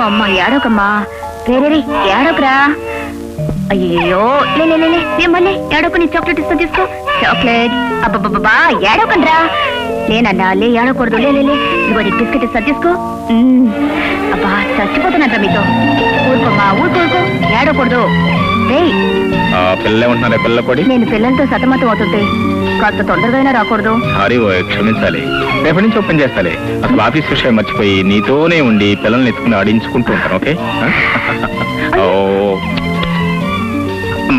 అమ్మ ఏడోకమ్మా, రే ఏడోకరా. అయ్యో మళ్ళీ ఏడోక, నీ చాక్లెట్ ఇస్తా, తీసుకో చాక్లెట్. అబ్బబ్బబ్బా ఏడోకండ్రా. లేనన్నా లే, ఏడకూడదు. లే ఇదిగో నీ బిస్కెట్ ఇస్తా, తీసుకో. అబ్బా చచ్చిపోతున్నా మీతో. ఊరుకోమ్మా, ఊరుకో, ఏడకూడదు. నేను పిల్లలతో సతమతం అవుతుంటే కాస్త తొందరగా రాకూడదు. సారీ క్షమించాలి, రేపటి నుంచి ఓపెన్ చేస్తాలే. అసలు ఆఫీస్ విషయం మర్చిపోయి నీతోనే ఉండి పిల్లల్ని ఎత్తుకుని ఆడించుకుంటూ ఉంటాను. ఓకే. ఓ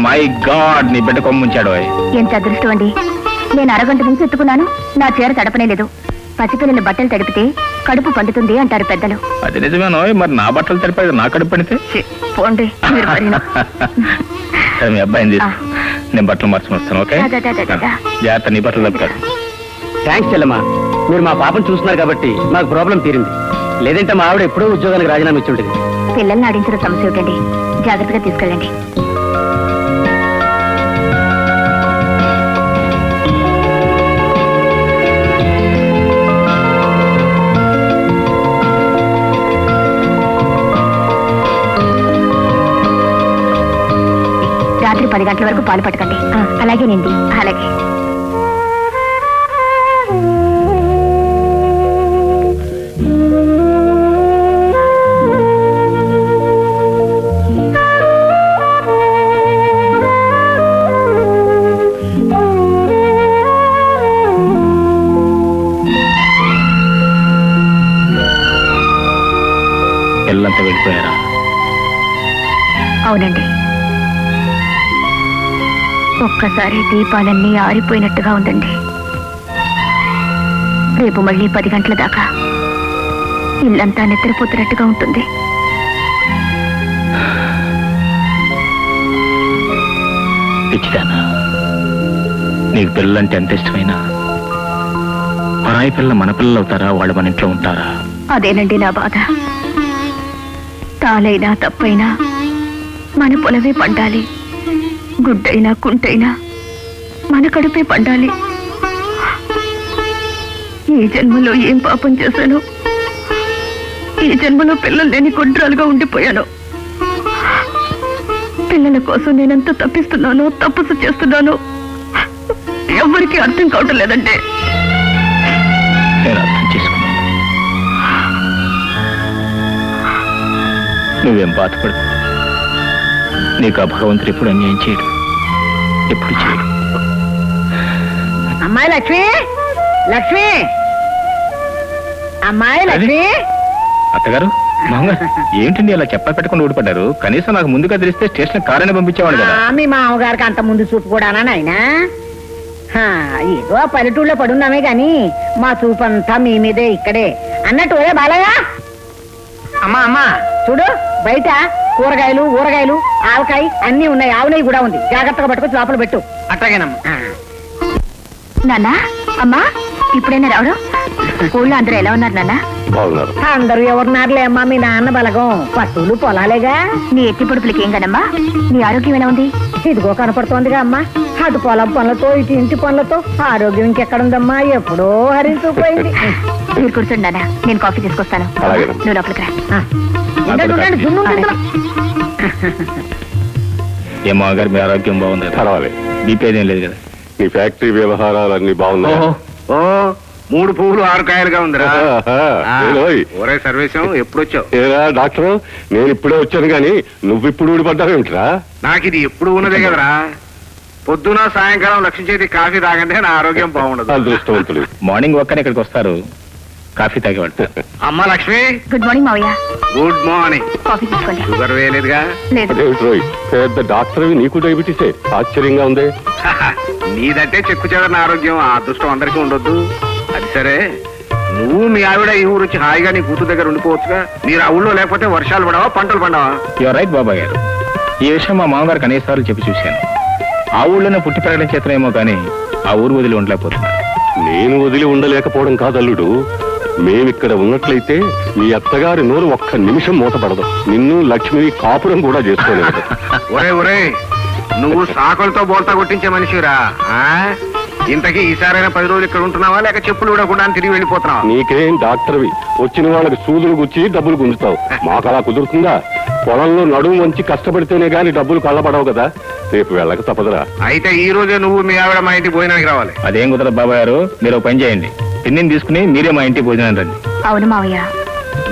మై గాడ్, నీ బిడ్డ కొమ్ముంచాడు. ఎంత అదృష్టం అండి. నేను అరగంట నుంచి ఎత్తుకున్నాను, నా చీర తడపనే లేదు. పసిపిల్లల బట్టలు తడిపితే కడుపు పండుతుంది అంటారు పెద్దలు. అది నిజమేనో, మరి నా బట్టలు తడిపేది నా కడుపు పండితే పోండి. సరే మీ అబ్బాయిని తీసు, నేను బట్టలు మార్చుకుని వస్తాను. ఓకే జాగ్రత్త, నీ బట్టలు తప్పుతారు. థ్యాంక్స్ చెల్లమ్మా, మీరు మా పాపను చూస్తున్నారు కాబట్టి మాకు ప్రాబ్లం తీరింది. లేదంటే మా ఆవిడ ఎప్పుడూ ఉద్యోగానికి రాజీనామా ఇచ్చి ఉంటుంది. పిల్లల్ని ఆడించిన సమస్య ఏమిటండి, జాగ్రత్తగా తీసుకెళ్ళండి. రాత్రి 10 గంటల వరకు పాలు పట్టకండి. అలాగేనండి. అలాగే. పిల్లలంతా వెళ్ళిపోయారా? అవునండి. ఒక్కసారి దీపాలన్నీ ఆరిపోయినట్టుగా ఉందండి. రేపు మళ్ళీ 10 గంటల దాకా ఇల్లంతా నిద్రపోతున్నట్టుగా ఉంటుంది. పిచ్చిదానా, నీకు పిల్లలంటే ఎంత ఇష్టమైనా పరాయి పిల్ల మన పిల్లలు అవుతారా? వాళ్ళు మన ఇంట్లో ఉంటారా? అదేనండి నా బాధ. తాలైనా తప్పైనా మన పొలవే పండాలి. గుడ్డైనా కుంటైనా మన కడుపే పండాలి. ఈ జన్మలో ఏం పాపం చేశాను? ఈ జన్మలో పిల్లలు లేని గుండ్రాలుగా ఉండిపోయాను. పిల్లల కోసం నేనెంత తప్పిస్తున్నానో, తపస్సు చేస్తున్నానో ఎవరికి అర్థం కావటం లేదంటే. నేను అర్థం చేసుకున్నాను. నువ్వేం బాధపడు. నీకు ఆ భగవంతుడు ఎప్పుడు అన్యాయం చేయడు, ఎప్పుడు చేయడు. అమ్మాయి లక్ష్మి, లక్ష్మి, అమ్మాయి లక్ష్మి. అత్తగారు, మామగారు ఏంటండి అలా చెప్ప పెట్టకుండా ఊడిపడ్డారు? కనీసం నాకు ముందుగా తెలిస్తే స్టేషన్ కారని పంపించేవాడు కదా. మీ మామగారికి అంత ముందు చూపు కూడానా నాయనా? ఏదో పల్లెటూళ్ళలో పడున్నామే గాని మా చూపంతా మీ మీదే ఇక్కడే అన్నట్టు. ఒరే బాలయ్య, అమ్మా అమ్మా చూడు, బయట కూరగాయలు, ఊరగాయలు, ఆవకాయ అన్ని ఉన్నాయి. ఆవునయ్య కూడా ఉంది. జాగ్రత్తగా పట్టుకొచ్చి లోపల పెట్టు. అట్టగేనమ్మా. నాన్న, అమ్మా ఇప్పుడైనా రావడం? ఊళ్ళో అందరూ ఎలా ఉన్నారు నాన్న? అందరూ ఎవరున్నారులే అమ్మా, మీ నాన్న బలగం. పట్టులు పొలాలేగా. నీ ఎత్తి పొడుపులకి ఏం కదమ్మా? నీ ఆరోగ్యం ఎలా ఉంది? ఇదిగో కనపడుతోందిగా అమ్మా. అటు పొలం పనులతో, ఇటు ఇంటి పనులతో ఆరోగ్యం ఇంకెక్కడుందమ్మా? ఎప్పుడో హరించుకుపోయింది. మీరు కూర్చోండి నాన్న, నేను కాఫీ తీసుకొస్తాను. నువ్వు లోపలికి రా. ఏ మామగారు, మీ ఆరోగ్యం బాగుంది? పర్వాలేదు, బీపీదేం లేదు కదా? మీ ఫ్యాక్టరీ వ్యవహారాలన్నీ బాగున్నాయి. 3 పువ్వులు 6 కాయలుగా ఉందిరా. ఒరే సర్వేశం, ఎప్పుడు వచ్చావు? ఏరా డాక్టర్, నేను ఇప్పుడే వచ్చాను గాని నువ్విప్పుడు ఊడిపడ్డావేమిట్రా? నాకు ఇది ఎప్పుడు ఉన్నదే కదరా. పొద్దున సాయంకాలం లక్ష్మి చేతి కాఫీ తాగంటే నా ఆరోగ్యం బాగుండదు. అదృష్టవంతులు. మార్నింగ్ ఒక్కనే ఇక్కడికి వస్తారు, కాఫీ తాగేవాడు. అమ్మా లక్ష్మి. గుడ్ మార్నింగ్ మావయ్య. Good morning. కాఫీ తీసుకోండి. షుగర్ వేయలేదుగా? లేదు. పెద్ద డాక్టర్ నీకు డయాబెటీసే? ఆశ్చర్యంగా ఉంది. నీదంటే చెక్కు చెదరని ఆరోగ్యం, ఆ అదృష్టం అందరికీ ఉండొద్దు. అది సరే, నువ్వు మీ ఆవిడ ఈ ఊరు వచ్చి హాయిగా నీ కూతురు దగ్గర ఉండిపోవచ్చుగా. మీరు ఆ ఊళ్ళో లేకపోతే వర్షాలు పడవా, పంటలు పండవా? యువర్ రైట్ బాబాయ్ గారు. ఈ విషయం మా మామగారికి అనేక సార్లు చెప్పి చూశాను. ఆ ఊళ్ళోనే పుట్టి పెరగడం చేతనేమో కానీ ఆ ఊరు వదిలి ఉండలేకపోతున్నారు. నేను వదిలి ఉండలేకపోవడం కాదల్లుడు, మేమిక్కడ ఉన్నట్లయితే మీ అత్తగారి నోరు ఒక్క నిమిషం మూతపడదు. నిన్ను లక్ష్మిని కాపురం కూడా చేసుకోలేదు. ఒరే నువ్వు సాకులతో బోల్తా కొట్టించే మనిషిరా. ఇంతకీ ఈసారైనా 10 రోజులు ఇక్కడ ఉంటున్నావా లేక చెప్పులు కూడా తిరిగి వెళ్ళిపోతున్నావా? నీకేం డాక్టర్వి, వచ్చిన వాళ్ళకి సూదులు గుచ్చి డబ్బులు గుంజుతావు. మాకు అలా కుదురుతుందా? పొలంలో నడుము వంచి కష్టపడితేనే గాని డబ్బులు కళ్ళబడవు కదా. రేపు వెళ్ళక తప్పదురా. అయితే ఈ రోజే నువ్వు మీ ఆవిడ మా ఇంటికి భోజనానికి రావాలి. అదేం కుదరదు బాబాయ్ గారు, మీరు ఒక పని చేయండి, పిన్నిని తీసుకుని మీరే మా ఇంటికి భోజనం రండి. అవును మావయ్య.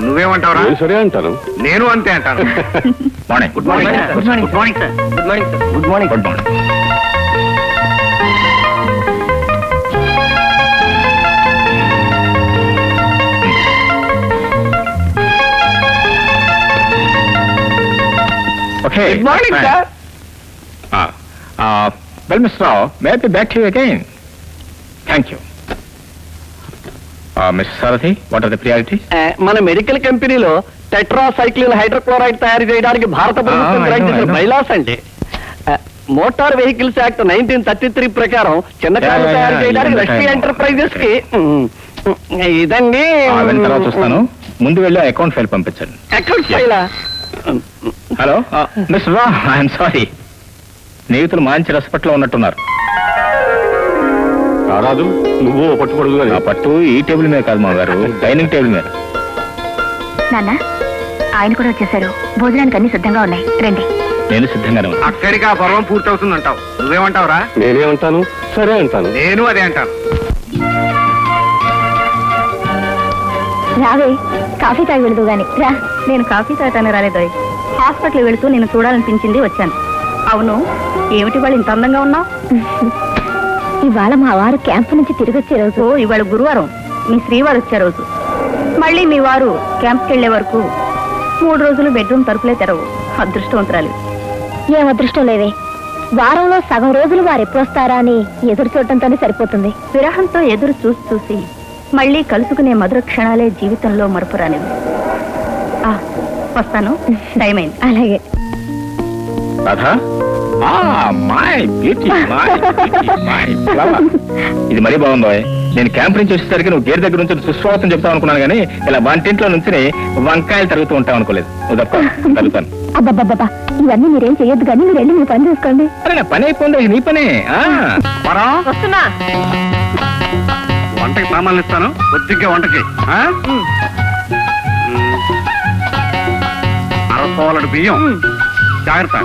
నువ్వేమంటావురా? నేను సరే అంటాను. నేను అంతే అంటాను. Morning. Good morning sir. Good morning sir. Good morning sir. Good morning. Good morning. Okay. Good morning, fine. sir. Well, Mr. Rao, may I be back to you again? Thank you. Mr. Sarathi, what are the priorities? మన medical కంపెనీలో tetracycline hydrochloride తయారు చేయడానికి భారత ప్రభుత్వం I గ్రహించిన know. Bylaws అండి. Motor vehicles act 1933 ప్రకారం చిన్న కార్లు Yeah, తయారు yeah, చేయడానికి yeah, రష్యా yeah. ఎంటర్ప్రైజెస్ కి ఇదండి అవన్నీ తర్వాత చూస్తాను, ముందు వెళ్ళి అకౌంట్ ఫైల్ పంపించండి. అకౌంట్ ఫైలా? హలో మిస్టర్ రా, ఐఎమ్ సారీ, స్నేహితులు మంచి రసపట్లో ఉన్నట్టున్నారు. కారాదు, నువ్వు పట్టుకూడదు ఆ అని. పట్టు ఈ టేబుల్ మీద కాదు మా గారు, డైనింగ్ టేబుల్ మీద. నాన్న, ఆయన కూడా వచ్చేసారు. భోజనానికి అన్ని సిద్ధంగా ఉన్నాయి, రండి. నేను సిద్ధంగానే ఉన్నాను. అక్కడికి ఆ పర్వం పూర్తవుతుందంటావు. నువ్వేమంటావురా? నేనేమంటాను? సరే అంటాను. నేను అదే అంటాను. రావే, కాఫీ తాగి వెళదు గాని రా. నేను కాఫీ తాగటానికి రాలేదు, హాస్పిటల్ వెళుతూ నేను చూడాలనిపించింది వచ్చాను. అవును, ఏమిటి వాళ్ళు ఇంత అందంగా ఉన్నావు? ఇవాళ మా వారు క్యాంప్ నుంచి తిరిగి వచ్చే రోజు. ఇవాళ గురువారం, మీ శ్రీవారు వచ్చే రోజు. మళ్ళీ మీ వారు క్యాంప్కి వెళ్లే వరకు 3 రోజులు బెడ్రూమ్ తలుపులే తెరవు. అదృష్టవంతురాలు. ఏం అదృష్టం లేవే, వారంలో సగం రోజులు వారు ఎప్పుడు వస్తారా అని ఎదురు చూడటంతోనే సరిపోతుంది. విరహంతో ఎదురు చూసి చూసి మళ్ళీ కలుసుకునే మధుర క్షణాలే జీవితంలో మరపురానివి. వస్తాను, టైం అయింది. అలాగే. Radha, my beauty, my flower. ఇది మరీ బాగుందో. నేను క్యాంప్ నుంచి వచ్చేసరికి నువ్వు గేట్ దగ్గర నుంచి సుస్వాగతం చెప్తావు అనుకున్నాను, కానీ ఇలా వంటింట్లో నుంచి వంకాయలు తరుగుతూ ఉంటావు అనుకోలేదు. నువ్వు తప్ప తరుగుతాను. అబ్బబ్బబ్బా, ఇవన్నీ మీరేం చెయ్యొద్దు కానీ మీరు వెళ్ళి మీ పని చూసుకోండి. అరే నా పని అయిపోయింది, నీ పనే. వస్తున్నా. వంటకి సామాన్లు ఇస్తాను, కొద్దిగా వంటకి. 60 సోలడు బియ్యం. జాగ్రత్త,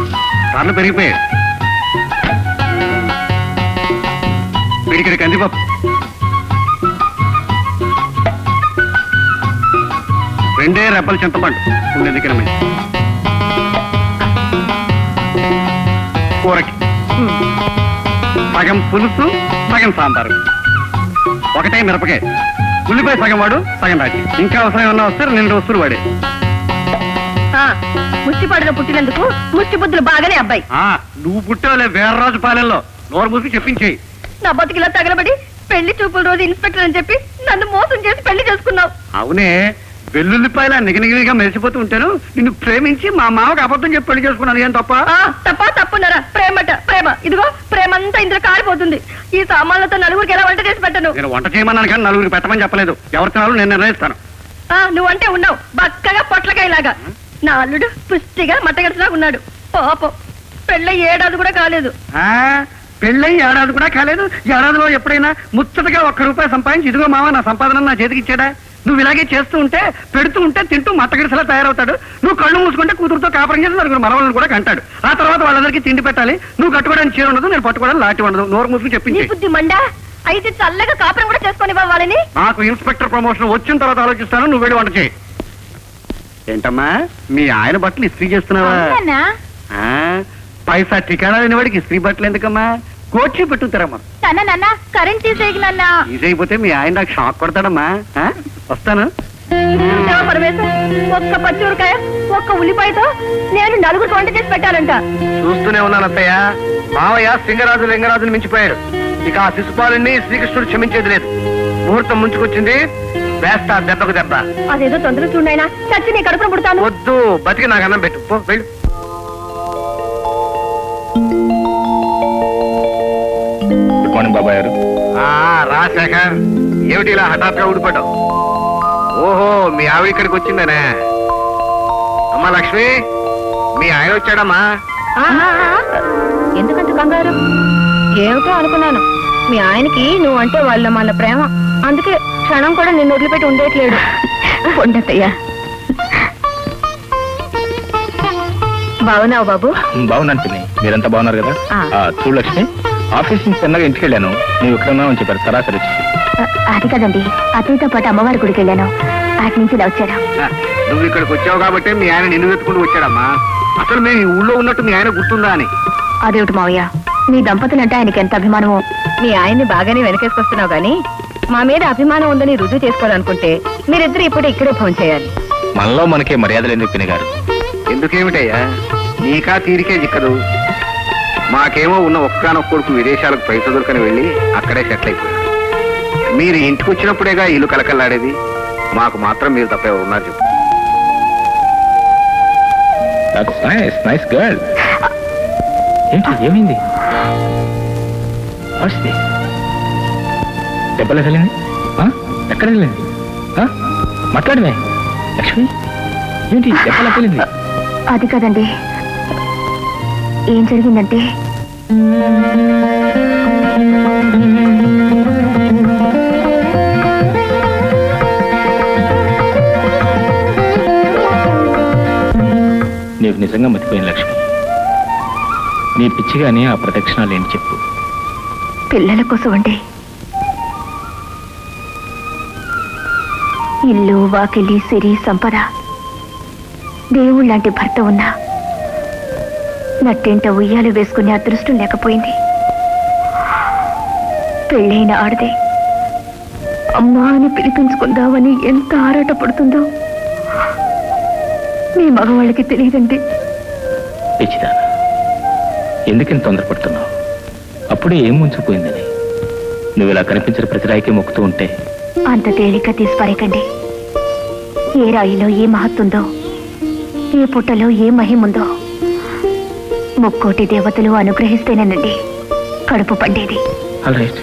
ధరలు పెరిగిపోయాయి. పిడికిడి కందిపప్పు, 2 రెబ్బల చింతపండు, ఉండేదికినమే కూరకి, సగం పులుసు సగం సాంబారు, 1 మిరపకాయ, ఉల్లిపాయ సగం వాడు సగం రాజు. ఇంకా అవసరం ఏమన్నా వస్తే 2 వస్తువులు వాడే. ముష్టిపాడులో పుట్టినందుకు ముష్టి బుద్ధులు బాగానే అబ్బాయి. నువ్వు పుట్టావులే వీర్రాజు పాలెంలో. నోరు మూసి చెప్పించేయి. నా బతికిలా తగలబడి పెళ్లి చూపుల రోజు ఇన్స్పెక్టర్ అని చెప్పి నన్ను మోసం చేసి పెళ్లి చేసుకున్నావు. అవునే, వెల్లుల్లిపాయల నిగనిగిరిగా మెరిసిపోతూ ఉంటాను. నిన్ను ప్రేమించి మా మామకు అబద్ధం చెప్పి పెళ్లి చేసుకున్నాను. ఏం తప్ప? తప్పున్నారా? ప్రేమట ప్రేమ. ఇదిగో ప్రేమంతా ఇందులో కారిపోతుంది. ఈ సామాన్లతో నలుగురికి ఎలా వంట చేసి పెట్టను. నేను వంట చేయమన్నాను కానీ నలుగురికి పెట్టమని చెప్పలేదు. ఎవరి తినాలో నేను నిర్ణయిస్తాను. నువ్వంటే ఉన్నావు బక్కగా పొట్లకాయలాగా. నా అల్లుడు పుష్టిగా మట్టగడిచిలా ఉన్నాడు. పాపం పెళ్ళ 7 ఏడాది కూడా కాలేదు. పెళ్ళై 7 ఏడాది కూడా కాలేదు. ఏడాదిలో ఎప్పుడైనా ముచ్చటగా 1 రూపాయి సంపాదించి ఇదిగో మామ నా సంపాదన నా చేతికి ఇచ్చాడా? నువ్వు ఇలాగే చేస్తూ ఉంటే, పెడుతూ ఉంటే తింటూ మట్టగడిసలా తయారవుతాడు. నువ్వు కళ్ళు మూసుకుంటే కూతురుతో కాపురం చేసి 4 మనవాళ్ళని కూడా కంటాడు. ఆ తర్వాత వాళ్ళందరికీ తిండి పెట్టాలి. నువ్వు కట్టుకోవడానికి చీర ఉండదు, నేను పట్టుకోవడానికి లాంటి ఉండదు. నోరు మూసుకుని నీ చెప్పింది. బుద్ధి మండా అయితే చల్లగా కాపురం కూడా చేసుకొని ఇవ్వాలని. నాకు ఇన్స్పెక్టర్ ప్రమోషన్ వచ్చిన తర్వాత ఆలోచిస్తాను. నువ్వు వెళ్ళి వంట చేయి. ఏంటమ్మా, మీ ఆయన బట్టలు ఇస్త్రీ చేస్తున్నావా? పైసా ఠికాణా లేని వాడికి ఇస్త్రీ బట్టలు ఎందుకమ్మా? కోచి పెట్టుతారమ్మా. నాన్న కరెంట్ తీసేయకు నాన్న. తీసేయకపోతే మీ ఆయన నాకు షాక్ కొడతాడమ్మా. వస్తాను. ఒక్క పచ్చిమిరకాయ, ఒక్క ఉల్లిపాయతో నేను 4 వంట చేసి పెట్టాలంట. చూస్తూనే ఉన్నాను అత్తయ్య. మావయ్య సింగరాజు లింగరాజుని మించిపోయాడు. ఇక ఆ శిశుపాలుని శ్రీకృష్ణుడు క్షమించేది లేదు. ముహూర్తం ముంచుకొచ్చింది. వేస్తా దెబ్బకు దెబ్బ. అదేదో తొందరగా చూడైనా చచ్చి నీ కడుపున పుడతాను. వద్దు, బతికి నాకు అన్నం పెట్టు. పో వెళ్ళు. గుడ్ మార్నింగ్ బాబాయ్ గారు. రా శేఖర్, ఏమిటి ఇలా హఠాత్తుగా ఊడిపడ్డావు? ఓహో, మీ ఆవిడ ఇక్కడికి వచ్చిందనే. అమ్మా లక్ష్మి, మీ ఆయన వచ్చాడమ్మా. ఎందుకంత కంగారు? ఏమిటో అనుకున్నాను. మీ ఆయనకి నువ్వు అంటే వాళ్ళ మన ప్రేమ, అందుకే క్షణం కూడా నిన్ను వదిలిపెట్టి ఉండేట్లేడు. ఉండతయ్యా. బాగున్నావు బాబు? బాగున్నాను పిన్ని, మీరంతా బాగున్నారు కదా? ఆ. చూడు లక్ష్మి, ఆఫీస్ నుంచి చిన్నగా ఇంటికి వెళ్ళాను, నువ్వు ఇక్కడ ఉన్నావని చెప్పారు సరాసరి వచ్చి. అది కదండి, అతనితో పాటు అమ్మవారి గుడికి వెళ్ళాను, అటు నుంచి ఇలా వచ్చాను. నువ్వు ఇక్కడికి వచ్చావు కాబట్టి మీ ఆయన నిన్ను వెతుకుంటూ వచ్చాడమ్మా. అసలు మేము ఈ ఊళ్ళో ఉన్నట్టు మీ ఆయన గుర్తుందా అని. అదేమిటి మావయ్య, మీ దంపతులంటే ఆయనకి ఎంత అభిమానమో. మీ ఆయన్ని బాగానే వెనకేసుకొస్తున్నావు గానీ మా మీద అభిమానం ఉందని రుజువు చేసుకోవాలనుకుంటే మీరిద్దరు ఇప్పుడు ఇక్కడే ఫోన్ చేయాలి. మనలో మనకే మర్యాదలు ఎందుకు పిన్ని గారు? ఎందుకేమిటయ్యా, నీకా తీరికే చిక్కదు. మాకేమో ఉన్న ఒక్కనొక్క కొడుకు విదేశాలకు పైసలు దొరకని వెళ్ళి అక్కడే సెటిల్ అయిపోయాడు. మీరు ఇంటికి వచ్చినప్పుడేగా ఇల్లు కలకల్లాడేది. మాకు మాత్రం మీరు తప్ప ఎవరు ఉన్నారు చెప్పు. That's nice, nice girl. ఏంటి, ఏమైంది? దెబ్బలు వెళ్ళింది? ఎక్కడ వెళ్ళింది? మాట్లాడమే లక్ష్మి, ఏంటి దెబ్బలు వెళ్ళింది? అది కదండి, ఏం జరిగిందంటే నీకు నిజంగా మతిపోయింది లక్ష్మి. నీ పిచ్చిగానే ఆ ప్రదక్షిణాలు ఏంటి చెప్పు. పిల్లల కోసం అండి. ఇల్లు వాకిలి సిరి సంపద, దేవుళ్ళంటి భర్త ఉన్నా నట్టేంట ఉయ్యాలు వేసుకునే అదృష్టం లేకపోయింది. పెళ్ళైన ఆడదే అమ్మా అని పిలిపించుకుందామని ఎంత ఆరాటపడుతుందో మీ మగవాళ్ళకి తెలియదండి. పిచ్చిదానా, ఎందుకని తొందరపడుతున్నావు? అప్పుడే ఏం ముంచిపోయిందని. నువ్వు ఇలా కనిపించిన ప్రతి రాయికి మొక్కుతూ ఉంటే అంత తేలిక తీసిపారేకండి. ఏ రాయిలో ఏ మహత్తుందో, ఏ పుట్టలో ఏ మహిముందో ముక్కోటి దేవతలు అనుగ్రహిస్తేనేనండి కడుపు పండేది. రైట్,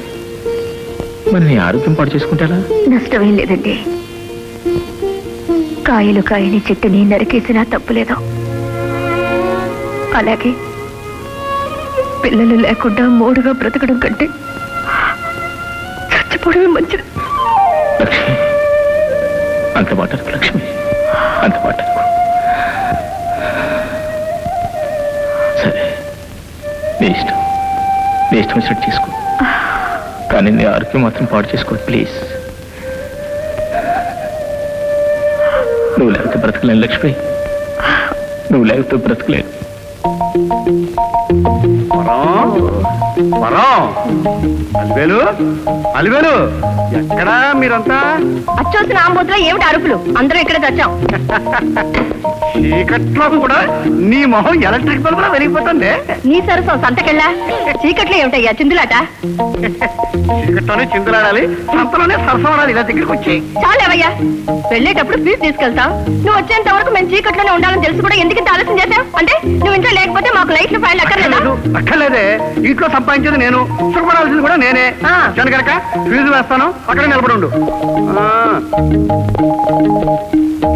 మరి నీ ఆరోగ్యం పాడు చేసుకుంటారా? నష్టమేం లేదండి. కాయలు కాయని చెట్టుని నరికేసినా తప్పులేదు. అలాగే పిల్లలు లేకుండా మోడుగా బ్రతకడం కంటే చచ్చిపోవడమే మంచిది. లక్ష్మి, అంత మాటకు లక్ష్మి, అంత మాటకు. సరే, నీ ఇష్టం, నీ ఇష్టం వచ్చినట్టు చేసుకో, కానీ నీ ఆరోగ్యం మాత్రం పాడు చేసుకో ప్లీజ్. నువ్వు లేకపోతే బ్రతకలేను లక్ష్మి, నువ్వు లేకపోతే బ్రతకలేను. అలివేలు, అలివేలు, ఎక్కడా మీరంతా? అచ్చోసిన ఆంబోతులో ఏమిటి అరుపులు? అందరూ ఇక్కడే తెచ్చాం. చీకట్లో కూడా నీ మొహం ఎలక్ట్రిక్ బల్బులో వెలిగిపోతుంది. నీ సరసం సంతకెళ్ళా, చీకట్లో ఏమిటయ్యా చిందులాట? చీకట్లోనే చిందులాడాలి, సంతలోనే సరసమాడాలి. ఇలా దగ్గరికి వచ్చి చాలేవయ్యా, వెళ్ళేటప్పుడు ఫీజు తీసుకెళ్తాం. నువ్వు వచ్చేంత వరకు మేము చీకట్లోనే ఉండాలని తెలిసి కూడా ఎందుకు ఇంత ఆలస్యం చేశావు? అంటే నువ్వు ఇంట్లో లేకపోతే మాకు లైట్లు ఫైల్ అక్కర్లేదా? అక్కర్లేదే, ఇంట్లో సంపాదించేది నేను, సుఖపడాల్సింది కూడా నేనే. కనుక ఫీజు వేస్తాను, అక్కడే నిలబడి ఉండు.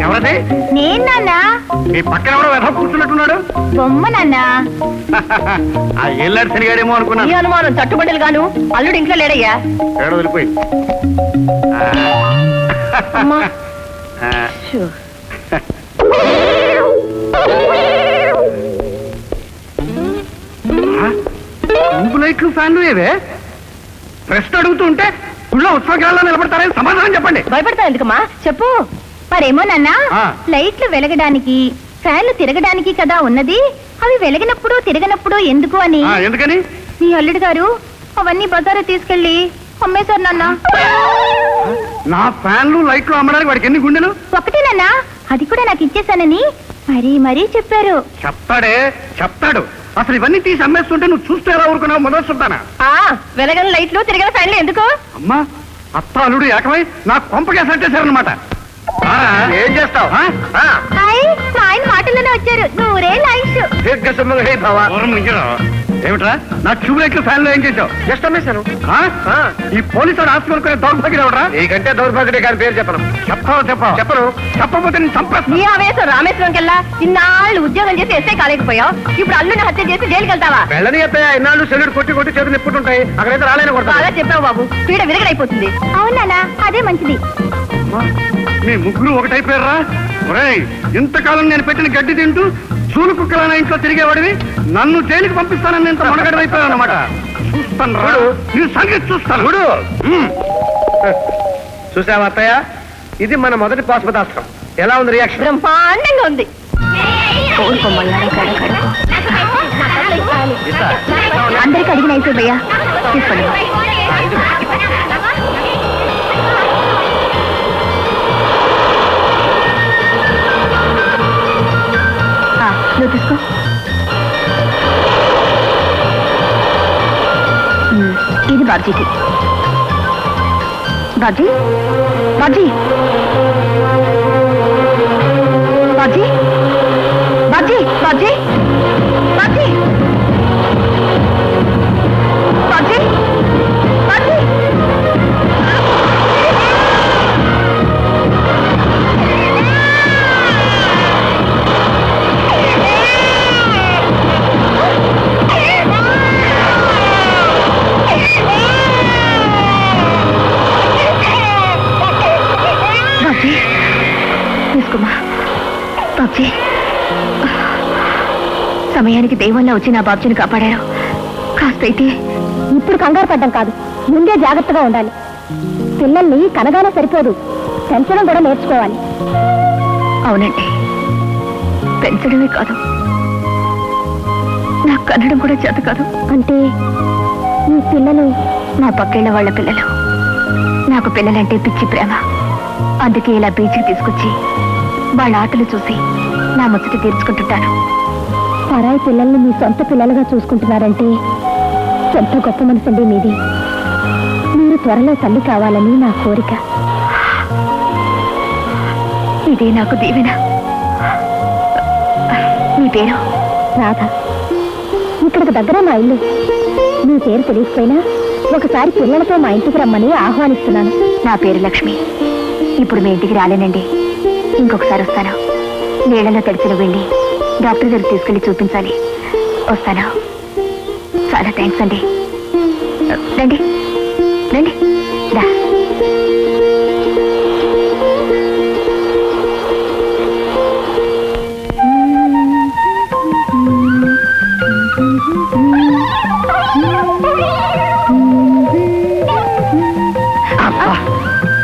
ఎవరది? నేను నాన్న. మీ పక్కన ఎవడో వెధ కూర్చున్నట్టున్నాడు. బొమ్మ నాన్న. ఆ ఏళ్ళాడు శనిగాడేమో అనుకున్నాను. ఈ అనుమానం తట్టుబడులు గాను. అల్లుడు ఇంట్లో లేడయ్యా. ఏడో వెళ్ళిపోయింది. అమ్మా. ఊపు లైట్లు ఫ్యాన్లు ఏవే? ప్రశ్న అడుగుతూ ఉంటే గుళ్ళో ఉత్సవకాలలో నిలబడతారని సమాధానం చెప్పండి. భయపడతా ఎందుకమ్మా, చెప్పు. మరేమో నాన్న, లైట్లు వెలగడానికి ఫ్యాన్లు తిరగడానికి కదా ఉన్నది. అవి వెలిగినప్పుడు తిరగనప్పుడు ఎందుకు అని. ఎందుకని? మీ అల్లుడు గారు అవన్నీ బజారు తీసుకెళ్లి అమ్మేశారు నాన్న. నా ఫ్యాన్లు లైట్లు అమ్మడానికి వాడికి ఎన్ని గుండెలు? ఒకటేనన్నా, అది కూడా నాకు ఇచ్చేసానని మరీ మరీ చెప్పారు. చెప్తాడే, చెప్తాడు. అసలు ఇవన్నీ తీసి అమ్మేస్తుంటే నువ్వు చూస్తే ఎలా ఊరుకున్నావు? మొదలు చూద్దానా? వెలగని లైట్లు తిరగని ఫ్యాన్లు ఎందుకు? అమ్మా, అత్త అల్లుడు ఏకమై నాకు కొంపకేసట్టేశారనమాట. ఏం చేస్తావు? మా ఆయన మాటల్లోనే వచ్చారు. నూరే లైట్స్. ఏమిట్రా నా ట్యూబ్లైట్లు ఫ్యాన్ లో ఏం చేసావు? జస్ట్ అమ్మేశాను. ఈ పోలీసు ఆస్తి కొనుక్కునే దౌర్భాగ్యం ఎవడరా? నీకంటే దౌర్భాగ్యుడే గారి పేరు చెప్పను. చెప్పను చెప్పకపోతే నేను చంపేస్తా. నీ ఆవేశం రామేశ్వరం కెల్లా ఇన్నాళ్ళు ఉద్యోగం చేసి ఎస్ఐ కాలేకపోయావు, ఇప్పుడు అల్లుని హత్య చేసి జైలుకి వెళ్తావా? వెళ్ళని చెప్పా, ఇన్నాళ్ళు సెల్యూట్ కొట్టి కొట్టి చేతులు నిప్పుతుంటాయి, అక్కడైతే రాలేని కొడతా. బాగా చెప్పావు బాబు, పీడ విరగడైపోతుంది. అవునా, అదే మంచిది. మీ ముగ్గురు ఒకటైపోయారా? ఒరేయ్, ఇంతకాలం నేను పెట్టిన గడ్డి తింటూ చూలు కుక్కలైన ఇంట్లో తిరిగేవాడివి నన్ను జైలుకి పంపిస్తానని ఇంత మొనగడైపోయాను అన్నమాట. చూస్తాను రా, నీ సంగతి చూస్తాను. చూసావా అత్తయ్య, ఇది మన మొదటి పాశుపతాస్త్రం. ఎలా ఉంది రియాక్షన్? బ్రహ్మాండంగా ఉంది. అందరికి అడిగిన అయితే భయ్యా తీసుకోండి. నువ్వు తీసుకో. ఇది బాబ్జీకి. బాబ్జీ బాబ్జీ బాబ్జీ బాబ్జీ బాబ్జీ బాబ్జీ బాబ్జీ బాబ్జీ తీసుకోమా బాబ్జీ. సమయానికి దైవంలో వచ్చి నా బాబ్జీని కాపాడారు. కాస్త అయితే ఇప్పుడు కంగారు పడ్డం కాదు, ముందే జాగ్రత్తగా ఉండాలి. పిల్లల్ని కనగానే సరిపోదు, పెంచడం కూడా నేర్చుకోవాలి. అవునండి, పెంచడమే కాదు, నాకు కనడం కూడా చేత కాదు. అంటే ఈ పిల్లలు మా పక్కేళ్ల వాళ్ళ పిల్లలు. నాకు పిల్లలంటే పిచ్చి ప్రేమ. అందుకే ఇలా బీచ్కి తీసుకొచ్చి వాళ్ళ ఆటలు చూసి నా ముచ్చట తీర్చుకుంటుంటాను. పరాయి పిల్లల్ని మీ సొంత పిల్లలుగా చూసుకుంటున్నారంటే ఎంత గొప్ప మనసండి మీది. మీరు త్వరలో తల్లి కావాలని నా కోరిక. ఇదే నాకు దీవెన. మీ పేరు? రాధ. ఇక్కడికి దగ్గర మా ఇల్లు. మీ పేరు తెలియకపోయినా ఒకసారి పిల్లలతో మా ఇంటికి రమ్మని ఆహ్వానిస్తున్నాను. నా పేరు లక్ష్మి. ఇప్పుడు మీ ఇంటికి రాలేనండి, ఇంకొకసారి వస్తాను. నీళ్ళలో తడిచిన వెళ్ళి డాక్టర్ దగ్గరికి తీసుకెళ్లి చూపించాలి. వస్తాను. చాలా థ్యాంక్స్ అండి. రండి రండి. రా.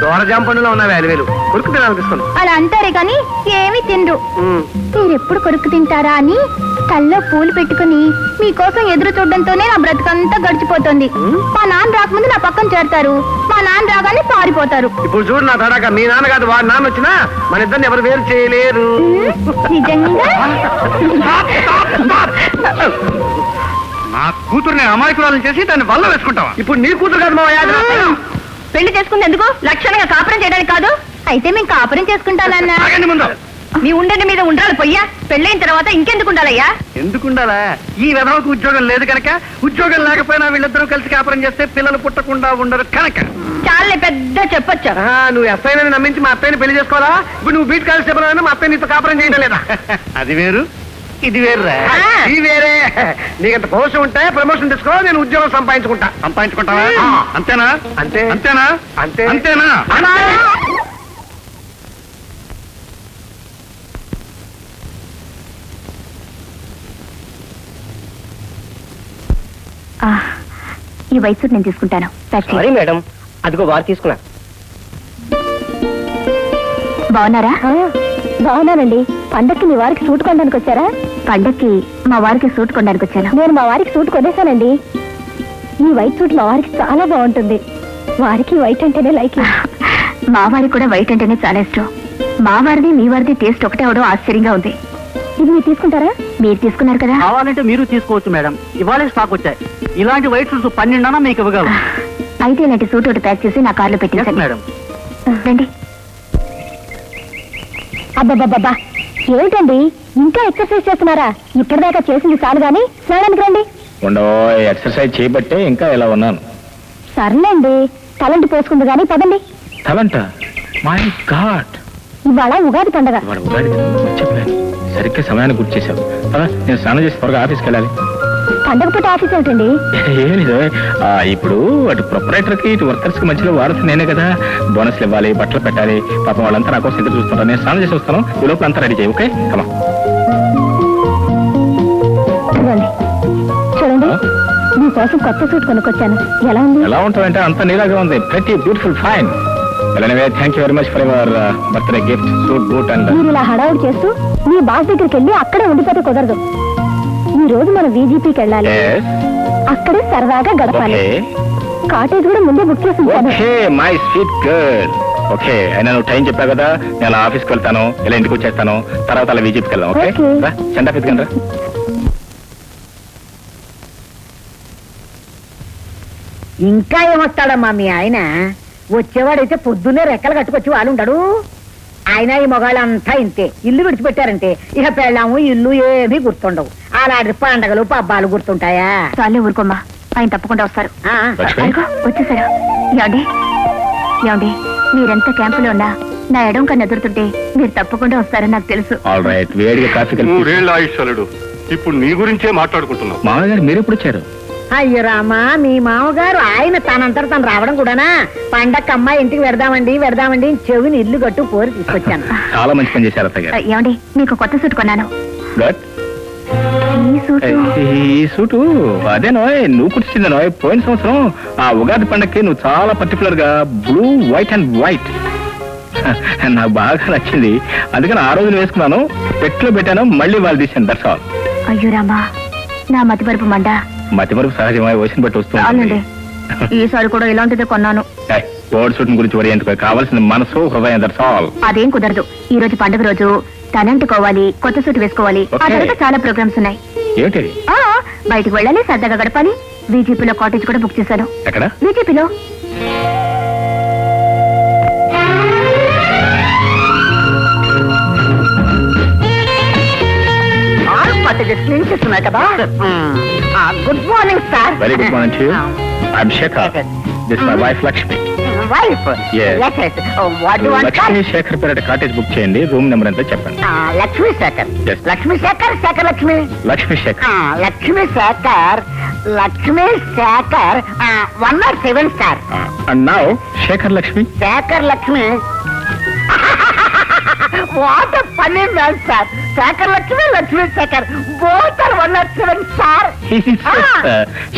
దోరజాంపండులో ఉన్న వేలు కొరుకు తినాలనిపిస్తుంది. అలా అంటారే కానీ ఏమీ తినరు. మీరెప్పుడు కొరుకు తింటారా అని తల్లో పూలు పెట్టుకుని మీకోసం ఎదురు చూడడంతోనే నా బ్రతుకంతా గడిచిపోతుంది. మా నాన్న రాకముందు నా పక్కన చేరతారు, మా నాన్న రాగానే పారిపోతారు. ఇప్పుడు చూడు నా తడాక, మీ నాన్న కాదు వాడి నాన్న వచ్చినా మన ఇద్దరిని ఎవరు వేరు చేయలేరు. నిజంగా నా కూతుర్ని అమాయకురాలను చేసి దాన్ని వల్ల వేసుకుంటావా? ఇప్పుడు నీ కూతురు కాదు మా పెళ్లి చేసుకుంది ఎందుకు? లక్షణంగా కాపురం చేయడానికి కాదు. అయితే మేము కాపురం చేసుకుంటానన్నా. ఆగండి ముందు. మీ ఉండండి మీద ఉండాలి పొయ్యా. పెళ్ళైన తర్వాత ఇంకెందుకు ఉండాలయ్యా? ఎందుకుండాలా? ఈ విధవకు ఉద్యోగం లేదు కనుక, ఉద్యోగం లేకపోయినా వీళ్ళిద్దరూ కలిసి కాపురం చేస్తే పిల్లలు పుట్టకుండా ఉండరు కనుక. చాలే పెద్ద చెప్పొచ్చు. నువ్వు ఎస్ఐని నమ్మించి మా అత్తయ్యని పెళ్లి చేసుకోవాలా? ఇప్పుడు నువ్వు బీట్ కానిస్టేబుల్ అయినా మా అత్తయ్య నీతో కాపురం చేయడం లేదా? అది వేరు, ఇది వేరురా. ఇది వేరే. నీకంత పౌరుషం ఉంటే ప్రమోషన్ తీసుకో, నేను ఉద్యోగం సంపాదించుకుంటా. సంపాదించుకుంటావా? అంతేనా? అంతే. అంతేనా? అంతే. అంతేనా? ఈ వయసు నేను తీసుకుంటాను. సారీ మేడం, అదిగో వారు తీసుకున్నా. బాగున్నారా? బాగున్నానండి. పండక్కి మీ వారికి సూట్ కొనడానికి వచ్చారా? పండక్కి మా వారికి సూట్ కొనడానికి వచ్చాను. నేను మా వారికి సూట్ కొనేసానండి. ఈ వైట్ సూట్ మా వారికి చాలా బాగుంటుంది. వారికి వైట్ అంటేనే లైక్. మా వారికి కూడా వైట్ అంటేనే చాలా ఇష్టం. మా వారిది మీ వారిది టేస్ట్ ఒకటే అవడం ఆశ్చర్యంగా ఉంది. ఇది మీరు తీసుకుంటారా? మీరు తీసుకున్నారు కదా. కావాలంటే మీరు తీసుకోవచ్చు మేడం, ఇవాళే స్టాక్ వచ్చాయి. ఇలాంటి వైట్ సూట్స్ 12 మీకు ఇవ్వగలరు. అయితే ఇలాంటి సూట్ ఒకటి ప్యాక్ చేసి నా కార్లో పెట్టించండి. మేడం. రండి. అబ్బబ్బబ్బా, ఏమిటండి ఇంకా ఎక్సర్సైజ్ చేస్తున్నారా? ఇప్పటిదాకా చేసింది చాలు గాని స్నానానికి రండి. ఉండో ఎక్సర్సైజ్ చేయబట్టే ఇంకా ఇలా ఉన్నాను. సర్లేండి, తలంటి పోసుకుంది కానీ పదండి. తలంట మై గాడ్, ఇవాళ ఉగాది పండగ. వాడు ఉగాది చెప్పాను, సరిగ్గా సమయాన్ని గుర్తు చేశావు. పద, నేను స్నానం చేసి త్వరగా ఆఫీస్కి వెళ్ళాలి. పండగ పూట ఆఫీస్ ఏమిటండి? ఏం లేదు, ఇప్పుడు అటు ప్రొపరేటర్ కి ఇటు వర్కర్స్ కి మధ్యలో వారసు నేనే కదా. బోనస్లు ఇవ్వాలి, బట్టలు పెట్టాలి. పాపం వాళ్ళంతా నా కోసం ఎదురు చూస్తుంటారు. నేను స్నానం చేసి వస్తాను, ఈ లోపల అంతా రెడీ చేయి. ఓకే, కమా. ఇదిగోండి, చూడండి, మీకోసం కొత్త సూట్ కొనుక్కొచ్చాను. ఎలా ఉంది? ఎలా ఉంటావంటే అంత నీలాగా ఉంది. ప్రతి beautiful, fine. Thank you very much for your birthday gift, suit, boot and. మీరు ఇలా హడావుడి చేస్తూ మీ బాస్ దగ్గరికి వెళ్ళి అక్కడే ఉండిపోతే కుదరదు. ఈ రోజు మనం VGPకి వెళ్ళాలి. అక్కడే సరదాగా గడపాలి. కాటేజ్ కూడా ముందే బుక్ చేసి ఉంచాను. Okay my sweet girl. Okay, అయినా నువ్వు టైం చెప్పావు కదా, నేను అలా ఆఫీస్కి వెళ్తాను, ఇలా ఇంటికి వచ్చేస్తాను, తర్వాత అలా VGPకి వెళ్దాం. Okay, Okay. సెండ్ ఆఫ్ ఎత్తుకండి. ఇంకా ఏమొస్తాడమ్మా మీ ఆయన? వచ్చేవాడైతే పొద్దున్నే రెక్కలు కట్టుకొచ్చి వాళ్ళు ఉండడు. ఆయన ఈ మొగాళ్ళంతా ఇంతే. ఇల్లు విడిచిపెట్టారంటే ఇక పెళ్ళాము ఇల్లు ఏమీ గుర్తుండవు. అలాంటి పండగలు పబ్బాలు గుర్తుంటాయా? చాలే ఊరుకోమ్మా, ఆయన తప్పకుండా వస్తారు. ఆ, లక్ష్మి, అదిగో వచ్చేసారు. ఏమండి ఏమండి, మీరెంత క్యాంపులో ఉన్నా నా ఎడం కన్నా ఎదురుతుంటే మీరు తప్పకుండా వస్తారని నాకు తెలుసు. ఆల్ రైట్, వేడిగా కాఫీ కలిపి. నూరేళ్ళ ఆయుష్యులుడు, ఇప్పుడు నీ గురించే మాట్లాడుకుంటున్నావు. మామయ్య గారు మీరు ఎప్పుడు వచ్చారు? అయ్యో రామా, మీ మామగారు ఆయన తనంతట తను రావడం కూడానా? పండగ అమ్మాయి ఇంటికి వెడదామండి అని చెవిని ఇల్లు కట్టు పోరి తీసుకొచ్చాను. చాలా మంచి పని చేశారు అత్తయ్య గారు. ఏమండి, మీకు కొత్త సూట్ కొన్నాను. గుడ్. ఈ సూట్ ఈ సూటు అదేనో నువ్వు కుట్టించిందనో. పోయిన సంవత్సరం ఆ ఉగాది పండగకి నువ్వు చాలా పర్టికులర్ గా బ్లూ, వైట్ అండ్ వైట్ నాకు బాగా నచ్చింది. అందుకని ఆ రోజున వేసుకున్నాను, పెట్లో పెట్టాను, మళ్ళీ వాళ్ళు తీసాను. That's all. అయ్యో రామా, నా మతిపరుపు మండ. మతిమరుపు సహజమై వచ్చిన బట్టి వస్తుంది. చాలండి, ఈసారి కూడా ఇలాంటిదే కొన్నాను. బోర్డు సూట్ గురించి వరి ఎందుకు, కావాల్సిన మనసు, హృదయం. That's all. అదేం కుదరదు. ఈ రోజు పండుగ రోజు తనంటుకోవాలి, కొత్త సూట్ వేసుకోవాలి. ఆ Okay. తర్వాత చాలా ప్రోగ్రామ్స్ ఉన్నాయి. ఏమిటి? బయటికి వెళ్ళాలి, సరదాగా గడపాలి. VGPలో కాటేజ్ కూడా బుక్ చేశాను. ఎక్కడ? VGPలో. Good morning sir. Very good morning to you. I'm Sekhar. This my wife Lakshmi. Wife Yes. What you want? Lakshmi Sekhar పేరిట కాటేజ్ బుక్ చేయండి. రూమ్ నెంబర్ ఎంత చెప్పండి. Lakshmi Sekhar. Yes. Lakshmi Sekhar, Sekhar Lakshmi. Lakshmi Sekhar. Lakshmi Sekhar, Lakshmi Sekhar 107 sir. And now Sekhar Lakshmi. Sekhar Lakshmi. What funny man sir. Sekhar Lakshmi, Lakshmi Sekhar both are 107 sir.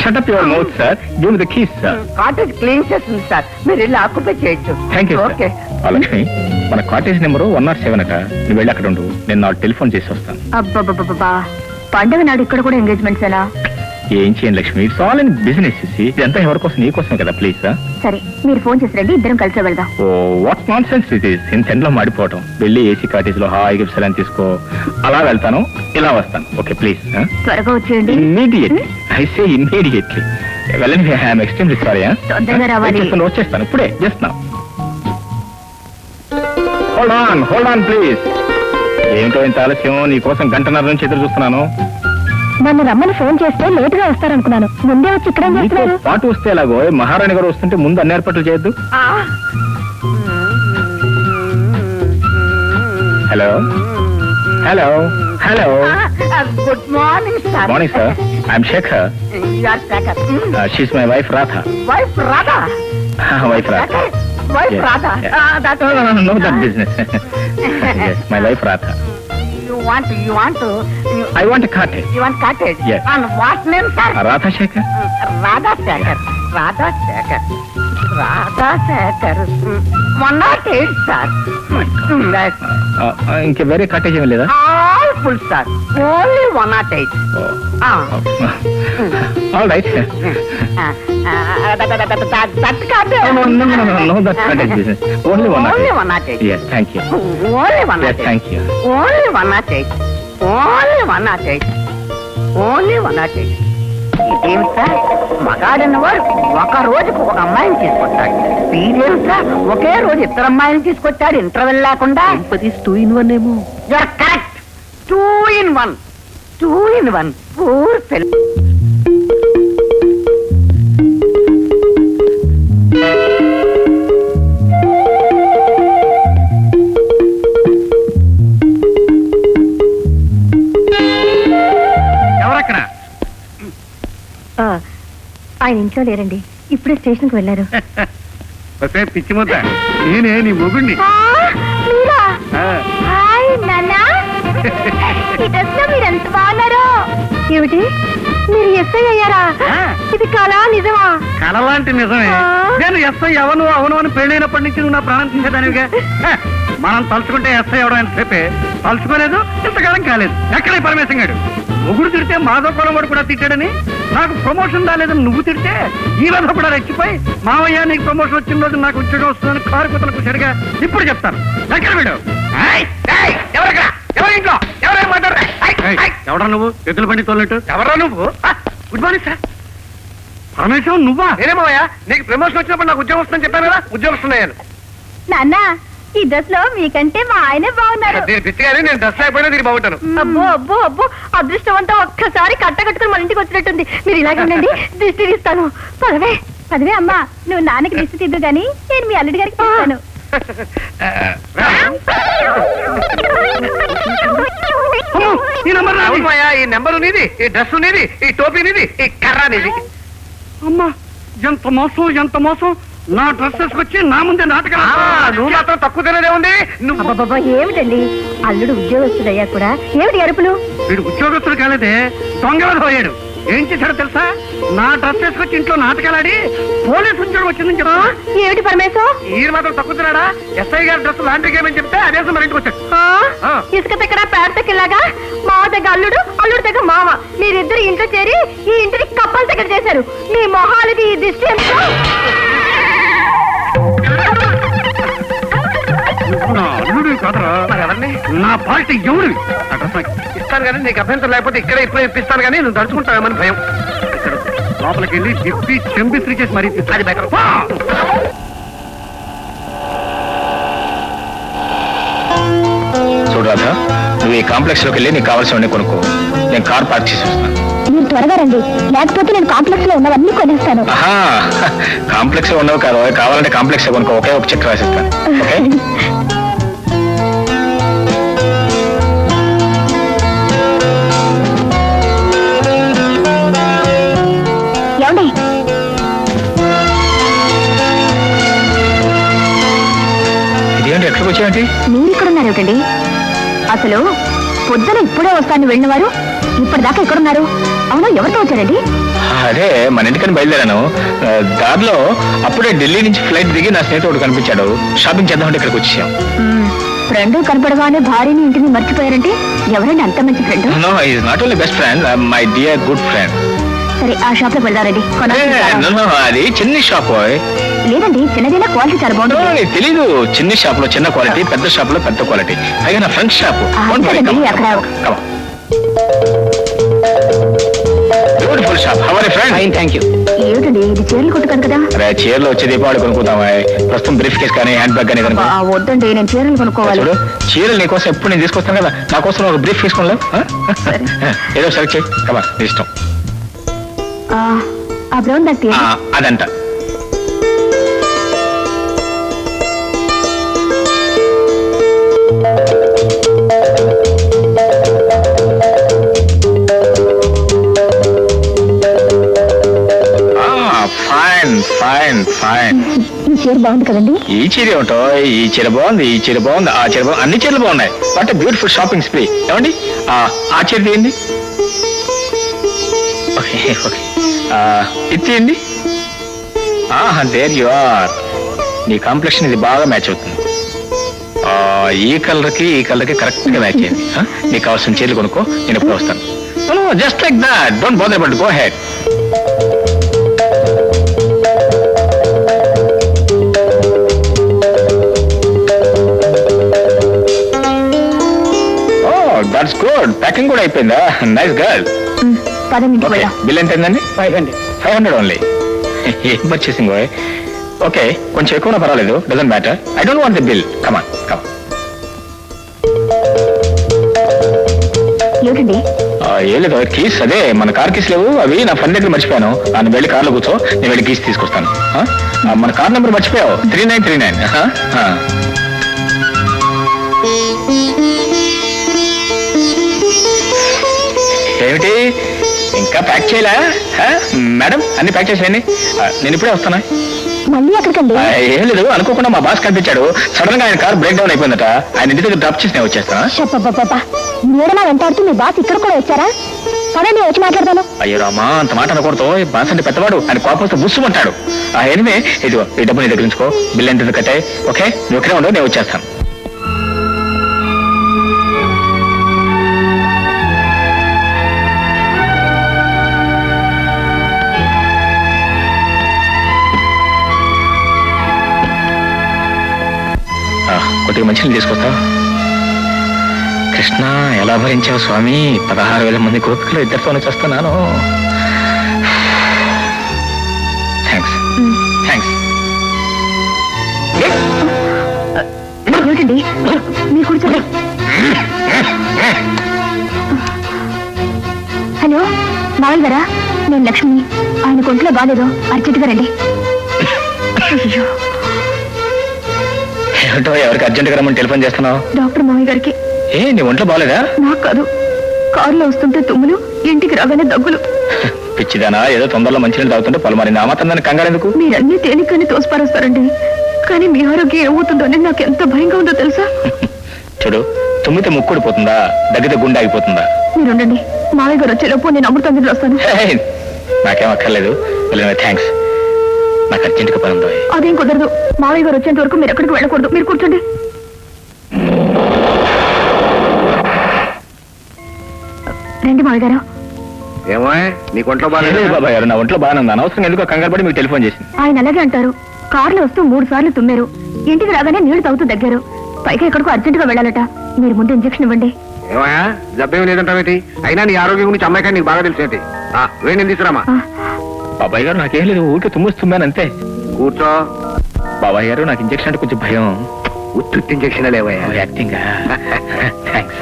Shut up your mouth sir. Give me the keys sir. Cottage clean చేస్తుంది sir, మీరు వెళ్ళి occupy చేయొచ్చు. Thank you. Okay. Lakshmi, మన cottage number 107 అట. నువ్వు వెళ్ళి అక్కడ ఉండు, నేను నాకు టెలిఫోన్ చేసి వస్తాను. అబ్బబ్బబ్బబ్బా, పండుగ నాడు ఇక్కడ కూడా ఎంగేజ్మెంట్స్ ఎలా? ఏం చేయండి Lakshmi, it's all in business. ఇదంతా ఎవరి కోసం, నీ కోసమే కదా. Please sir. సరే, మీరు ఫోన్ చేసి రండి, ఇద్దరం కలిసి వెళ్దాం. Oh what nonsense it is. ఇంత ఎండలో మాడిపోవటం. వెళ్ళి ఏసీ కాటేజ్ లో హాయిగా విశ్రాంతి తీసుకో. అలా వెళ్తాను, ఇలా వస్తాను. Okay please. త్వరగా వచ్చేయండి. Immediately, I say immediately. వెళ్ళండి, ఐఎమ్ ఎక్స్ట్రీమ్లీ సారీ. తొందరగా రావాలి. వచ్చేస్తాను ఇప్పుడే, just now. Hold on please. ఏమిటో ఇంత ఆలస్యం? నీ కోసం గంటన్నర నుంచి ఎదురు చూస్తున్నాను. నన్ను రమ్మని ఫోన్ చేస్తే లేటుగా వస్తారనుకున్నాను. ముందే వచ్చి ఇక్కడ నీతో చేస్తున్నారు. పాటు వస్తే ఎలాగో? మహారాణి గారు వస్తుంటే ముందు అన్ని ఏర్పాట్లు చేయొద్దు. Hello hello hello. Good morning sir. Morning sir. I'm Shekhar. You're Shekhar. She's my wife Radha. Wife Radha. Wife Radha. Wife Yes. రాధా. Yeah. No, that business. Yes, my wife Radha. You want I want a cottage. cottage? Yes. And what name, sir? Radha Shekhar. Radha Shekhar. Radha Shekhar. Radha Shekhar. 108, sir. That's ఇంకే వేరే cottage ఏమి లేదా? all full, sir. Only 108. All right. That cottage. No, that cottage business. Only one. Only 108. Yes, thank you. Only 108. Yes, thank you. Only 108. Only 108. Only 108. ఇదేం sir, మగాడన్న వాడు ఒక రోజుకు ఒక అమ్మాయిని తీసుకొస్తాడు. వీడేం సార్, ఒకే రోజు ఇద్దరు అమ్మాయిని తీసుకొచ్చాడు ఇంటర్వెల్ లేకుండా. 2 in 1 ఏమో. You're correct. 2 in 1. 2 in 1. Poor fellow. ఆయన ఇంట్లో లేరండి, ఇప్పుడే స్టేషన్కి వెళ్ళారు. వస్తే పిచ్చి ముద్ద, నేనే నీ మొగుణ్ణి. మీరా? ఆ. హాయ్ నాన్నా, ఈ డ్రెస్ లో మీరు ఎంత బాగున్నారో. ఏమిటి, మీరు ఎస్ఐ అయ్యారా? ఆ. ఇది కళా నిజమా? కలలాంటి నిజమే. ఆ. నేను ఎస్ఐ అవను అవను అని పెళ్ళైనప్పటి నుంచి నువ్వు నా ప్రాణం తీసేదానివిగా. మనం తలుచుకుంటే ఎస్ఐ అవడం ఎంతసేపే, తలుచుకోలేదు, ఇంతకాలం కాలేదు. ఎక్కడే పరమేశం గారు మొగుడు తిడితే మాధవ కులం వాడు కూడా తిట్టాడని, నాకు ప్రమోషన్ రాలేదని నువ్వు తిడితే ఈ రోజు కూడా రెచ్చిపోయి మావయ్య నీకు ప్రమోషన్ వచ్చిన రోజు నాకు ఉద్యోగం వస్తుందని కారు కుతలకు సరిగా ఇప్పుడు చెప్తాను. ఎక్కడ వీడు? ఎవరక్కడ? ఎవరి ఇంట్లో? ఎవరైనా మాట్లాడరా? ఎవరా నువ్వు? ఎద్దుల బండి తోలినట్టు ఎవరా నువ్వు? Good morning sir. పరమేశ్వరం నువ్వా? నేనేమోయా, నీకు ప్రమోషన్ వచ్చినప్పుడు నాకు ఉద్యోగం వస్తుందని చెప్పాను కదా, ఉద్యోగం వస్తున్నాయని. నాన్న, ఈ డ్రెస్ లో మీకంటే మా ఆయనే బాగున్నారు. దీని పిచ్చిగానే నేను డ్రెస్ అయిపోయినా దీన్ని బాగుంటాను. అబ్బో అబ్బో అబ్బో, అదృష్టం అంతా ఒక్కసారి కట్టకట్టుకుని మన ఇంటికి వచ్చినట్టుంది. మీరు ఇలాగే ఉండండి, దిష్టి తీస్తాను. పదవే పదవే అమ్మా, నువ్వు నాన్నకి దిష్టి తీద్దు గాని నేను మీ అల్లుడి గారికి తీస్తాను. ఈ నెంబర్ ఈ నెంబరు నీది, ఈ డ్రెస్ నీది, ఈ టోపీ నీది, ఈ కర్ర నీది. అమ్మా, ఎంత మోసం, ఎంత మోసం. నా డ్రెస్ వేసుకొచ్చి నా ముందే నాటకం. నువ్వు మాత్రం తక్కువ తినదే ఉంది. అబ్బబ్బబ్బా, ఏమిటండి అల్లుడు ఉద్యోగస్తుడయ్యా కూడా ఏమిటి అరుపులు? వీడు ఉద్యోగస్తుడు కాలేదే, దొంగలు పోయాడు. ఏం చేశాడో తెలుసా? నా డ్రెస్ వేసుకొచ్చి ఇంట్లో నాటకాలాడి పోలీసు ఉద్యోగం వచ్చిందని చెప్పా. ఏమిటి పరమేశం, ఈ మాత్రం తక్కువ తిన్నాడా? ఎస్ఐ గారి డ్రెస్ లాండ్రీకి ఏమని చెప్తే అదే మన ఇంటికి వచ్చాడు. ఇసుక దగ్గర పేడ దగ్గరలాగా మావ దగ్గర అల్లుడు, అల్లుడు దగ్గర మావ, మీరిద్దరు ఇంట్లో చేరి ఈ ఇంటిని కప్పల దగ్గర చేశారు. మీ మొహాలది ఈ దిష్టి ఎంత? నా అల్లుడు కాదురా, ఎవరిని? నా పార్టీ ఎవరు? ఇస్తాను కానీ నీకు అభ్యంతరం లేకపోతే ఇక్కడే ఇప్పుడే ఇప్పిస్తాను కానీ నువ్వు తడుచుకుంటావేమని భయం. ఇక్కడ లోపలికి వెళ్ళి దిప్పి చెంబిస్త్రీ చేసి మరీ అది బెటర్. చూడు రాధా, నువ్వు ఈ కాంప్లెక్స్ లోకి వెళ్ళి నీకు కావాల్సినవన్నీ కొనుక్కో. నేను కార్ పార్క్ చేసి వస్తాను. మీరు త్వరగా రండి, లేకపోతే నేను కాంప్లెక్స్ లో ఉన్నవన్నీ కొనేస్తాను. కాంప్లెక్స్ లో ఉండవు కాదు, కావాలంటే కాంప్లెక్స్ కొనుక్కో. ఒకే ఒక చెక్ రాసిస్తాను. ఓకే? ఏమండి, ఇదేంటి ఎక్కడికి వచ్చాయంటే? మీరు ఇక్కడ ఉన్నారు ఏమిటండి? అసలు పొద్దున ఇప్పుడే వస్తాను వెళ్ళిన వారు ఇప్పటిదాకా ఎక్కడున్నారు? అవును, ఎవరితో వచ్చారండి? అదే మన ఇంటికని బయలుదేరాను. దారిలో అప్పుడే ఢిల్లీ నుంచి ఫ్లైట్ దిగి నా స్నేహితుడు కనిపించాడు. షాపింగ్ చేద్దామంటే ఇక్కడికి వచ్చాం. ఫ్రెండ్ కనపడగానే భార్యని ఇంటిని మర్చిపోయారంటే ఎవరండి అంత మంచి friend? No, is not only best friend, my dear good friend. సరే, ఆ షాప్ లో వెళ్దారండి. అది చిన్న షాప్. లేదండి, చిన్నదైనా క్వాలిటీ చాలా బాగుంటుంది. తెలీదు, చిన్న షాప్ లో చిన్న క్వాలిటీ, పెద్ద షాప్ లో పెద్ద క్వాలిటీ. పైగా నా friend shop. Beautiful shop. How are you friend? Thank you. ఏమిటండి, ఇది చీరలు కొట్టు కాదు కదా? అరే, చీరలో వచ్చే దీపావళి కొనుక్కుందామా? ప్రస్తుతం బ్రీఫ్ కేస్ కానీ హ్యాండ్ బ్యాగ్ కానీ ఏదైనా. వద్దండి, నేను చీరలు కొనుక్కోవాలి. చూడు, చీరలు నీకోసం ఎప్పుడు నేను తీసుకొస్తాను కదా, నా కోసం ఒక బ్రీఫ్ తీసుకోలేవు. ఏదో సెలెక్ట్ చేయి. కమా, నీ ఇష్టం. ఆ బ్రౌన్ బ్యాగ్ అదంట. Fine fine fine. ఈ చీర బాగుంది కదండి? ఈ చీర ఏమిటో, ఈ చీర బాగుంది, ఈ చీర బాగుంది, ఆ చీర బాగుంది, అన్ని చీరలు బాగున్నాయి. What beautiful shopping spree. ఏమండి, ఆ చీర తీయండి. ఓకే ఓకే, ఇది తీయండి. There you are. నీ కాంప్లెక్షన్ ఇది బాగా మ్యాచ్ అవుతుంది. ఈ కలర్కి ఈ కలర్కి కరెక్ట్ గా మ్యాచ్ అయింది. నీకు కావాల్సిన చీరలు కొనుక్కో, నేను ఎప్పుడు వస్తాను. Just like that, don't bother about, go head. That's good. Packing కూడా అయిపోయిందా? Nice girl. బిల్ ఎంత అయిందండి? 500 ఓన్లీ. ఏం పర్చేసింగ్? ఓకే, కొంచెం ఎక్కువ పర్వాలేదు, doesn't matter. I don't want the bill. Come on come. ఏమిటండి? ఏం లేదు, కీస్ అదే మన కార్ కీస్ లేవు, అవి నా ఫ్రెండ్ దగ్గర మర్చిపోయాను. నేను వెళ్ళి కార్లో కూర్చో, నేను వెళ్ళి కీస్ తీసుకొస్తాను. మన కార్ నెంబర్ మర్చిపోయావు, 3939. ఏమిటి ఇంకా ప్యాక్ చేయలే మేడం, అన్ని ప్యాక్ చేసేయండి. నేను ఇప్పుడే వస్తానా? మళ్ళీ ఎక్కడికండి? ఏం లేదు, అనుకోకుండా మా బాస్ కనిపించాడు. సడన్ గా ఆయన కార్ బ్రేక్ డౌన్ అయిపోయిందట. ఆయన ఇంటి దగ్గర డ్రాప్ చేసి నేను వచ్చేస్తానా? చెప్పబ్బా, నీడలా వెంటాడుతూ మీ బాస్ ఇక్కడ కూడా వచ్చారా? పదండి, వచ్చి మాట్లాడతాను. అయ్యో రామా, అంత మాట అనకూడదు. బాస్ అంటే పెద్దవాడు, ఆయన కోపం వస్తే బుస్సుమంటాడు. ఎనివే, ఇదిగో ఈ డబ్బు నీ దగ్గర ఉంచుకో. బిల్ ఎంత కట్టాయి? ఓకే, నువ్వు ఇక్కడే ఉండవు, నేను వచ్చేస్తాను. కొద్దిగా మంచిని తీసుకొస్తావు? కృష్ణ, ఎలా భరించావు స్వామి? 16,000 మంది గోపికలు ఇద్దరితోనే చేస్తున్నాను. థ్యాంక్స్. ఏమిటండి మీరు కూర్చోండి. హలో మావయ్య గారా, నేను లక్ష్మి. ఆయన కొంట్లో బాగాలేదు, అర్జెంటుగా రండి. ఏమిటో, ఎవరికి అర్జెంటుగా రమ్మని టెలిఫోన్ చేస్తున్నావు? డాక్టర్ మావయ్య గారికి. ఏ, నీ ఒంట్లో బాగాలేదా? నాకు కాదు, కారులో వస్తుంటే తుమ్ములు, ఇంటికి రాగానే దగ్గులు. పిచ్చిదానా, ఏదో తొందరలో మంచినీళ్ళు తాగుతుంటే పొలమారి నా మాత్రం దాన్ని కంగారెందుకు? మీరన్నీ తేలికని తోసిపారేస్తారండి, కానీ మీ ఆరోగ్యం ఏమవుతుందని నాకు ఎంత భయంగా ఉందో తెలుసా? చూడు, తుమ్మితే ముక్కుడిపోతుందా, దగ్గితే గుండె ఆగిపోతుందా? మీరుండండి, మావయ్య గారు వచ్చేలోపు నేను అమృతాంజలి వస్తాను. నాకేం అక్కర్లేదు. థ్యాంక్స్, నాకు అర్జెంటుగా పని ఉందో. అదేం కుదరదు, మావయ్య గారు వచ్చేంత వరకు మీరు ఎక్కడికి వెళ్ళకూడదు. మీరు కూర్చోండి. రండి మావయ్య గారు. ఏమో నీకు ఒంట్లో బాబాయ్ గారు, నా ఒంట్లో బాగానే ఉంది. అనవసరం ఎందుకో కంగారు పడి మీకు టెలిఫోన్ చేసింది. ఆయన అలాగే అంటారు. కారులో వస్తూ 3 సార్లు తుమ్మారు, ఇంటికి రాగానే నీళ్లు తాగుతూ దగ్గారు. పైగా ఎక్కడికో అర్జెంటుగా వెళ్ళాలట. మీరు ముందు ఇంజక్షన్ ఇవ్వండి. ఏమయ్యా, జబ్బేం లేదంటావేంటి? అయినా నీ ఆరోగ్యం గురించి అమ్మాయి నీకు బాగా తెలిసేంటి? వేణి తీసుకురామా. బాబాయ్ గారు, నాకేం లేదు, ఊరికే తుమ్ముస్తున్నాను అంతే. కూర్చో. బాబాయ్ గారు, నాకు ఇంజక్షన్ అంటే కొంచెం భయం. ఉత్తుత్తి ఇంజక్షన్ లేవయ్యా. యాక్టింగ్. థ్యాంక్స్.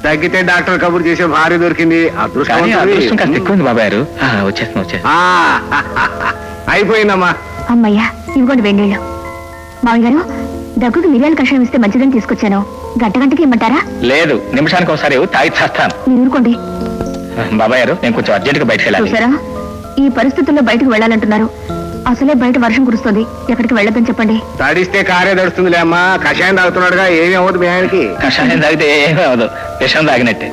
తగ్గితే డాక్టర్ కబుర్ చేసే భార్య దొరికింది. అదృష్టం కాస్త ఎక్కువ ఉంది బాబాయ్ గారు. వచ్చేస్తాను. అయిపోయిందమ్మా. అమ్మయ్యా, ఇవ్వండి వేణీళ్ళు. మావయ్య గారు, దగ్గుకి మిరియాల కషాయం ఇస్తే మంచిదని తీసుకొచ్చాను. గంటకి ఇమ్మంటారా? లేదు, నిమిషానికి ఒకసారి తాగి చేస్తాను. మీరు ఊరుకోండి. బాబాయ్ గారు, నేను కొంచెం అర్జెంటుగా బయటకు వెళ్ళాలి. చూసారా, ఈ పరిస్థితుల్లో బయటకు వెళ్ళాలంటున్నారు. అసలే బయట వర్షం కురుస్తుంది, ఎక్కడికి వెళ్ళదని చెప్పండి. తడిస్తే కారే తడుస్తుందిలే అమ్మా. కషాయం తాగుతున్నాడుగా, ఏమి అవ్వదు మీ ఆయనకి. కషాయం తాగితే ఏమీ అవ్వదు, విషం తాగినట్టే.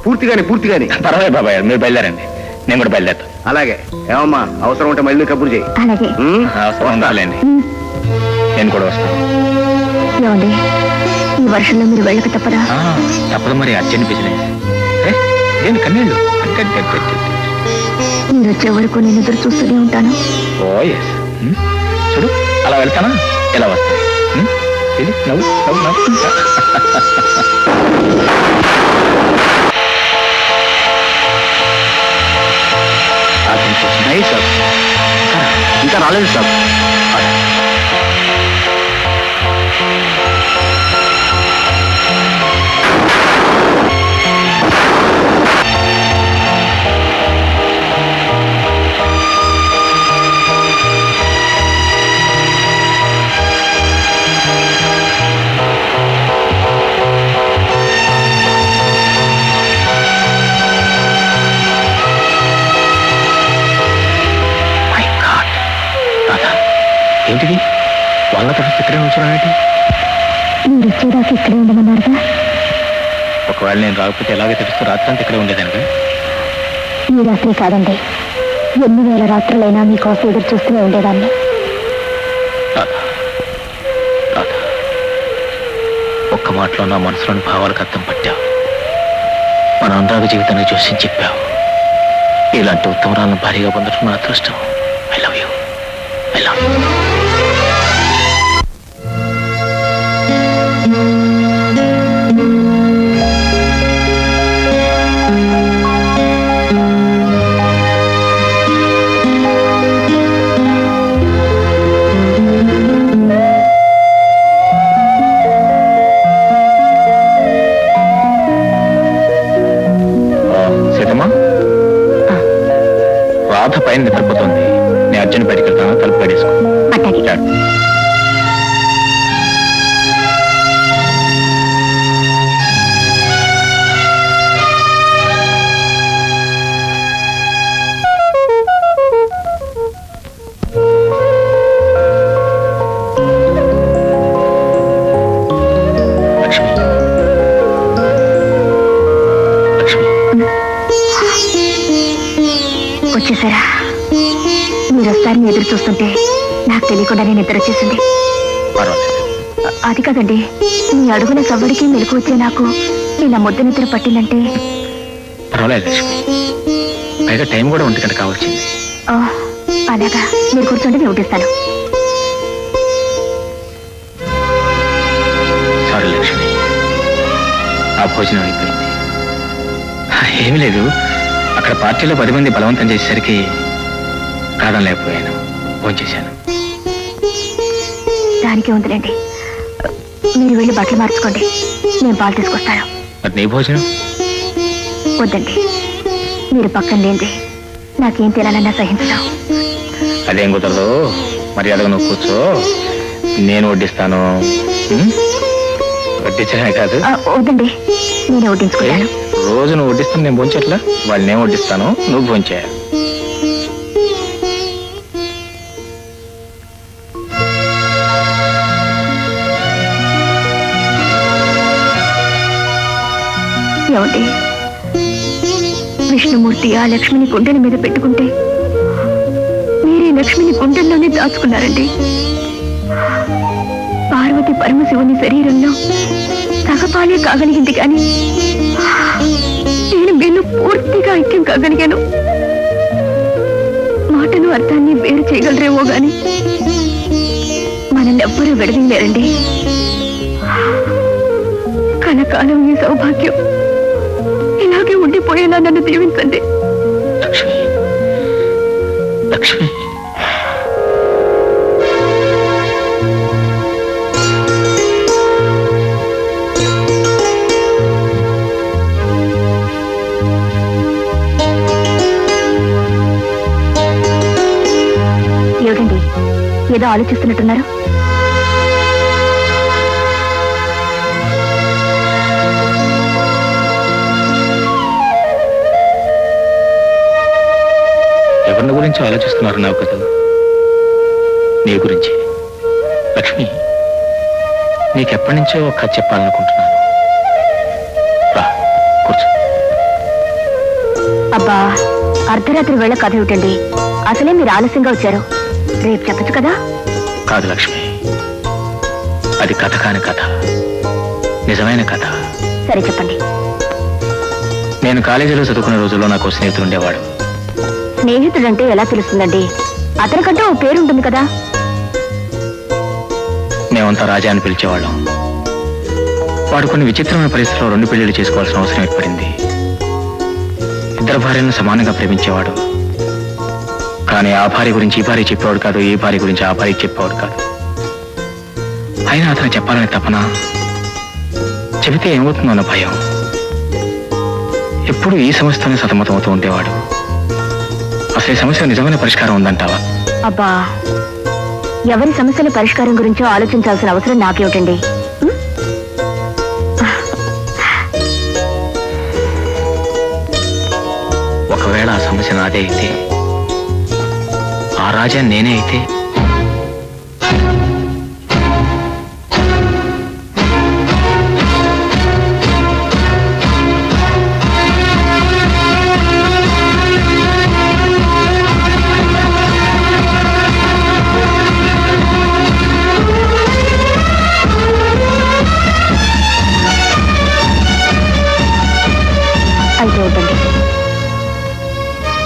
పూర్తిగానే పర్వాలేదు బాబాయ్ గారు, మీరు బయలుదేరండి, నేను కూడా బయలుదేరుతాను. అలాగే. ఏమమ్మా, అవసరం ఉంటే మళ్ళీ కబురు చేయి. అలాగే. అవసరం ఉండాలండి, నేను కూడా వస్తాను. ఏమండి, ఈ వర్షంలో మీరు వెళ్ళక తప్పదా? తప్పదు మరి, అర్జెంట్ బిజినెస్. నేను కన్నీళ్ళు. మీరు వచ్చే వరకు నేను ఎదురు చూస్తూనే ఉంటాను. ఓ ఎస్. చూడు, అలా వెళ్తానా, ఎలా వస్తాను. ఇది నవ్వు. ఇంకా రాలేదు సార్. ఏంటిది, వాళ్ళ తరఫు ఇక్కడే ఉంచున్నానంటే? మీరు వచ్చేదాకా ఇక్కడే ఉండమన్నారుగా. ఒకవేళ నేను రాకపోతే ఎలాగే తెలుస్తూ రాత్రంతా ఇక్కడే ఉండేదానిగా. ఈ రాత్రి కాదండి, ఎన్ని వేల రాత్రులైనా మీకోసం ఎదురు చూస్తూనే ఉండేదాన్ని. ఒక్క మాటలో నా మనసులోని భావాలకు అర్థం పట్టావు. మన అనురాగ జీవితాన్ని చూసి చెప్పావు. ఇలాంటి ఉత్తమరాలను భారీగా పొందడం నా అదృష్టం. I love you. రాధ పైన నిద్రపోతుంది. నేను అర్జున్ బయటికి వెళ్తాను, తలుపు పడేసుకో. గారిని ఎదురు చూస్తుంటే నాకు తెలియకుండానే నిద్ర వచ్చేసింది. పర్వాలేదు. అది కదండి, మీ అడుగుల సవ్వడికి మెలకు వచ్చే నాకు ఇలా ముద్ద నిద్ర పట్టిందంటే. పర్వాలేదు లక్ష్మి, పైగా టైం కూడా 1 గంట కావచ్చింది. ఓ, అలాగా. మీరు కూర్చోండి, నేను వడ్డిస్తాను. సారీ లక్ష్మి, ఆ భోజనం అయిపోయింది. ఏమీ లేదు, అక్కడ పార్టీలో 10 మంది బలవంతం చేసేసరికి కాదనలేకపోయాను, భోంచేశాను. దానికే ఉందిలేండి. మీరు వెళ్ళి బట్టలు మార్చుకోండి, నేను పాలు తీసుకొస్తాను. మరి నీ భోజనం? వద్దండి, మీరు పక్కన లేండి నాకేం తినాలన్నా సహించడం. అదేం కుదరదు, మర్యాదగా నువ్వు కూర్చో, నేను వడ్డిస్తాను. వడ్డించడమే కాదు. వద్దండి, నేనే వడ్డించుకుంటాను. రోజు నువ్వు వడ్డిస్తాను, నేను భోంచేట్లా? వాళ్ళు నేను వడ్డిస్తాను, నువ్వు భోంచేయాలి. ఏమండి, విష్ణుమూర్తి ఆ లక్ష్మిని గుండెల మీద పెట్టుకుంటే మీరే లక్ష్మిని గుండెల్లోనే దాచుకున్నారండి. పార్వతి పరమశివుని శరీరంలో సగపాలే కాగలిగింది కానీ నేను మీలో పూర్తిగా ఐక్యం కాగలిగాను. మాటను అర్థాన్ని వేరు చేయగలరేమో గాని మనల్ని ఎవ్వరూ విడదీయలేరండి. కలకాలం ఈ సౌభాగ్యం ఇలాగే ఉండిపోయేలా నన్ను దీవించండి. లక్ష్మి, లక్ష్మి, ఏమిటండి ఏదో ఆలోచిస్తున్నట్టున్నారు? ఎవరిని గురించి ఆలోచిస్తున్నారు నాకు కదా? నీ గురించి. లక్ష్మి, నీకెప్పటి నుంచో ఒక కథ చెప్పాలనుకుంటున్నాను. రా, కూర్చో. అబ్బా, అర్ధరాత్రి వేళ కథ ఏమిటండి? అసలే మీరు ఆలస్యంగా వచ్చారు, రేపు చెప్పచ్చు కదా. కాదు లక్ష్మి, అది కథ కాని కథ, నిజమైన కథ. సరే చెప్పండి. నేను కాలేజీలో చదువుకునే రోజుల్లో నాకు ఓ స్నేహితుడు ఉండేవాడు. స్నేహితుడంటే ఎలా తెలుస్తుందండి? అతనికంటే ఓ పేరుంటుంది కదా. మేమంతా రాజా అని పిలిచేవాళ్ళం. వాడు కొన్ని విచిత్రమైన పరిస్థితుల్లో 2 పెళ్లిళ్ళు చేసుకోవాల్సిన అవసరం ఏర్పడింది. 2 భార్యలను సమానంగా ప్రేమించేవాడు. కానీ ఆ భార్య గురించి ఈ భార్య చెప్పేవాడు కాదు, ఈ భార్య గురించి ఆ భార్య చెప్పేవాడు కాదు. అయినా అతను చెప్పాలనే తపన, చెబితే ఏమవుతుందో అన్న భయం. ఎప్పుడు ఈ సమస్యతోనే సతమతమవుతూ ఉండేవాడు. అసలు ఈ సమస్య నిజమైన పరిష్కారం ఉందంటావా? అబ్బా, ఎవరి సమస్యల పరిష్కారం గురించో ఆలోచించాల్సిన అవసరం నాకేమిటండి? ఒకవేళ ఆ సమస్య నాదే అయితే, ఆ రాజా నేనే అయితే, అయితే వద్దండి,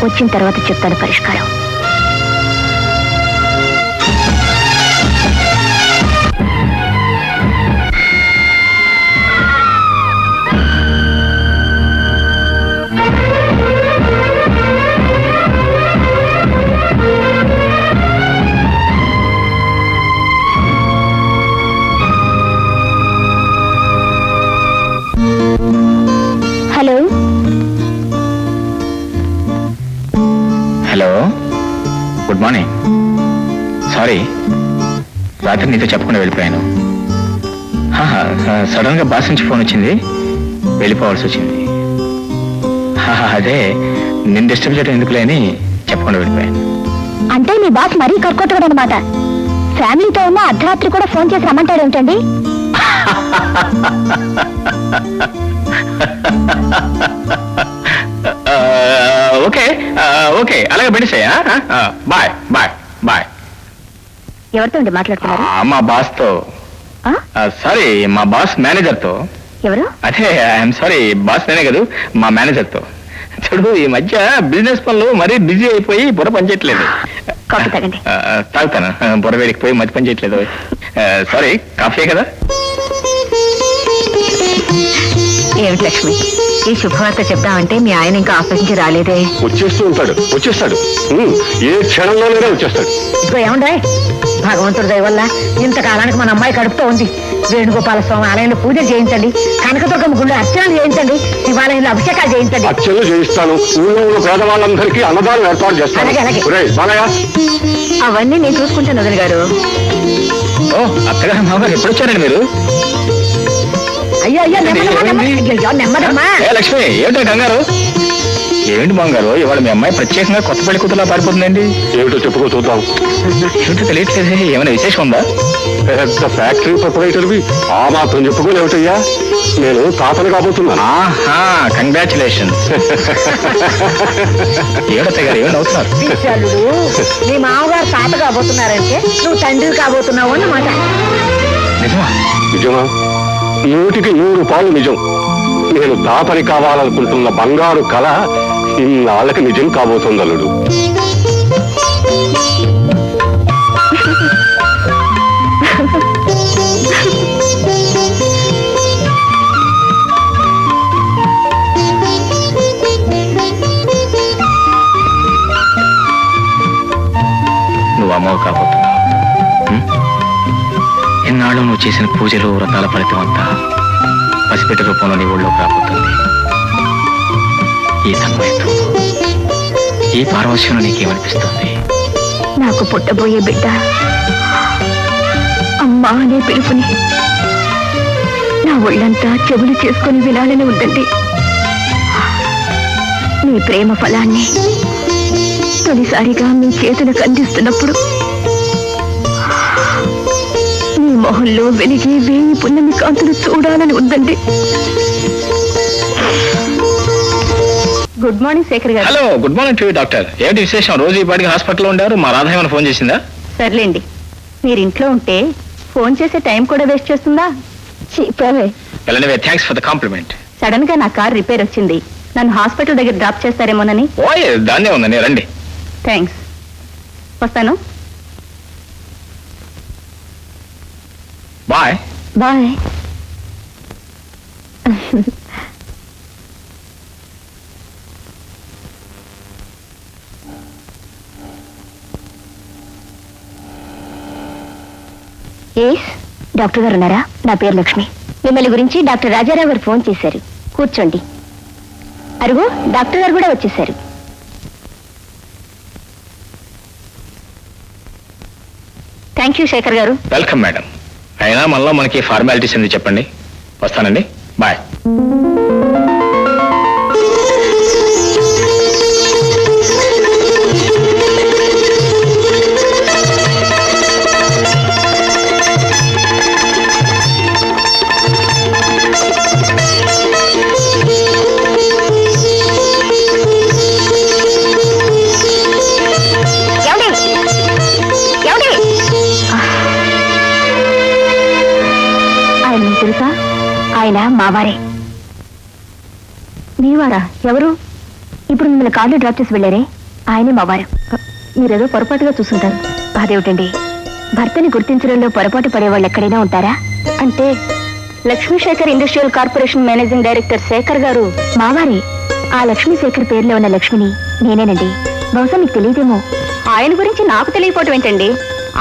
వచ్చిన తర్వాత చెప్తాను పరిష్కారం. Hello hello, good morning. Sorry, రాత్రి నీతో చెప్పకుండా వెళ్ళిపోయాను. సడన్ గా బాస్ నుంచి ఫోన్ వచ్చింది, వెళ్ళిపోవాల్సి వచ్చింది. అదే నిన్ను డిస్టర్బ్ చేయడం ఎందుకులే అని చెప్పకుండా వెళ్ళిపోయాను. అంటే మీ బాస్ మరీ కర్కోటకుడు అనమాట. ఫ్యామిలీతో ఉన్న అర్ధరాత్రి కూడా ఫోన్ చేసి రమ్మంటాడు ఏమిటండి? ఓకే ఓకే, అలాగే పెట్టేసాయా. Bye bye bye. ఎవరితో అండి మాట్లాడుతున్నారు? మా బాస్ తో. ఆ? సారీ, మా బాస్ మేనేజర్ తో. ఎవరు? అదే ఐఎమ్ సారీ, బాస్ నేనే కదా, మా మేనేజర్ తో. చూడు, ఈ మధ్య బిజినెస్ పనులు మరీ బిజీ అయిపోయి బుర్ర పనిచేయట్లేదు. కాఫీ తాగండి. తాగుతాను. బుర్ర వేడికి పోయి మధ్య పని చేయట్లేదు. సారీ, కాఫీ కదా. ఏమిటి లక్ష్మి, ఈ శుభవార్త చెప్దామంటే మీ ఆయన ఇంకా ఆఫీస్ నుంచి రాలేదే? వచ్చేస్తాడు. ఏ క్షణంలోనే వచ్చేస్తాడు. ఇదిగో ఏమండే, భగవంతుడి దయ వల్ల ఇంతకాలానికి మన అమ్మాయి కడుపుతో ఉంది. వేణుగోపాల స్వామి ఆలయంలో పూజలు చేయించండి, కనకదుర్గమ్మ గుళ్ళు అర్చనలు చేయించండి, శివాలయంలో అభిషేకాలు చేయించండి. అర్చనలు చేయిస్తాను. ఊళ్ళో ఉన్న పేదవాళ్ళందరికీ అన్నదానం ఏర్పాటు చేస్తాను. అలాగే. ఒరేయ్, బాలయ్య, అవన్నీ నేను చూసుకుంటాను వదిలి గారు. ఓ అత్తగారు, మామగారు ఎప్పుడు వచ్చారండి మీరు? అయ్యో నెమ్మదమ్మా. లక్ష్మి, ఏమిటో కంగారు? ఏంటి బంగారు, ఇవాళ మీ అమ్మాయి ప్రత్యేకంగా కొత్త పెళ్లి కూతురులా పారిపోతుందండి. ఏమిటో చెప్పుకో చూద్దాం. ఏమిటో తెలియట్లేదు. ఏమైనా విశేషం ఉందా? పెద్ద ఫ్యాక్టరీ ప్రొపరేటర్వి, ఆ మాత్రం చెప్పుకోలేమిటయ్యా? నేను తాతని కాబోతున్నాను. కంగ్రాచులేషన్స్. ఏడత్తయ్య గారు, ఏమైనా అవుతున్నారు? పిచ్చల్లుడు, మీ మామగారు తాత కాబోతున్నారంటే నువ్వు తండ్రి కాబోతున్నావు అన్నమాట. నిజమా? నిజమా? 100కి 100 నిజం. నేను తాతని కావాలనుకుంటున్న బంగారు కళ ఇన్నాళ్ళకి నిజం కాబోతుంది అల్లుడు. నువ్వు అమ్మవు కాబోతున్నావు. ఎన్నాళ్ళు నువ్వు చేసిన పూజలు వ్రతాల ఫలితం అంతా పసిపెట్ట రూపంలో నీ ఊళ్ళోకి రాబోతుంది. ఈ తన్మయత్వం, ఈ పారవశ్యంలో నీకేమనిపిస్తుంది? నాకు పుట్టబోయే బిడ్డ అమ్మా అనే పిలుపుని నా ఒళ్ళంతా చెవులు చేసుకుని వినాలని ఉందండి. మీ ప్రేమ ఫలాన్ని తొలిసారిగా మీ చేతులకు అందిస్తున్నప్పుడు మీ మొహంలో వెలిగి వేయి పున్నమి కాంతులు చూడాలని ఉందండి. గుడ్ మార్నింగ్ శేఖర్ గారు. Hello, good morning to you doctor. ఏంటి విశేషం? రోజు ఈ పాటికి హాస్పిటల్లో ఉండారు. మా రాధ ఏమైనా ఫోన్ చేసిందా? సర్లేండి, మీరు ఇంట్లో ఉంటే ఫోన్ చేసే టైం కూడా వేస్ట్ చేస్తుందా? Anyway, thanks for the complement. Sudden గా నా కార్ రిపేర్ వచ్చింది. నన్ను హాస్పిటల్ దగ్గర డ్రాప్ చేస్తారేమోనని. ఓయ్, దాన్నే ఉందండి, రండి. థ్యాంక్స్, వస్తాను. బాయ్. బాయ్. డాక్టర్ గారు ఉన్నారా? నా పేరు లక్ష్మి. మిమ్మల్ని గురించి డాక్టర్ రాజారావు గారు ఫోన్ చేశారు. కూర్చోండి. అరుగు, డాక్టర్ గారు కూడా వచ్చేశారు. థ్యాంక్ యూ శేఖర్ గారు. Welcome madam. అయినా మనలో మనకి ఫార్మాలిటీస్ ఎందుకు చెప్పండి. వస్తానండి, బాయ్. తెలుసా? ఆయన మావారే. మీవారా? ఎవరు? ఇప్పుడు మిమ్మల్ని కార్లో డ్రాప్ చేసి వెళ్ళారే, ఆయనే మావారు. మీరేదో పొరపాటుగా చూసుంటారు. అదేమిటండి, భర్తని గుర్తించడంలో పొరపాటు పడేవాళ్ళు ఎక్కడైనా ఉంటారా? అంటే Lakshmi Shekhar industrial corporation managing director Shekhar గారు మావారే. ఆ లక్ష్మీశేఖర్ పేరులో ఉన్న లక్ష్మిని నేనేనండి. బహుశా మీకు తెలియదేమో. ఆయన గురించి నాకు తెలియకపోవటం ఏంటండి?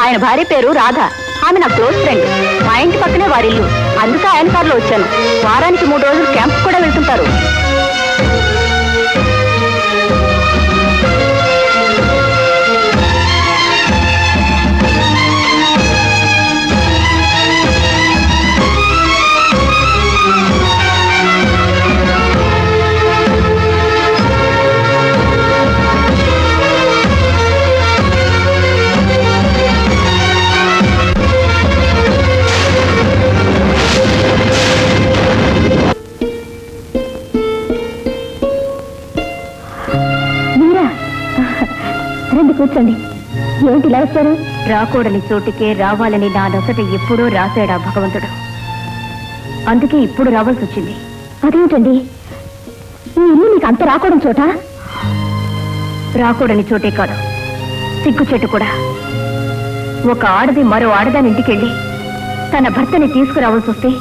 ఆయన భార్య పేరు రాధ. ఆమె నా క్లోజ్ ఫ్రెండ్. మా ఇంటి పక్కనే వారిల్లు. అందుకే ఆయన కార్లో వచ్చాను. వారానికి 3 రోజులు క్యాంప్ కూడా వెళ్తుంటారు. రండి, కూర్చోండి. ఏంటి ఇలా వచ్చారు? రాకూడని చోటుకే రావాలని నా నొసట ఎప్పుడూ రాశాడా భగవంతుడు. అందుకే ఇప్పుడు రావాల్సి వచ్చింది. అదేమిటండి, ఈ ఇల్లు నీకు అంత రాకూడని చోట? రాకూడని చోటే కాదు, సిగ్గు చెట్టు కూడా. ఒక ఆడది మరో ఆడదాని ఇంటికెళ్ళి తన భర్తని తీసుకురావాల్సి వస్తే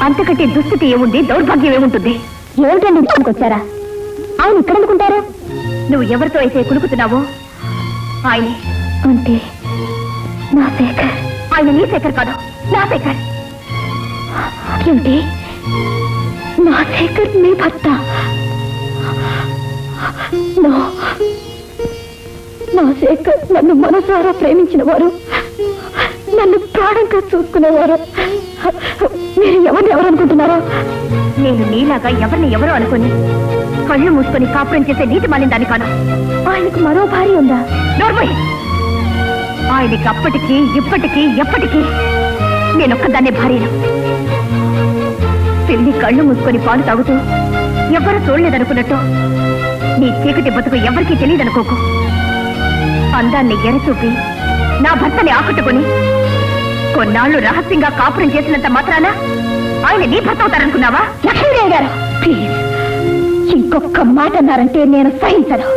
అంతకంటే దుస్థితి ఏముంది, దౌర్భాగ్యం ఏముంటుంది? ఏమిటండి ఇంటికి వచ్చారా? ఆయన ఇక్కడ అనుకుంటారా? నువ్వు ఎవరితో అయితే కులుకుతున్నావో ఆయనే. అంటే నా శేఖర్? ఆయన నీ శేఖర్ కాదు, నా శేఖర్. ఏమిటి, నా శేఖర్ నీ భర్త? నా శేఖర్ నన్ను మనసారా ప్రేమించిన వారు, నన్ను ప్రాణంగా చూసుకునేవారు. మీరు ఎవరు అనుకుంటున్నారో? నేను నీలాగా ఎవరిని ఎవరో అనుకుని కళ్ళు మూసుకొని కాపురం చేసే నీతి మాలిన దాన్ని కాను. ఆయనకు మరో భార్య ఉందా? నోర్మోయ్, ఆయనకి అప్పటికి ఇప్పటికీ ఎప్పటికీ నేనొక్కదాన్నే భార్యను. పిల్లి కళ్ళు మూసుకొని పాలు తాగుతూ ఎవరు చూడలేదనుకున్నట్టు నీ చీకటి బతుకు ఎవరికీ తెలియదనుకోకు. అందాన్ని ఎరచూపి నా భర్తని ఆకట్టుకుని కొన్నాళ్లు రహస్యంగా కాపురం చేసినంత మాత్రాన ఆయన నీ భర్త అవుతారనుకున్నావా? లక్ష్మీదేవి గారు, ప్లీజ్, ఇంకొక మాట అన్నారంటే నేను సహించను.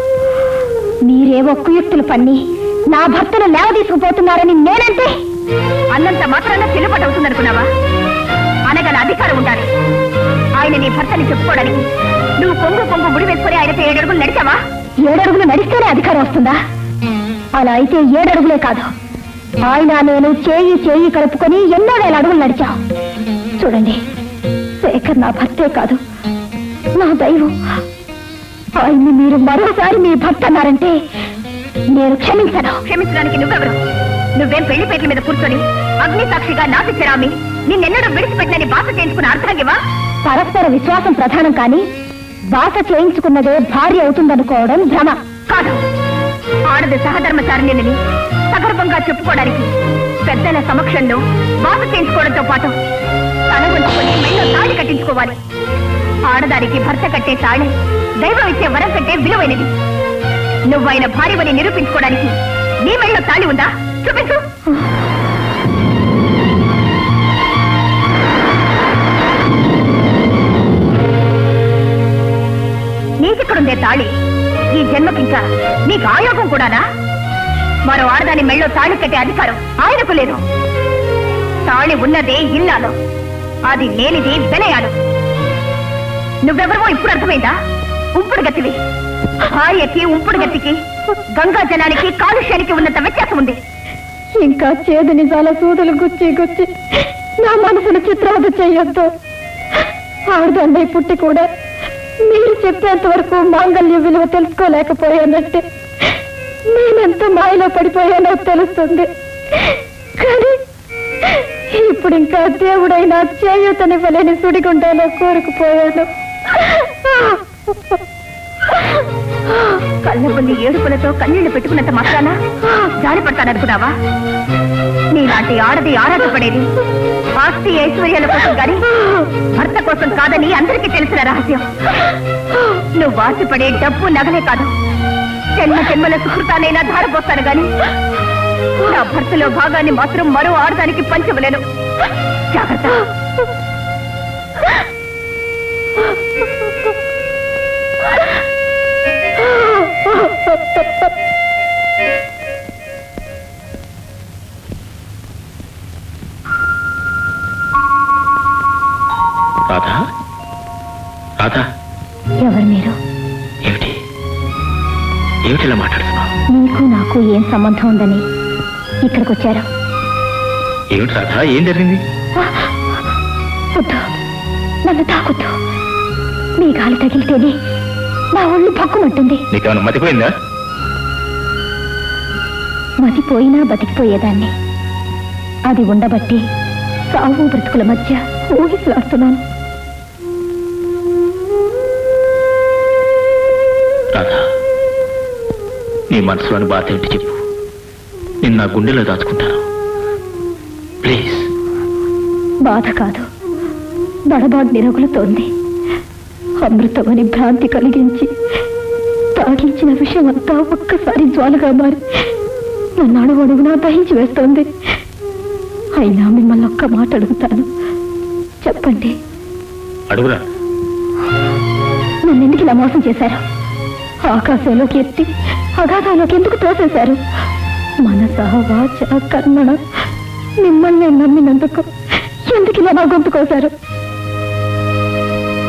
మీరేవో కుయుక్తులు పన్ని నా భర్తను లేవ తీసుకుపోతున్నారని నేనంటే అన్నంత మాత్రాన చెల్లుబాటు అవుతుందనుకున్నావా? అనగల అధికారం ఉండాలి. ఆయన నీ భర్తని చెప్పుకోవడానికి నువ్వు కొంగు ముడి వేసుకుని ఆయనతో 7 అడుగులు నడిచావా? 7 అడుగులు నడిస్తేనే అధికారం వస్తుందా? అలా అయితే 7 అడుగులే కాదు, ఆయన నేను చేయి కలుపుకొని ఎన్నో వేల అడుగులు నడిచాం. చూడండి, శేఖర్ నా భర్తే కాదు, నా దైవం. ఆయన్ని మీరు మరోసారి మీ భర్త అన్నారంటే నేను క్షమించను. క్షమించడానికి నువ్వెవరు? నువ్వేం పెళ్లి పేట్ల మీద కూర్చొని అగ్ని సాక్షిగా నాటించరామి నిన్నెన్నడూ విడిచిపెట్టినని బాస చేయించుకున్న అర్థంగివా? పరస్పర విశ్వాసం ప్రధానం కానీ బాస చేయించుకున్నదే భార్య అవుతుందనుకోవడం భ్రమ. కాదు, ఆడది సహధర్మచారిణిని సగర్భంగా చెప్పుకోవడానికి పెద్దల సమక్షంలో బాస చేయించుకోవడంతో పాటు తల వంచుకొని మెళ్ళో తాళి కట్టించుకోవాలి. ఆడదానికి భర్త కట్టే తాళి దైవం ఇచ్చే వరం కంటే విలువైనది. నువ్వైన భార్యవని నిరూపించుకోవడానికి నీ మెళ్ళో తాళి ఉందా? చూపించు. నీకిక్కడుందే తాళి. ఈ జన్మకింకా నీకు ఆయోగం కూడానా? మరో ఆడదాని మెళ్ళో తాళి కట్టే అధికారం ఆయనకు లేదు. తాళి ఉన్నదే ఇల్లాలో, అది లేనిది వినయాలు. నువ్వెవరో ఇప్పుడు అర్థమైందా? ఉంపుడు గతివి. భార్యకి ఉంపుడు గతికి గంగా జలానికి కాలుష్యానికి ఉన్నంత వ్యత్యాసం ఉంది. ఇంకా చేదు నిజాల సూదులు గుచ్చి నా మనసును చిత్రవద చెయ్యొద్దు. ఆడదాన్ని పుట్టి కూడా మీరు చెప్పేంత వరకు మాంగళ్య విలువ తెలుసుకోలేకపోయానంటే నేనెంత మాయలో పడిపోయానో తెలుస్తుంది. కానీ ఇప్పుడు ఇంకా దేవుడైనా చేయూతనివ్వలేని సుడిగుండాలో కోరుకుపోయాను. కళ్ళబుల్లి ఏడుపులతో కన్నీళ్లు పెట్టుకున్నంత మాత్రాన జారి పడతాననుకున్నావా? నీలాంటి ఆడది ఆరాటపడేది ఆస్తి ఐశ్వర్యాల కోసం గాని భర్త కోసం కాదని అందరికీ తెలిసిన రహస్యం. నువ్వు ఆశపడే డబ్బు నగలే కాదు, జన్మల సుకృతానైనా ధారపోస్తాను గాని నా భర్తలో భాగాన్ని మాత్రం మరో ఆడదానికి పంచవలేను. జాగ్రత్త. రాధా, రాధా, ఎవరు మీరు? ఏమిటిలా మాట్లాడుతున్నావు? నీకు నాకు ఏం సంబంధం ఉందని ఇక్కడికి వచ్చారు? ఏమిటి రాధా, ఏం జరిగింది? వద్దు, నన్ను తాకొద్దు. మీ గాలి తగిలితేనే నా ఒళ్ళు పక్కుమంటుంది. నీకేమైనా మతిపోయిందా? మతిపోయినా బతికిపోయేదాన్ని. అది ఉండబట్టి సాగు బ్రతుకుల మధ్య ఊగిసలాడుతున్నాను. రాధా, నీ మనసులోని బాధ ఏంటి చెప్పు. నేను నా గుండెలో దాచుకుంటాను. ప్లీజ్. బాధ కాదు, బడబాటు నిరగులుతోంది. అమృతమని భ్రాంతి కలిగించి తాగించిన విషయం అంతా ఒక్కసారి జ్వాలగా మారి నన్ను అడుగునా దహించి వేస్తోంది. అయినా మిమ్మల్ని ఒక్క మాట అడుగుతాను, చెప్పండి. అడుగురా. నన్ను ఎందుకు ఇలా మోసం చేశారు? ఆకాశంలోకి ఎత్తి అగాధంలోకి ఎందుకు తోసేశారు? మనస వాచ కర్మణ మిమ్మల్ని నమ్మినందుకు ఎందుకు ఇలా నా గొంతు కోశారు?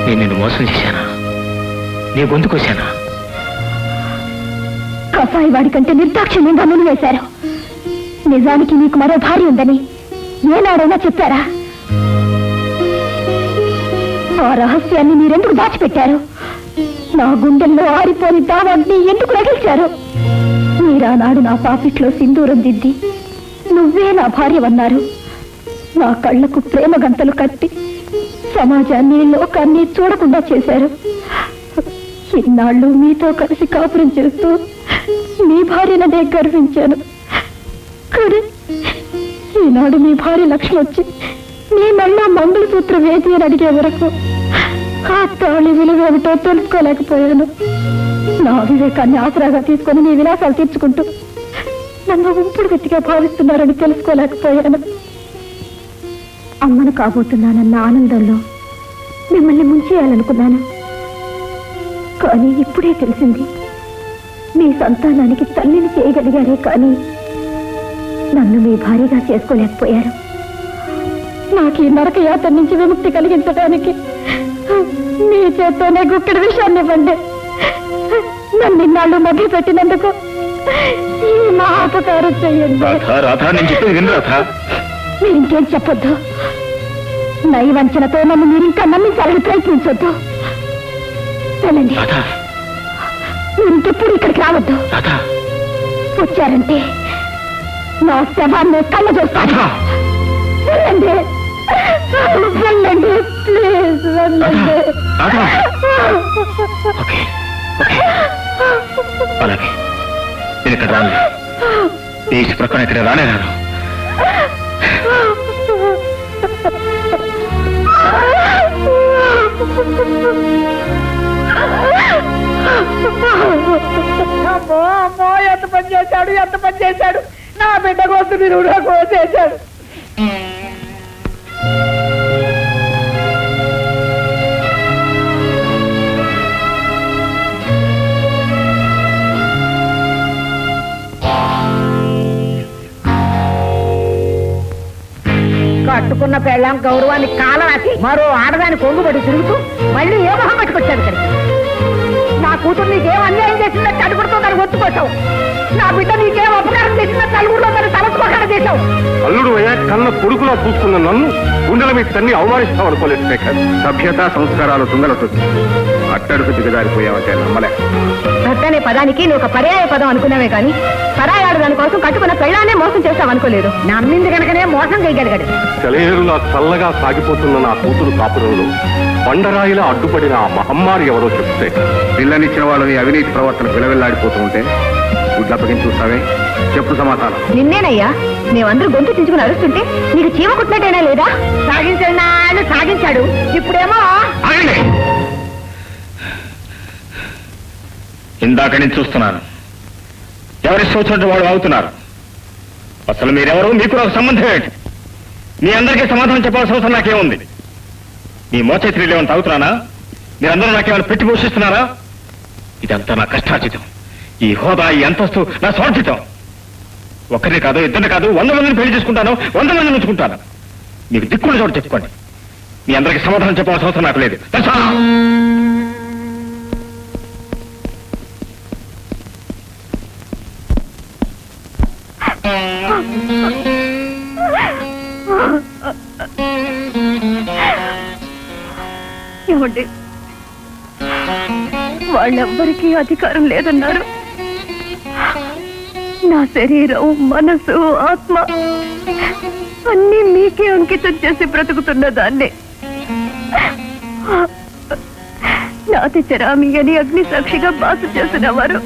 నేను నిన్ను మోసం చేశానా? నీ గొంతు కోశానా? కసాయి వాడి కంటే నిర్దాక్షిణ్యంగా వేశారు. నిజానికి మీకు మరో భార్య ఉందని ఏనాడైనా చెప్పారా? ఆ రహస్యాన్ని మీరెందుకు దాచిపెట్టారు? నా గుండెల్లో ఆరిపోని దావాన్ని ఎందుకు రగిల్చారు? మీరానాడు నా పాపిట్లో సింధూరం దిద్ది నువ్వే నా భార్యవన్నారు. నా కళ్లకు ప్రేమ గంతలు కట్టి సమాజాన్ని లోకాన్ని చూడకుండా చేశారు. ఇన్నాళ్ళు మీతో కలిసి కాపురం చేస్తూ మీ భార్యననే గర్వించాను. కానీ ఈనాడు మీ భార్య లక్ష్మి వచ్చి మీ మెళ్ళ మంగళసూత్ర వేది అని అడిగే వరకు ఆ తాళి విలువేమిటో తెలుసుకోలేకపోయాను. నా వివేకాన్ని ఆసరాగా తీసుకొని మీ విలాసాలు తీర్చుకుంటూ నన్ను ఉంపుడు గట్టిగా భావిస్తున్నారని తెలుసుకోలేకపోయాను. అమ్మను కాబోతున్నానన్న ఆనందంలో మిమ్మల్ని ముంచేయాలనుకున్నాను. కానీ ఇప్పుడే తెలిసింది, మీ సంతానానికి తల్లిని చేయగలిగారే కానీ నన్ను మీ భార్యగా చేసుకోలేకపోయారు. నాకు ఈ నరక యాత్ర నుంచి విముక్తి కలిగించడానికి మీ చేత్తోనే గుక్కడి విషయాన్ని ఇవ్వండి. నన్ను ఇన్నాళ్ళు మధ్య పెట్టినందుకు ఈ మహాపకారం చెయ్యండి. మీరు ఇంకేం చెప్పొద్దు. నైవంచనతో నన్ను మీరు ఇంకా నమ్మించాలని ప్రయత్నించొద్దు. వెళ్ళండి. మీరు ఇంకెప్పుడు ఇక్కడికి రావద్దు. వచ్చారంటే నా శవాన్ని కళ్ళ చూస్తాను. వెళ్ళండి, వెళ్ళండి, ప్లీజ్ వెళ్ళండి. అలాగే నేను ఇక్కడ రాను. దేశ ప్రక్కన ఇక్కడ రానే రాను. అమ్మో ఎంత పని చేశాడు, ఎంత పని చేశాడు. నా బిడ్డ కోసం మీరు చేశాడు. కట్టుకున్న పెళ్ళాం గౌరవాన్ని కాలరాసి మరో ఆడదాని కొంగుబడి తిరుగుతూ మళ్ళీ ఏ మొహం పట్టుకొచ్చాడు ఇక్కడికి. నా కూతురు నీకేం అన్యాయం చేసిందని అడుగుడుతో దాన్ని ఒత్తుకొచ్చావు. నా బిడ్డ నీకేం అపకారం చేసిందని నలుగురిలో దాన్ని తలసుకోకుండా చేశావు. అల్లుడు అయ్యా కన్న కొడుకులా చూస్తున్న నన్ను గుండెల మీద తన్ని అవమానిస్తాం అనుకోలేదు శేఖర్. సభ్యతా సంస్కారాలు తుంగలతో అట్టడుకు దిగజారిపోయావంటే నమ్మలే. భర్త అనే పదానికి నువ్వు ఒక పర్యాయ పదం అనుకున్నావే కానీ పరాయాడు దాని కోసం కట్టుకున్న పెళ్ళాన్నే మోసం చేస్తావనుకోలేదు. నమ్మింది కనుకనే మోసం చేయగలిగాడు. సెలయేరులా చల్లగా సాగిపోతున్న నా కూతురు కాపురంలో బండరాయిలా అడ్డుపడిన ఆ మహమ్మారి ఎవరో చెప్తే పిల్లనిచ్చిన వాళ్ళని అవినీతి ప్రవర్తన విలవిల్లాడిపోతూ ఉంటే గుడ్లప్పగించి చూస్తావే. చెప్పు సమాధానం. నిన్నేనయ్యా, మేమందరూ గొంతు చించుకుని అరుస్తుంటే నీకు చీమ కుట్టినట్టేనా లేదా? సాగించాడు నాళ్ళు సాగించాడు. ఇప్పుడేమో ఇందాక నేను చూస్తున్నాను, ఎవరి సోచినట్టు వాళ్ళు అవుతున్నారు. అసలు మీరెవరు, మీకు నాకు సంబంధం ఏంటి? మీ అందరికీ సమాధానం చెప్పాల్సిన అవసరం నాకేముంది? మీ మోచేతి ఏమైనా తాగుతున్నానా? మీరందరూ నాకేమైనా పెట్టి పోషిస్తున్నారా? ఇదంతా నా కష్టార్జితం. ఈ హోదా, ఈ అంతస్తు నా స్వార్జితం. ఒక్కరిని కాదు, ఇద్దరిని కాదు, 100 మందిని పెళ్లి చేసుకుంటాను, 100 మందిని ఉంచుకుంటాను. మీకు దిక్కున్న చోటు చెప్పుకోండి. మీ అందరికీ సమాధానం చెప్పాల్సిన అవసరం నాకు లేదు. ఏమండి, వాళ్ళెవ్వరికీ అధికారం లేదన్నారు. నా శరీరం, మనసు, ఆత్మ అన్నీ మీకే అంకితం చేసి బ్రతుకుతున్న దాన్ని. నాతి చరామి అని అగ్ని సాక్షిగా బాస చేసిన వారు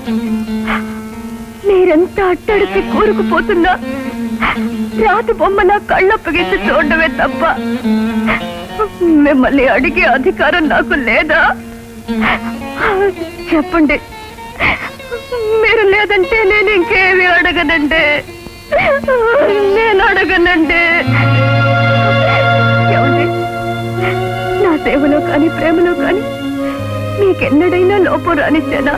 మీరెంత అట్టడికి కూరుకుపోతున్నా రాతి బొమ్మ నా కళ్ళప్పగించి చూడడమే తప్ప మిమ్మల్ని అడిగే అధికారం నాకు లేదా? చెప్పండి, మీరు లేదంటే నేను ఇంకేమీ అడగనండి. నేను అడగనండి. ఏమండి, నా సేవలో కానీ ప్రేమలో కానీ మీకెన్నడైనా లోపం రానిచ్చానా?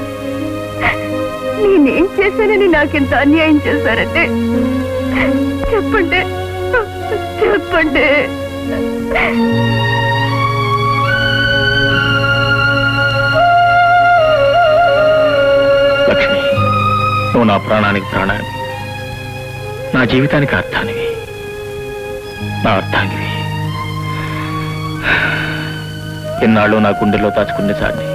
నేనేం చేశానని నాకింత అన్యాయం చేశారంటే చెప్పండి, చెప్పండి. లక్ష్మి, నువ్వు నా ప్రాణానికి ప్రాణాన్ని, నా జీవితానికి అర్థానివి, నా అర్థానివి. ఎన్నాళ్ళు నా గుండెల్లో దాచుకునే సార్ని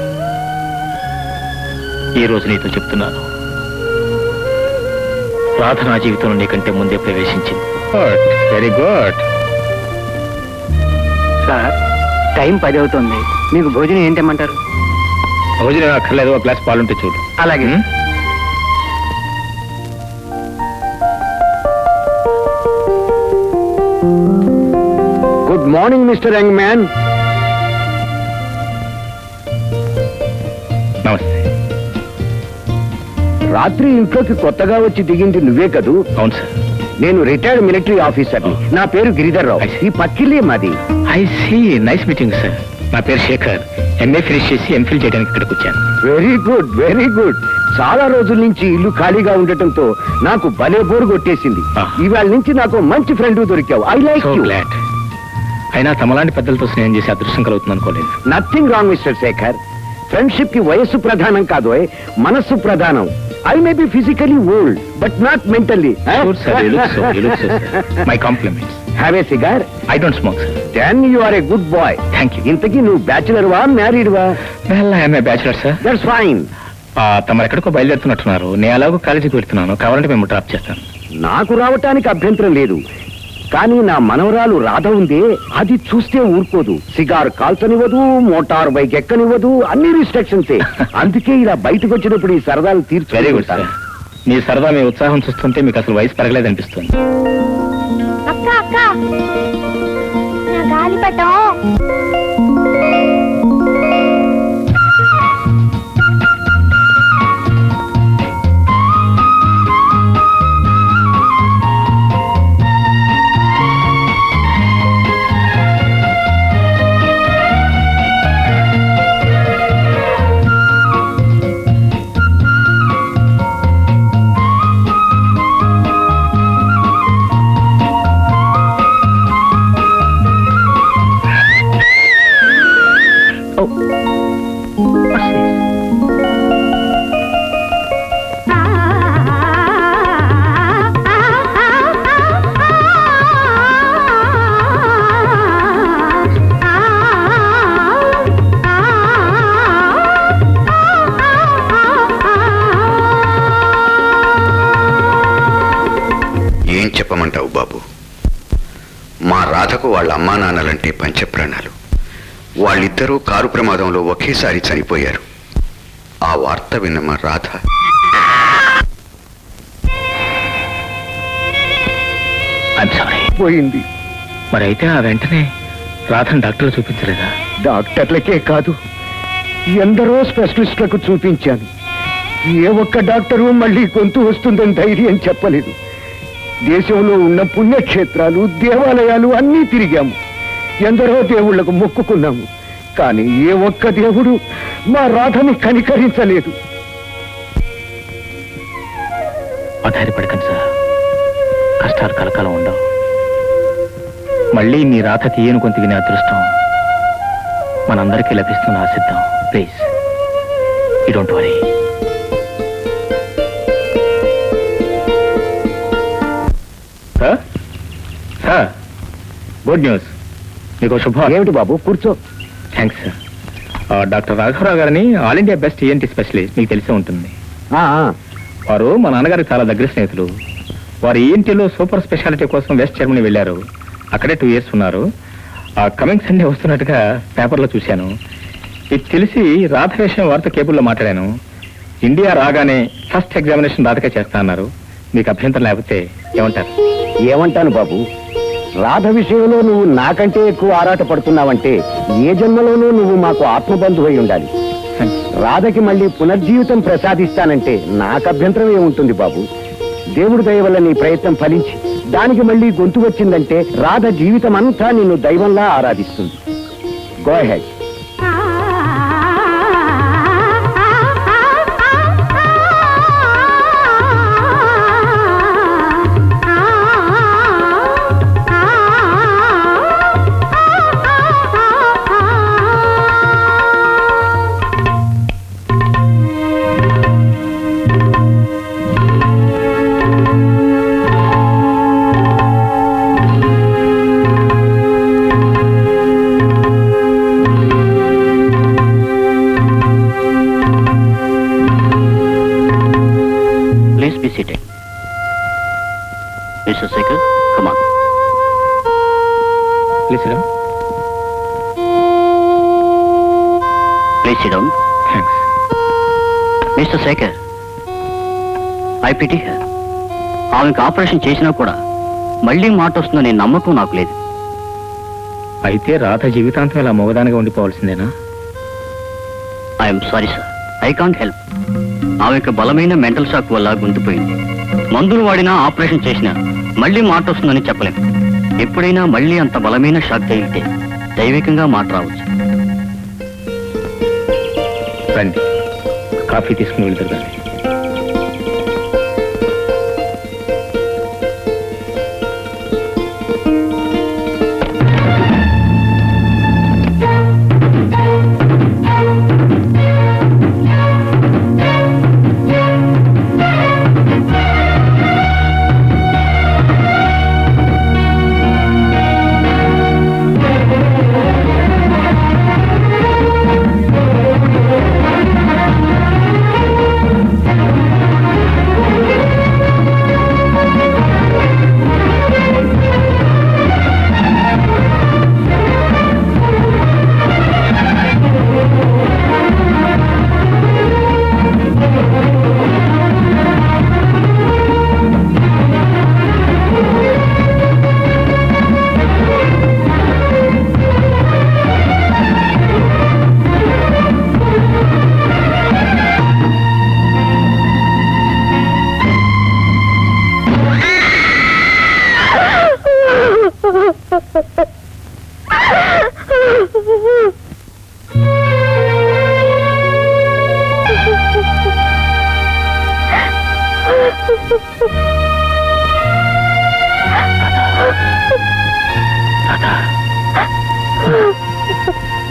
ఈ రోజు నీతో చెప్తున్నాను. రాధ నా జీవితంలో నీకంటే ముందే ప్రవేశించింది. Very good. సార్, టైం 10 అవుతుంది. మీకు భోజనం ఏం తెమ్మంటారు? భోజనం అక్కర్లేదు, ఒక గ్లాస్ పాలుంటే చూడు. అలాగే. Good morning mister young man. నమస్తే. రాత్రి ఇంట్లోకి కొత్తగా వచ్చి దిగింది నువ్వే కదూ? అవును సార్. నేను రిటైర్డ్ మిలిటరీ ఆఫీసర్ని. నా పేరు గిరిధర్ రావు. ఈ పక్కిల్లే మాది. I see. Nice meeting sir. నా పేరు శేఖర్. ఎంఏ ఫినిష్ చేసి ఎంఫిల్ చేయడానికి ఇక్కడికి వచ్చాను. Very good, very good. చాలా రోజుల నుంచి ఇల్లు ఖాళీగా ఉండటంతో నాకు భలే బోరు కొట్టేసింది. ఇవాళ నుంచి నాకు మంచి ఫ్రెండ్ దొరికావు. I like you. గ్లాడ్. అయినా తమలాంటి పెద్దలతో స్నేహం చేసి అదృష్టం కలుగుతుంది అనుకోలేదు. Nothing wrong mister Sekhar. Friendship కి వయస్సు ప్రధానం కాదు, మనస్సు ప్రధానం. I may be physically old but not mentally. My compliments. Have a cigar? I don't smoke sir. Then you are a good boy. Thank you. ఇంతకీ నువ్వు బ్యాచులర్ వా, మ్యారీడ్ వా? Well, I'm a bachelor sir. That's fine. తమరు ఎక్కడికో బయలుదేరుతున్నట్టున్నారు. నేను అలాగో కాలేజీకి వెళ్తున్నాను. కావాలంటే మేము డ్రాప్ చేస్తాను. నాకు రావటానికి అభ్యంతరం లేదు, కానీ నా మనవరాలు రాధ ఉందే, అది చూస్తే ఊరుకోదు. సిగార్ కాల్చనివ్వదు, మోటార్ బైక్ ఎక్కనివ్వదు, అన్ని రిస్ట్రిక్షన్సే. అందుకే ఇలా బయటకు వచ్చినప్పుడు ఈ సరదాలు వెరీ గుడ్ సార్. తీర్చుకుంటాను. మీ సరదా, మీ ఉత్సాహం చూస్తుంటే మీకు అసలు వయసు పెరగలేదు అనిపిస్తుంది. అక్క అక్క, నా గాలిపటం. ఏం చెప్పమంటావు బాబు? మా రాధకు వాళ్ళ అమ్మా నాన్నలంటే పంచప్రాణాలు. వాళ్ళిద్దరూ కారు ప్రమాదంలో ఒకేసారి చనిపోయారు. ఆ వార్త విన్న మా రాధ పోయింది. మరి అయితే ఆ వెంటనే రాధను డాక్టర్లు చూపించలేదా? డాక్టర్లకే కాదు, ఎందరో స్పెషలిస్టులకు చూపించాను. ఏ ఒక్క డాక్టరు మళ్ళీ గొంతు వస్తుందని ధైర్యం చెప్పలేదు. దేశంలో ఉన్న పుణ్యక్షేత్రాలు, దేవాలయాలు అన్నీ తిరిగాము. ఎందరో దేవుళ్లకు మొక్కుకున్నాము. కానీ ఏ ఒక్క దేవుడు మా రాధని కనికరించలేదు. ఆధారపడకండి సార్. కష్టాలు కలకాలం ఉండవు. మళ్ళీ మీ రాధ తీయను కొంత వినే అదృష్టం మనందరికీ లభిస్తున్న ఆశిద్దాం. Please, you don't worry. Sir, good news. మీకు శుభం. ఏమిటి బాబు? కూర్చో. Thanks sir. డాక్టర్ రాఘవరావు గారిని all India best ENT specialist, మీకు తెలిసే ఉంటుంది. వారు మా నాన్నగారికి చాలా దగ్గర స్నేహితులు. వారు ఈఎన్టీలో సూపర్ స్పెషాలిటీ కోసం వెస్ట్ జర్మనీ వెళ్ళారు. అక్కడే 2 years ఉన్నారు. కమింగ్ సండే వస్తున్నట్టుగా పేపర్లో చూశాను. ఇది తెలిసి రాధ విషయం వారితో కేబుల్లో మాట్లాడాను. ఇండియా రాగానే ఫస్ట్ ఎగ్జామినేషన్ రాధకే చేస్తా అన్నారు. మీకు అభ్యంతరం లేకపోతే ఏమంటారు? ఏమంటాను బాబు, రాధ విషయంలో నువ్వు నాకంటే ఎక్కువ ఆరాట పడుతున్నావంటే ఏ జన్మలోనూ నువ్వు మాకు ఆత్మబంధువై ఉండాలి. రాధకి మళ్ళీ పునర్జీవితం ప్రసాదిస్తానంటే నాకు అభ్యంతరం ఏముంటుంది బాబు. దేవుడి దయ వల్ల నీ ప్రయత్నం ఫలించి దానికి మళ్ళీ గొంతు వచ్చిందంటే రాధ జీవితం అంతా నిన్ను దైవంలా ఆరాధిస్తుంది. Go head. Mr. Sekhar, come on. Please sit down. Please sit down. Thanks. Mr. Sekhar, I pity her. ఆమెకు ఆపరేషన్ చేసినా కూడా మళ్ళీ మాట వస్తుందనే నమ్మకం నాకు లేదు. అయితే రాధ జీవితాంతం ఇలా మగదానిగా ఉండిపోవాల్సిందేనా? I'm sorry sir, I can't help. ఆమెకు బలమైన మెంటల్ షాక్ వల్ల గుంతుపోయింది. మందులు వాడినా ఆపరేషన్ చేసినా మళ్ళీ మాట వస్తుందని చెప్పలేం. ఎప్పుడైనా మళ్ళీ అంత బలమైన షాక్ తగిలితే దైవికంగా మాట రావచ్చు. రండి, కాఫీ తీసుకుని వెళ్తారు.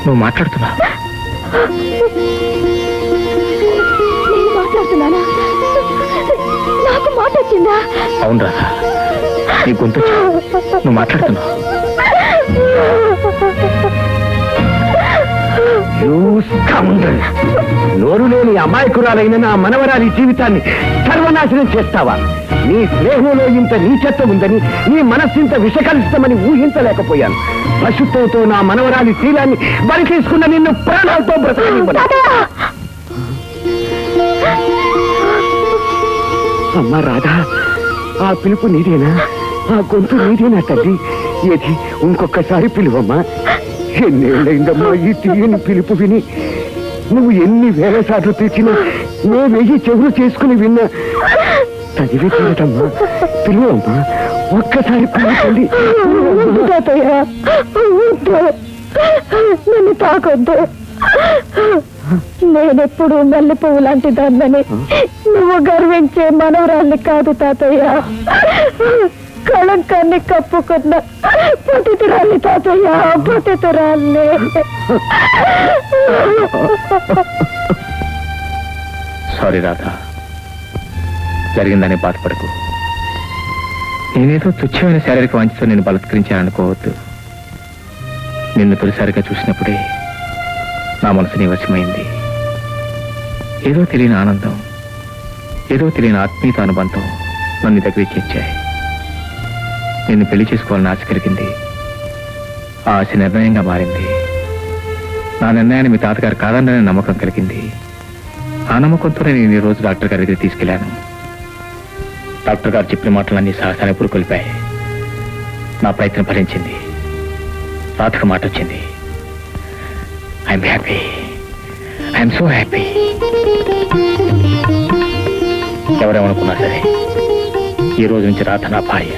నువ్వు మాట్లాడుతున్నా? నేను మాట్లాడుతున్నానా? నాకు మాట వచ్చిందా? అవును రాధా, నీ గొంతు నువ్వు మాట్లాడుతున్నావు. నోరు లేని అమాయకురాలైన నా మనవరాలి జీవితాన్ని సర్వనాశనం చేస్తావా? నీ స్నేహంలో ఇంత నీచత్వం ఉందని, నీ మనస్సింత విషకలిస్తమని ఊహించలేకపోయాను. పశుత్వంతో నా మనవరాలి శీలాన్ని బలి తీసుకున్న నిన్ను ప్రాణాలతో బ్రతకనివ్వను. అమ్మా రాధా, ఆ పిలుపు నీదేనా? ఆ గొంతు నీదేనా తల్లి? ఏది ఇంకొకసారి పిలువమ్మా. ఎన్నేళ్ళైందమ్మా ఈ తీయని పిలుపు విని. నువ్వు ఎన్ని వేల సార్లు పిలిచినా నే వెయ్యి చెవులు చేసుకుని విన్నా చదివి తీరటమ్మా. పిలువమ్మా, ఒక్కసారి పిలువండి. నన్ను తాకొద్దు. నేనెప్పుడు మల్లె పువ్వు లాంటి దాన్నని నువ్వు గర్వించే మనవరాల్ని కాదు తాతయ్య. కళంకాన్ని కప్పుకున్న పతితురాల్ని తాతయ్య, పతితురాల్ని. సారీ రాధా, జరిగిందని బాధపడకు. నేనేదో తుచ్చమైన శారీరక వాంఛతో నేను బలత్కరించాననుకోవద్దు. నిన్ను తొలిసారిగా చూసినప్పుడే నా మనసు నీ వశమైంది. ఏదో తెలియని ఆనందం, ఏదో తెలియని ఆత్మీయత అనుబంధం నన్ను దగ్గరికి చేర్చాయి. నిన్ను పెళ్లి చేసుకోవాలని ఆశ కలిగింది. ఆ ఆశ నిర్ణయంగా మారింది. నా నిర్ణయాన్ని మీ తాతగారు కాదన్న నమ్మకం కలిగింది. ఆ నమ్మకంతోనే నేను ఈ రోజు డాక్టర్ గారి దగ్గర తీసుకెళ్లాను. డాక్టర్ గారు చెప్పిన మాటలన్నీ సహసాన్ని పురుకొల్పాయి. నా ప్రయత్నం ఫలించింది. రాతకు మాట వచ్చింది. I'm happy, I'm so happy. ఎవరేమనుకున్నా సరే ఈ రోజు నుంచి రాధ నా భార్య.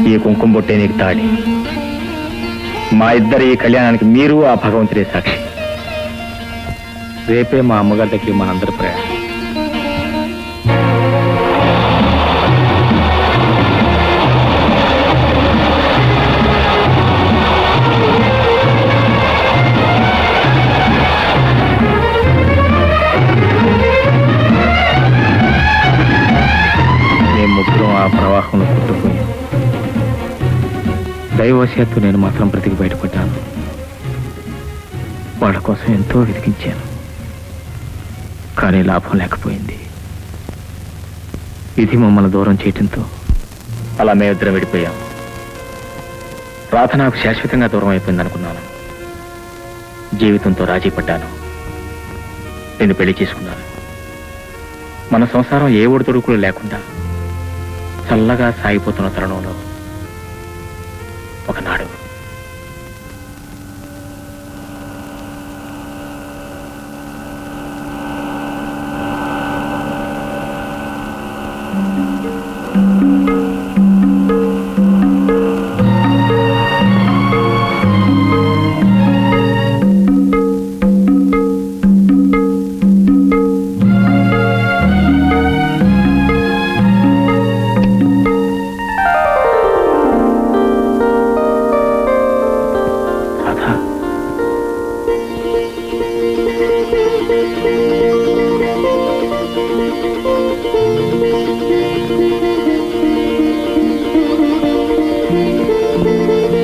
ఈ కుంకుమ బొట్టే నీకు తాడి. మా ఇద్దరి ఈ కళ్యాణానికి మీరు ఆ భగవంతుడే సాక్షి. రేపే మా అమ్మగారి దగ్గరికి మనందరి ప్రయాణం. మేము ముగ్గురం ఆ ప్రవాహంలో పుట్టుకుపోయాం. దైవవశాత్తు నేను మాత్రం బ్రతికి బయటపడ్డాను. వాళ్ళ కోసం ఎంతో వెతికించాను, కానీ లాభం లేకపోయింది. విధి మమ్మల్ని దూరం చేయటంతో అలా మేమిద్దరం విడిపోయాం. రాధ నాకు శాశ్వతంగా దూరం అయిపోయింది అనుకున్నాను. జీవితంతో రాజీ పడ్డాను. నేను పెళ్లి చేసుకున్నాను. మన సంసారం ఏ ఒడిదొడుకులు లేకుండా చల్లగా సాగిపోతున్న తరుణంలో ఒకనాడు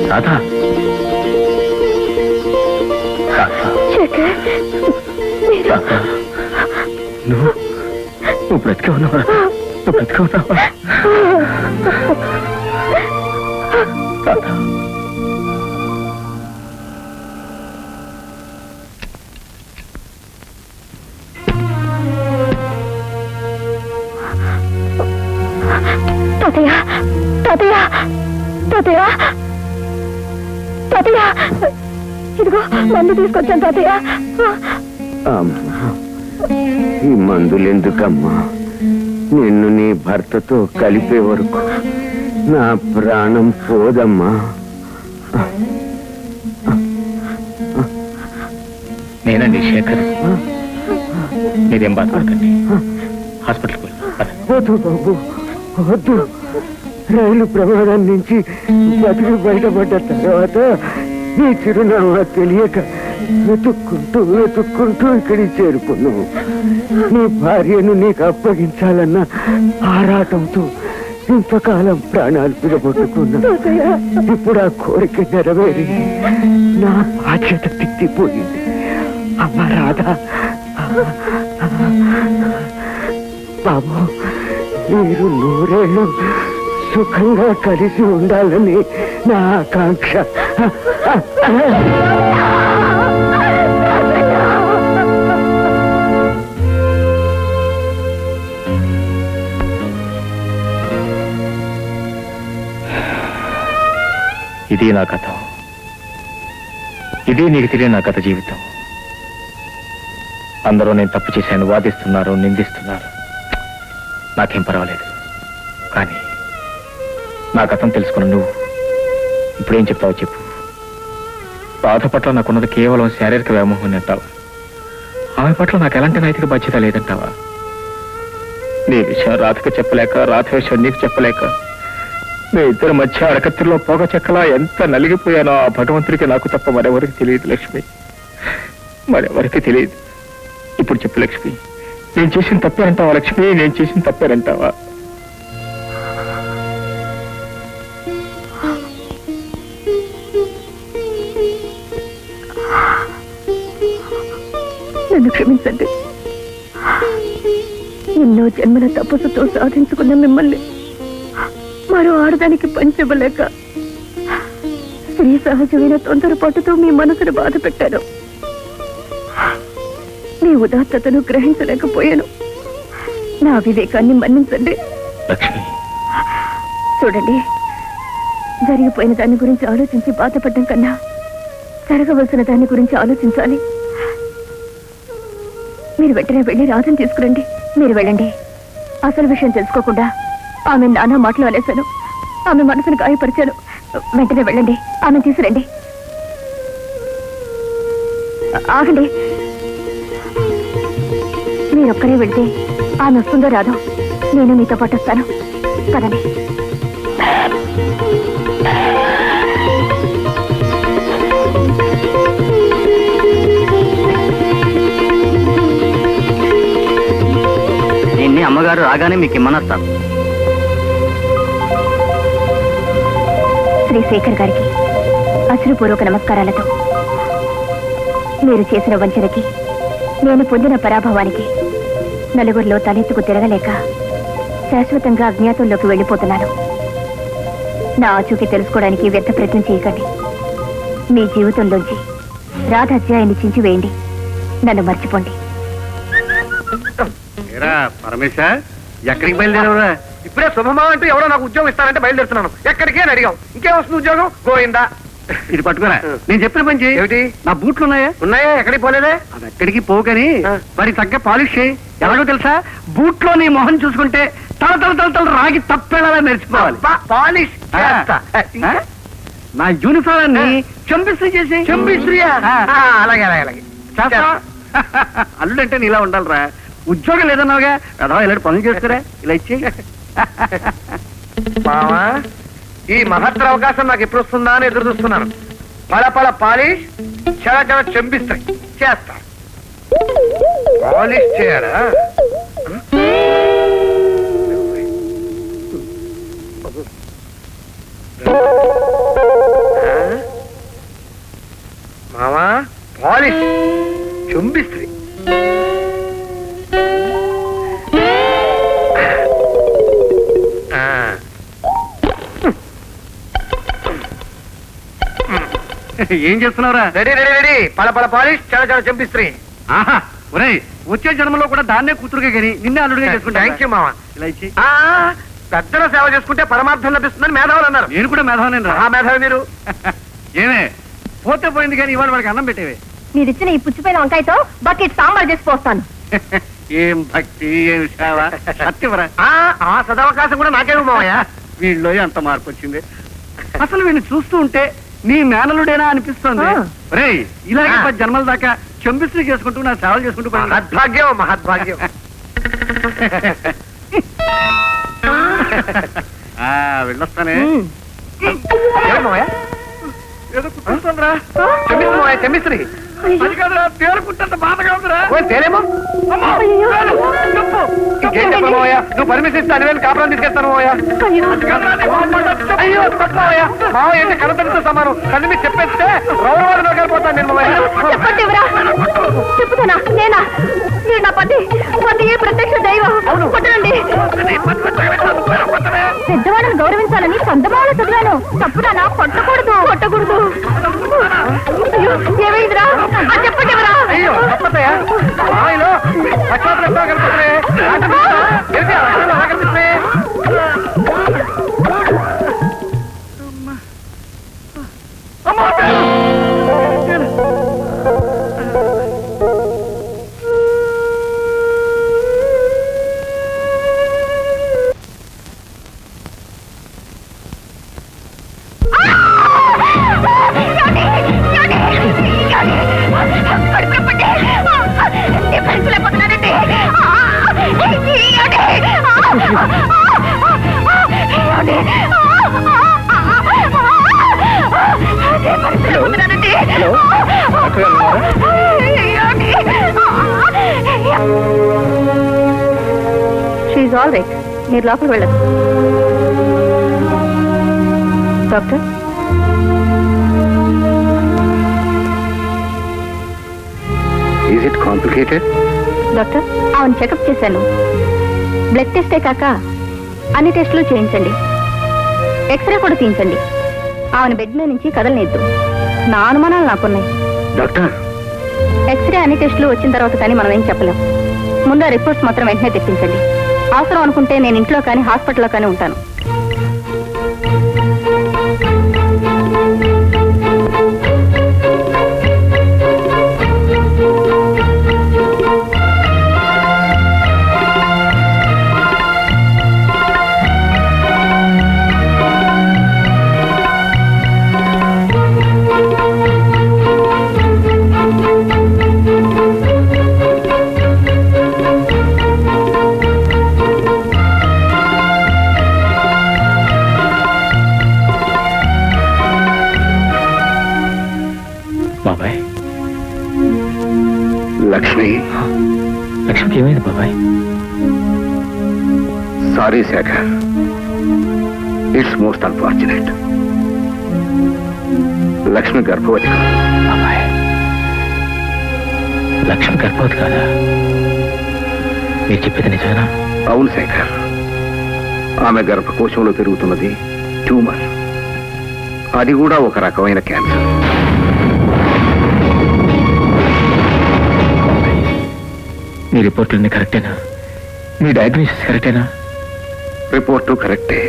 రాధా, నువ్వు బ్రతికే ఉన్నావా? నువ్వు బ్రతికే ఉన్నావా? రాధా, తాతయ్య తాతయ్య తాతయ్య తాతయ్య, ఇదిగో మందు తీసుకొచ్చాను తాతయ్య. ఈ మందులెందుకమ్మా? నిన్ను నీ భర్తతో కలిపే వరకు నా ప్రాణం పోదమ్మా. నేనండి శేఖర్. మీరేం బాధపడకండి, హాస్పిటల్కి వెళ్ళి. వద్దు బాబు, వద్దు. రైలు ప్రమాదం నుంచి బతికి బయటపడ్డ తర్వాత నీ చిరునామా తెలియక వెతుక్కుంటూ ఇక్కడికి చేరుకున్నావు. నీ భార్యను నీకు అప్పగించాలన్న ఆరాటంతో ఇంతకాలం ప్రాణాలు పిలబొట్టుకున్నా. ఇప్పుడు ఆ కోరిక నెరవేరి నా బాధ్యత తిట్టిపోయింది. అమ్మ రాధా, బాబు, మీరు 100 ఏళ్ళు సుఖంగా కలిసి ఉండాలని నా ఆకాంక్ష. ఇది నా కథ. ఇది నీకు తెలియని నా కథ జీవితం. అందరూ నేను తప్పు చేశాను వాదిస్తున్నారు, నిందిస్తున్నారు. నాకేం పర్వాలేదు. కానీ నా కథను తెలుసుకున్న నువ్వు ఇప్పుడేం చెప్తావో చెప్పు. రాధ పట్ల నాకున్నది కేవలం శారీరక వ్యామోహం అంటావా? ఆమె పట్ల నాకు ఎలాంటి నైతిక బాధ్యత లేదంటావా? నీ విషయం రాధకు చెప్పలేక, రాధ విషయం నీకు చెప్పలేక, మీ ఇద్దరి మధ్య అడకత్తిలో పోగ చెక్కలా ఎంత నలిగిపోయానో ఆ భగవంతుడికి నాకు తప్ప మరెవరికి తెలియదు లక్ష్మి, మరెవరికి తెలియదు. ఇప్పుడు చెప్పు లక్ష్మి, నేను చేసిన తప్పేనంటావా? లక్ష్మి, నేను చేసిన తప్పేనంటావా? నన్ను క్షమించండి. ఎన్నో జన్మల తపస్సుతో సాధించుకున్న మిమ్మల్ని మరో ఆడదానికి పంచబలేక స్త్రీ సహజమైన తొందరపాటుతో మీ మనసును బాధ పెట్టాను. మీ ఉదాత్తతను గ్రహించలేకపోయాను. నా వివేకాన్ని మన్నించండి. లక్ష్మి, చూడండి, జరిగిపోయిన దాని గురించి ఆలోచించి బాధపడడం కన్నా జరగవలసిన దాని గురించి ఆలోచించాలి. మీరు వెంటనే వెళ్ళి రాధను తీసుకురండి. మీరు వెళ్ళండి. అసలు విషయం తెలుసుకోకుండా ఆమె నానా మాటలు అనేశాను. ఆమె మనసును గాయపరిచాను. వెంటనే వెళ్ళండి, ఆమె తీసుకురండి. ఆగండి, మీరొక్కరే వెళ్తే ఆమె వస్తుందో రాదో నేను మీతో పాటు వస్తాను. పదండి. దీన్ని అమ్మగారు రాగానే మీకు ఇమ్మనొస్తాను. శ్రీ శేఖర్ గారికి అశ్రుపూర్వక నమస్కారాలతో. మీరు చేసిన వంచనకి, నేను పొందిన పరాభవానికి నలుగురిలో తలెత్తుకు తిరగలేక శాశ్వతంగా అజ్ఞాతంలోకి వెళ్ళిపోతున్నాను. నా ఆచూకీ తెలుసుకోవడానికి వ్యర్థ ప్రయత్నం చేయకండి. మీ జీవితంలోంచి రాధ అధ్యాయాన్ని చించివేయండి. నన్ను మర్చిపోండి. పరమేశ, ఎక్కడికి బయలుదేరవురా? ఇప్పుడే శుభమా అంటూ ఎవరో నాకు ఉద్యోగం ఇస్తానంటే బయలుదేరుతున్నాను. ఎక్కడికి అని అడిగావు. ఇంకేం వస్తుంది ఉద్యోగం? గోయిందా. ఇది పట్టుకోరా. నేను చెప్పిన పని చేయి. ఏమిటి? నా బూట్లు ఉన్నాయా? ఉన్నాయా? ఎక్కడికి పోలేదే? అది ఎక్కడికి పోకని మరి తగ్గ పాలిష్ చేయి. ఎలాగో తెలుసా? బూట్లో నీ మొహం చూసుకుంటే తల రాగి తప్పేలా మెరిచిపోవాలి. పాలిష్ నా యూనిఫామ్ ని చెంపిస్త్రీ చేసి. చెంపిస్త్రీయా? అలాగే అలాగే అలాగే. అల్లుడంటే నీలా ఉండాలిరా. ఉద్యోగం లేదన్నావుగా, అదా ఇలాంటి పనులు చేస్తారా? ఇలా ఇచ్చి మావా, ఈ మహత్తర అవకాశం నాకు ఎప్పుడు వస్తుందా అని ఎదురు చూస్తున్నాను. పల పాలిష్, చల చెంపిస్త్రీ చేస్తా. పాలిష్ చేయాలా? మావా, పాలిష్, చెంపిస్త్రీ. ఏం చేస్తున్నావురా? Ready ready ready. పల పాలిష్, చాలా చెంపిస్త్రీ. ఆహా, ఒరేయ్, వచ్చే జన్మలో కూడా దాన్నే కూతురుగా కానీ నిన్నే అల్లుడిగా చేసుకుంటా. థ్యాంక్ యూ మావా. ఇలా ఇచ్చి పెద్దల సేవ చేసుకుంటే పరమార్థం లభిస్తుందని మేధావులు అన్నారు. నేను కూడా మేధావుని రా. మేధావి మీరు. ఏమే పోతే పోయింది కానీ ఇవాళ వాళ్ళకి అన్నం పెట్టేవే. మీరిచ్చిన ఈ పుచ్చిపోయిన వంకాయతో బకెట్ సాంబార్ చేసి పోస్తాను. ఏం భక్తి, ఏం సేవ. సత్యవరా, ఆ సదవకాశం కూడా నాకేమో మావయ్య. వీళ్ళలో ఎంత మార్పు వచ్చింది. అసలు వీడిని చూస్తూ ఉంటే నీ మేనలుడేనా అనిపిస్తోంది. రేయ్, ఇలాగే 10 జన్మల దాకా చెంపిస్త్రీ చేసుకుంటూ నా సేవలు చేసుకుంటూ మహద్భాగ్యం మహద్భాగ్యం. వెళ్ళొస్తానే. ఏదో కుట్టిస్తుందిరా. చెంపిస్త్రీ అది కాదురా, తేలుకుంటంత బాధగా ఉందిరా. తేలేమో. నువ్వు పర్మిషన్ ఇస్తే 10,000 కాపురం తీసుకెళ్తాను. అయ్యో మావయ్య, మావయ్య అంటే కనతంతో సమానం. కళ్ళు మీరు చెప్పేస్తే రౌరవాడు నగలిపోతాను నేను. చెప్పుతానా? నేనా? మీరు నా పతి ప్రత్యక్ష దైవం. కొట్టండి. పెద్దవాళ్ళని గౌరవించాలని సందమాలు చదివాను. తప్పుదానా? కొట్టకూడదు. ఏమైందిరా? చెప్పండి. అయ్యో తప్పతయా, మావయ్యలో లక్షాలు కనిపిస్తున్నాయి. షీఈ్ ఆల్ రైట్. మీరు లోపలికి వెళ్ళదు. Doctor, is it complicated? Doctor, ఆమెను చెకప్ చేశాను. బ్లడ్ టెస్టే కాక అన్ని టెస్టులు చేయించండి. ఎక్స్రే కూడా తీయించండి. ఆమెను బెడ్ మీద నుంచి కదలనిద్దు. నా అనుమానాలు నాకున్నాయి. డాక్టర్, ఎక్స్రే అన్ని టెస్టులు వచ్చిన తర్వాత కానీ మనం ఏం చెప్పలేం. ముందు ఆ రిపోర్ట్స్ మాత్రం వెంటనే తెప్పించండి. అవసరం అనుకుంటే నేను ఇంట్లో కానీ హాస్పిటల్లో కానీ ఉంటాను. బాబాయ్, లక్ష్మి. లక్ష్మికి ఏమైంది బాబాయ్? Sorry Shekhar, it's most unfortunate. Lakshmi గర్భవతి కాదు. బాబాయ్, లక్ష్మి గర్భవతి కాదా? మీరు చెప్పేది నిజమేనా? అవును శేఖర్, ఆమె గర్భకోశంలో పెరుగుతున్నది ట్యూమర్. అది కూడా ఒక రకమైన క్యాన్సర్. మీ రిపోర్ట్లన్నీ కరెక్టేనా? మీ డయాగ్నోసిస్ కరెక్టేనా? రిపోర్టు కరెక్టే,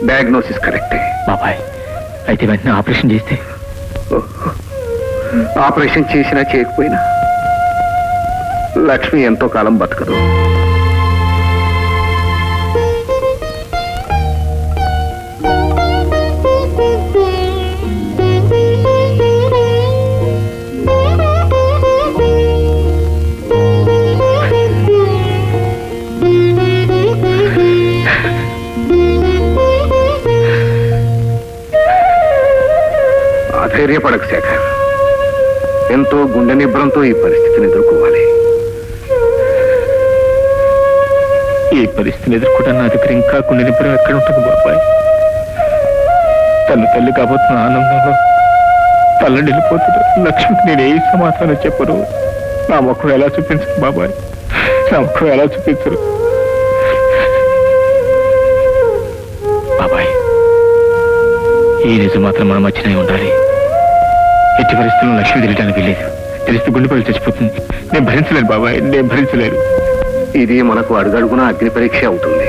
డయాగ్నోసిస్ కరెక్టే. బాబాయ్, అయితే వెంటనే ఆపరేషన్ చేస్తే? ఆపరేషన్ చేసినా చేయకపోయినా లక్ష్మి ఎంతో కాలం బతకదు. ఆశ్చర్యపడకు శేఖర్, ఎంతో గుండె నిబ్రంతో ఈ పరిస్థితిని ఎదుర్కోవాలి. ఈ పరిస్థితిని ఎదుర్కొంటే నా దగ్గర ఇంకా గుండె నిబ్బరం ఎక్కడ ఉంటుంది బాబాయ్? తల్లి తల్లి కాబోతున్న ఆనందంలో తల్లడిల్లిపోతున్నా లక్ష్మికి నేను ఏ సమాధానం చెప్పను. నా ముఖం ఎలా చూపించరు బాబాయ్? నా ముఖం ఎలా చూపించరు బాబాయ్? ఈ నిజం మాత్రం మన మధ్యనే ఉండాలి. ఎట్టి పరిస్థితుల్లో లక్ష్మి తెలియడానికి వెళ్ళలేదు. తెలిస్తే గుండెపల్లి చచ్చిపోతుంది. నేను భరించలేను బాబాయ్, నేను భరించలేను. ఇది మనకు అడుగడుగున అగ్ని పరీక్ష అవుతుంది.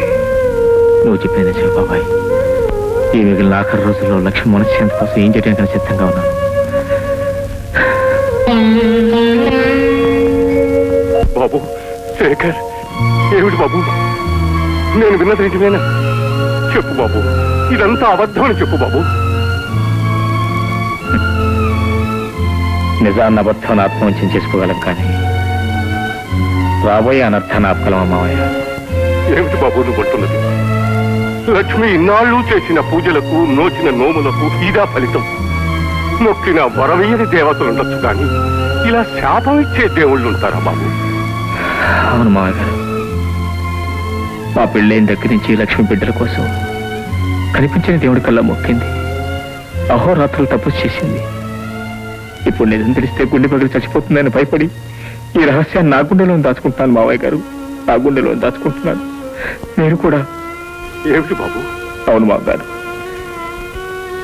నువ్వు చెప్పేది నిజమే బాబాయ్. ఈ మిగిలిన ఆఖరి రోజుల్లో లక్ష్మి మనశ్శాంతి కోసం ఏం చేయడానికి సిద్ధంగా ఉన్నాను. బాబు, శేఖర్, ఏమిటి బాబు? నేను విన్నది నిజమేనా? చెప్పు బాబు, ఇదంతా అబద్ధం అని చెప్పు బాబు. నిజాన్ని అబద్ధాన్ని ఆత్మవంచం చేసుకోగలం, కానీ రాబోయే అనర్థాన్ని ఆపగలమా మావయ్య? ఏమిటి బాబు నువ్వు అంటున్నది? లక్ష్మి ఇన్నాళ్ళు చేసిన పూజలకు, నోచిన నోములకు ఇదా ఫలితం? మొక్కిన వరవీయని దేవతలు ఉండొచ్చు, కానీ ఇలా శాపం ఇచ్చే దేవుళ్ళు ఉంటారా బాబు? అవును మావయ్య గారు, మా పెళ్ళైన దగ్గర నుంచి లక్ష్మి బిడ్డల కోసం కనిపించిన దేవుడి కల్లా మొక్కింది. అహోరాత్రులు తపస్సు చేసింది. ఇప్పుడు నిజం తెలిస్తే గుండె పగిలి చచ్చిపోతుందని భయపడి ఈ రహస్యాన్ని నా గుండెలో దాచుకుంటున్నాను మావయ్య గారు. నా గుండెలో దాచుకుంటున్నాను. నేను కూడా. ఏమిటి బాబు? అవును మావ గారు,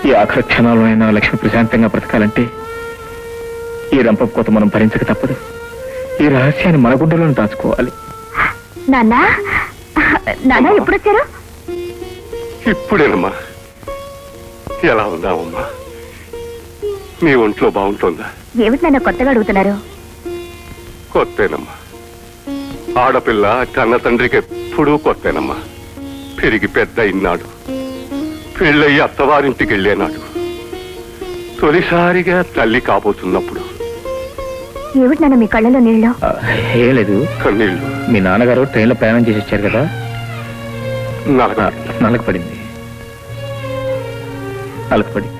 ఈ ఆఖరి క్షణాల్లోనైనా లక్ష్మి ప్రశాంతంగా బ్రతకాలంటే ఈ రంపం కోత మనం భరించక తప్పదు. ఈ రహస్యాన్ని మన గుండెలో దాచుకోవాలి. నాన్న, నాన్న ఎప్పుడు వచ్చారు? ఇప్పుడేనమ్మా. ఎలా ఉందామమ్మా? నీ ఒంట్లో బాగుంటుందా? ఏమిటి నాన్న కొత్తగా అడుగుతున్నారు? కొత్తేనమ్మా. ఆడపిల్ల కన్న తండ్రికి ఎప్పుడూ కొత్తేనమ్మా. పెరిగి పెద్ద ఇన్నాడు, పెళ్ళయ్యి అత్తవారింటికి వెళ్ళేనాడు, తొలిసారిగా తల్లి కాబోతున్నప్పుడు ఏమిటి నాన్న మీ కళ్ళలో నీళ్ళు? ఏం లేదు, కన్నీళ్ళు మీ నాన్నగారు ట్రైన్లో ప్రయాణం చేసి వచ్చారు కదా, నలక పడింది. నలక పడింది.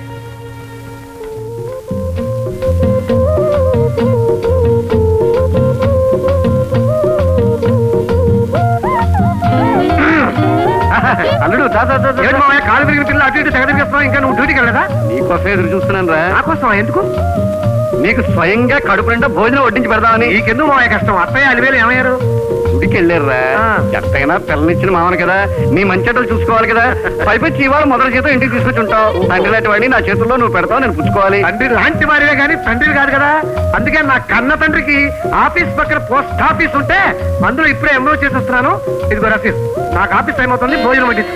అల్లుడు కాలు పెరిగిన పిల్లలు అటు ఇటు తెగ తిరిగేస్తున్నావు. ఇంకా నువ్వు డ్యూటీకి వెళ్ళదా? నీకోసం ఎదురు చూస్తున్నాను రా. నాకోసం ఎందుకు? నీకు స్వయంగా కడుపు నిండా భోజనం వడ్డించి పెడదామని. నీకెందుకు మావయ్య కష్టం? అత్తయ్య అలివేలు ఏమయ్యారు? గుడికి వెళ్ళారురా. ఎంతైనా పిల్లనిచ్చిన మామను కదా, నీ మంచెటలు చూసుకోవాలి కదా. పైపచ్చి ఇవాళ మొదటి చేత ఇంటికి తీసుకొచ్చి ఉంటావు. తండ్రి లాంటి వాడిని నా చేతుల్లో నువ్వు పెడతావు, నేను పుచ్చుకోవాలి. తండ్రి లాంటి వారివే కానీ తండ్రి కాదు కదా. అందుకే నా కన్న తండ్రికి ఆఫీస్ పక్కన పోస్ట్ ఆఫీస్ ఉంటే అందులో ఇప్పుడే ఎంఓ చేసి వస్తున్నాను. ఇదిగో రసీదు. నాకు ఆఫీస్ టైం అవుతుంది, భోజనం వడ్డించు.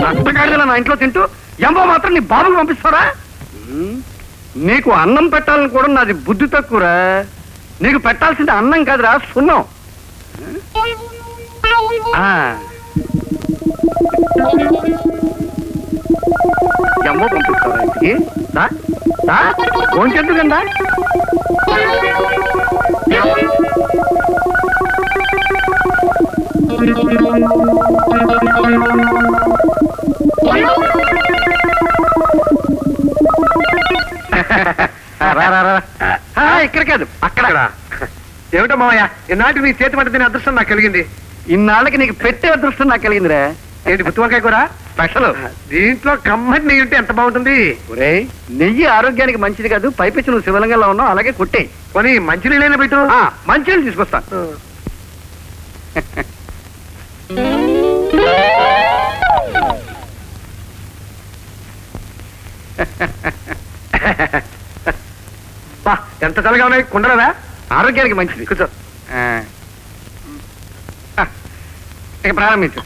అత్తగాడిలా నా ఇంట్లో తింటూ ఎంబో మాత్రం నీ బాబుకు పంపిస్తారా? నీకు అన్నం పెట్టాలని కూడా నాది బుద్ధి తక్కువరా. నీకు పెట్టాల్సింది అన్నం కాదురా, సున్నం. ఎంబో పంపిస్తారా ఇంటికి? భోంచెందుకందా? ఇక్కడ కాదు, అక్కడ. ఏమిటో మావయ్య, ఇన్నాటికి నీ చేతి పట్టిన అదృష్టం నాకు కలిగింది. ఇన్నాళ్ళకి నీకు పెట్టే అదృష్టం నాకు కలిగిందిరా. ఏంటి గుత్తి వంకాయ కూర స్పెషల్? దీంట్లో కమ్మటి నెయ్యి ఉంటే ఎంత బాగుంటుంది. ఒరే, నెయ్యి ఆరోగ్యానికి మంచిది కాదు. పైపెచ్చి నువ్వు శివలింగంలో ఉన్నావు, అలాగే కొట్టే. కొని మంచినీళ్ళైనా పెట్టు. మంచినీళ్ళు తీసుకొస్తాను. ఎంత చల్లగా ఉన్నాయి కుండలవా? ఆరోగ్యానికి మంచిది. కూర్చో. ఇక ప్రారంభించు.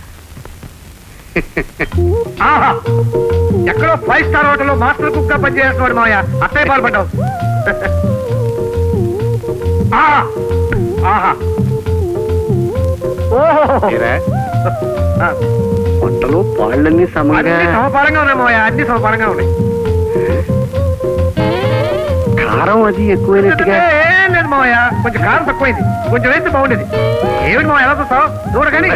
ఎక్కడో 5 స్టార్ హోటల్లో మాస్టర్ కుక్ గా పనిచేస్తున్నాడు మావయ్య. అత్తయ్య పాల్పడ్డావు. వంటలు పాళ్ళన్నీ సమపారంగా ఉన్నాయి మావయ్య, అన్ని సమపారంగా ఉన్నాయి. కారం అది ఎక్కువైనట్టుగా ఏం లేదు మావయ్య, కొంచెం కారం తక్కువైంది. కొంచెం వేస్తే బాగుండేది. ఏమిటి మావయ్య ఎలా చూస్తావు? దూర కానీ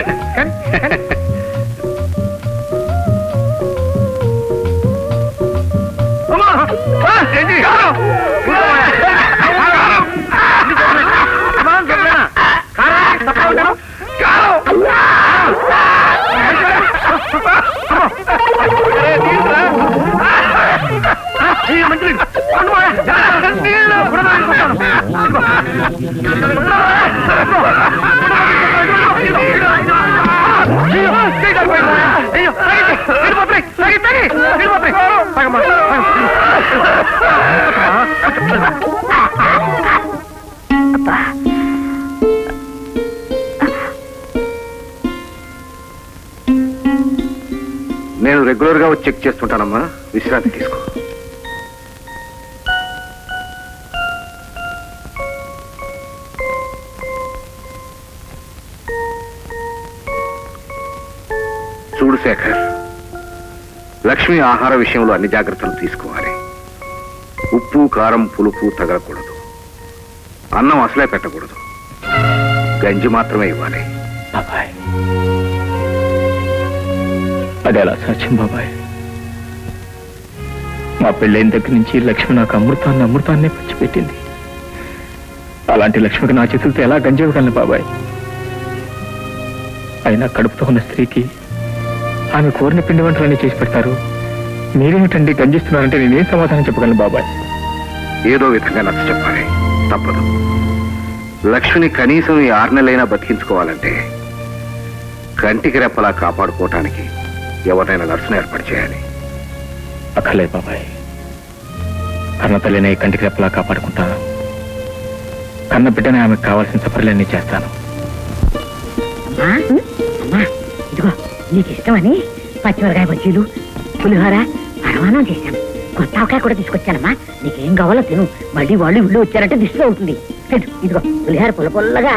నేను రెగ్యులర్ గా వచ్చి చెక్ చేస్తుంటానమ్మా. విశ్రాంతి తీసుకో. చూడు శేఖర్, లక్ష్మి ఆహార విషయంలో అన్ని జాగ్రత్తలు తీసుకోవాలి. ఉప్పు కారం పులుపు తగలకూడదు. అన్నం అసలే పెట్టకూడదు. గంజి మాత్రమే ఇవ్వాలి. బాబాయ్, అది ఎలా సాధ్యం బాబాయ్? మా పెళ్ళైన దగ్గర నుంచి లక్ష్మి నాకు అమృతాన్నే పంచిపెట్టింది. అలాంటి లక్ష్మికి నా చేతులతో ఎలా గంజి ఇవ్వగలను బాబాయ్? అయినా కడుపుతో ఉన్న స్త్రీకి ఆమె కోరిన పిండి వంటలన్నీ చేసి పెడతారు. మీరేమిటండి గంజిస్తున్నారంటే నేనేం సమాధానం చెప్పగలను బాబాయ్? ఏదో విధంగా నచ్చ చెప్పాలి, తప్పదు. లక్ష్మిని కనీసం ఈ 6 నెలలైనా బతికించుకోవాలంటే కంటికి రెప్పలా కాపాడుకోవటానికి ఎవరైనా నర్సును ఏర్పాటు చేయాలి. అక్కర్లేదు బాబాయ్, కన్న తల్లిని కంటికి రెప్పలా కాపాడుకుంటాను. కన్న బిడ్డనే ఆమెకు కావాల్సిన సఫర్లన్నీ చేస్తాను. ఇదిగో నీకు ఇష్టమని పచ్చిమిరకాయ బజ్జీలు, పులిహోర, పరమానం చేశాను. కొత్త ఆవకాయ కూడా తీసుకొచ్చానమ్మా. నీకేం కావాలో తిను. మళ్ళీ వాళ్ళు ఇల్లు వచ్చారంటే దిష్టి అవుతుంది. ఇదిగో పులిహోర పుల్ల పుల్లగా.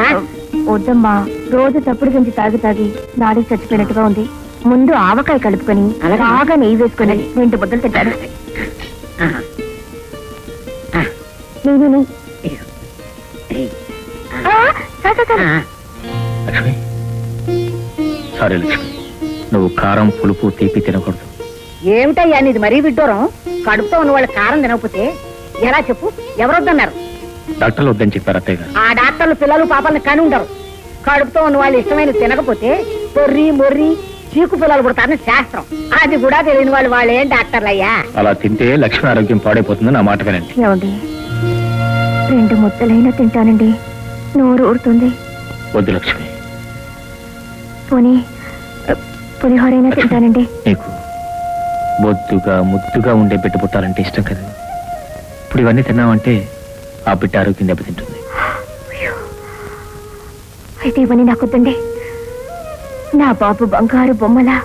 వద్దమ్మా, రోజు తప్పుడు గంజి తాగి నాడి చచ్చిపోయినట్టుగా ఉంది. ముందు ఆవకాయ కలుపుకొని బాగా నెయ్యి వేసుకొని 2 ముద్దలు తింటాను. లక్ష్మి, సారీ లక్ష్మి, నువ్వు కారం పులుపు తీపి తినకూడదు. ఏమిటయ్యా నీది మరీ విడ్డూరం? కడుపుతో ఉన్న వాళ్ళు కారం తినకపోతే ఎలా చెప్పు? ఎవరొద్దన్నారు? డాక్టర్లు వద్దని చెప్పారు అత్తయ్య గారు. ఆ డాక్టర్లు పిల్లలు పాపల్ని కని ఉండరు. కడుపుతో ఉన్న వాళ్ళు ఇష్టమైన తినకపోతే పొర్రి మొర్రి చీకు పిల్లలు పుడతారని శాస్త్రం. అది కూడా తెలియని వాళ్ళు వాళ్ళేం డాక్టర్లు అయ్యా. అలా తింటే లక్ష్మి ఆరోగ్యం పాడైపోతుంది, నా మాట వినండి. ఏమండి 2 ముద్దలైనా తింటానండి, నోరు ఊరుతుంది. వద్దు లక్ష్మి, పోనీ పులిహోరైనా తింటానండి. నీకు బొద్దుగా ముద్దుగా ఉండే బిడ్డ పుట్టాలంటే ఇష్టం కదా. ఇప్పుడు ఇవన్నీ తిన్నామంటే ఆ బిడ్డ ఆరోగ్యం దెబ్బతింటుంది. అయితే ఇవన్నీ నాకొద్దండి. నా బాబు బంగారు బొమ్మలా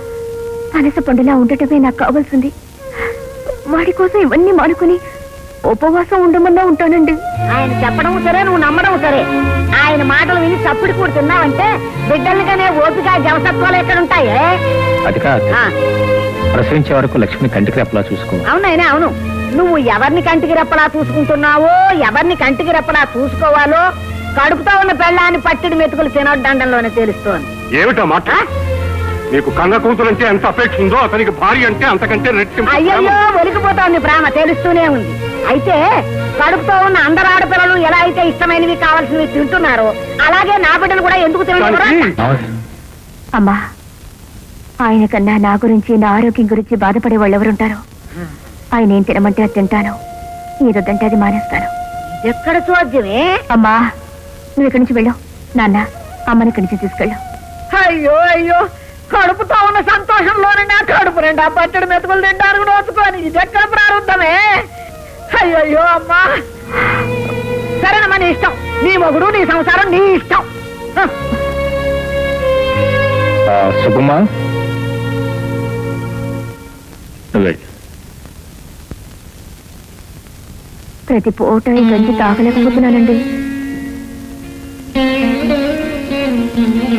పనస పండులా ఉండటమే నాకు కావాల్సింది. వాడి కోసం ఇవన్నీ మానుకుని ఉపవాసం ఉండమన్నా ఉంటానండి. ఆయన చెప్పడం సరే, నువ్వు నమ్మడం సరే. ఆయన మాటలు విని తప్పుడు కూడా తిన్నావంటే బిడ్డలుగానే ఓపిక జవసత్వాలు ఎక్కడుంటాయే. అది కాదు, ప్రసవించే వరకు లక్ష్మిని కంటికి రెప్పలా చూసుకో. అవునైనా అవును. నువ్వు ఎవరిని కంటికి రెప్పలా చూసుకుంటున్నావో, ఎవరిని కంటికి రెప్పలా చూసుకోవాలో కడుపుతో ఉన్న పెళ్ళాన్ని పట్టిడి మెతుకులు తినొద్దండంలోనే తెలుస్తోంది. ఏమిటా మాట? నీకు కన్న కూతురంటే ఎంత అపేక్ష ఉందో అతనికి భార్య అంటే అంతకంటే రెట్టింపు. అయ్యయ్యో ఒలికిపోతోంది ప్రేమ, తెలుస్తూనే ఉంది. అయితే కడుపుతో ఉన్న అందరు ఆడపిల్లలు ఎలా అయితే ఇష్టమైనవి కావాల్సినవి తింటున్నారో అలాగే నా బిడ్డలు కూడా ఎందుకు తింటున్నారో. అమ్మా, ఆయన కన్నా నా గురించి, నా ఆరోగ్యం గురించి బాధపడే వాళ్ళు ఎవరుంటారో. ఆయన ఏం తినమంటే అది తింటాను, ఏదొద్దంటే అది మానేస్తాను. ఎక్కడ చూద్యమే? అమ్మా, నువ్వు ఇక్కడి నుంచి వెళ్ళు. నాన్న, అమ్మని ఇక్కడి నుంచి తీసుకెళ్ళు. అయ్యో అయ్యో, కడుపుతో ఉన్న సంతోషంలోనే నా కడుపు నిండా పచ్చడి మెతుకులు తింటాను నోచుకొని ఇది ఎక్కడ ప్రారంభమే? అయ్యో అమ్మా, సరేనమ్మా, నీ ఇష్టం. నీ మొగుడు, నీ సంసారం, నీ ఇష్టం. సుబ్బమ్మ, నువ్వు వెళ్ళు. ప్రతి పూట ఈ గంజి తాగలేకపోతున్నానండి.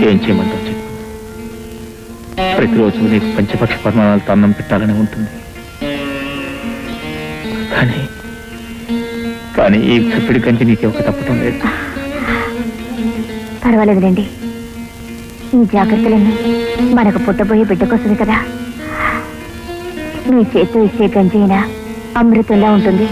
ఏం చేయమంటావు చెప్పు. ప్రతిరోజు నీకు పంచపక్ష పరిమాణాలతో అన్నం పెట్టాలని ఉంటుంది. కానీ ఈ చప్పిడి కంచి నీకే ఒక తప్పటం లేదు. పర్వాలేదులేండి, ఈ జాగ్రత్తలన్నీ మనకు పుట్టబోయే బిడ్డ కోసమే కదా. మీ చేతితో ఇచ్చే గంజి అయినా అమృతంలా ఉంటుంది.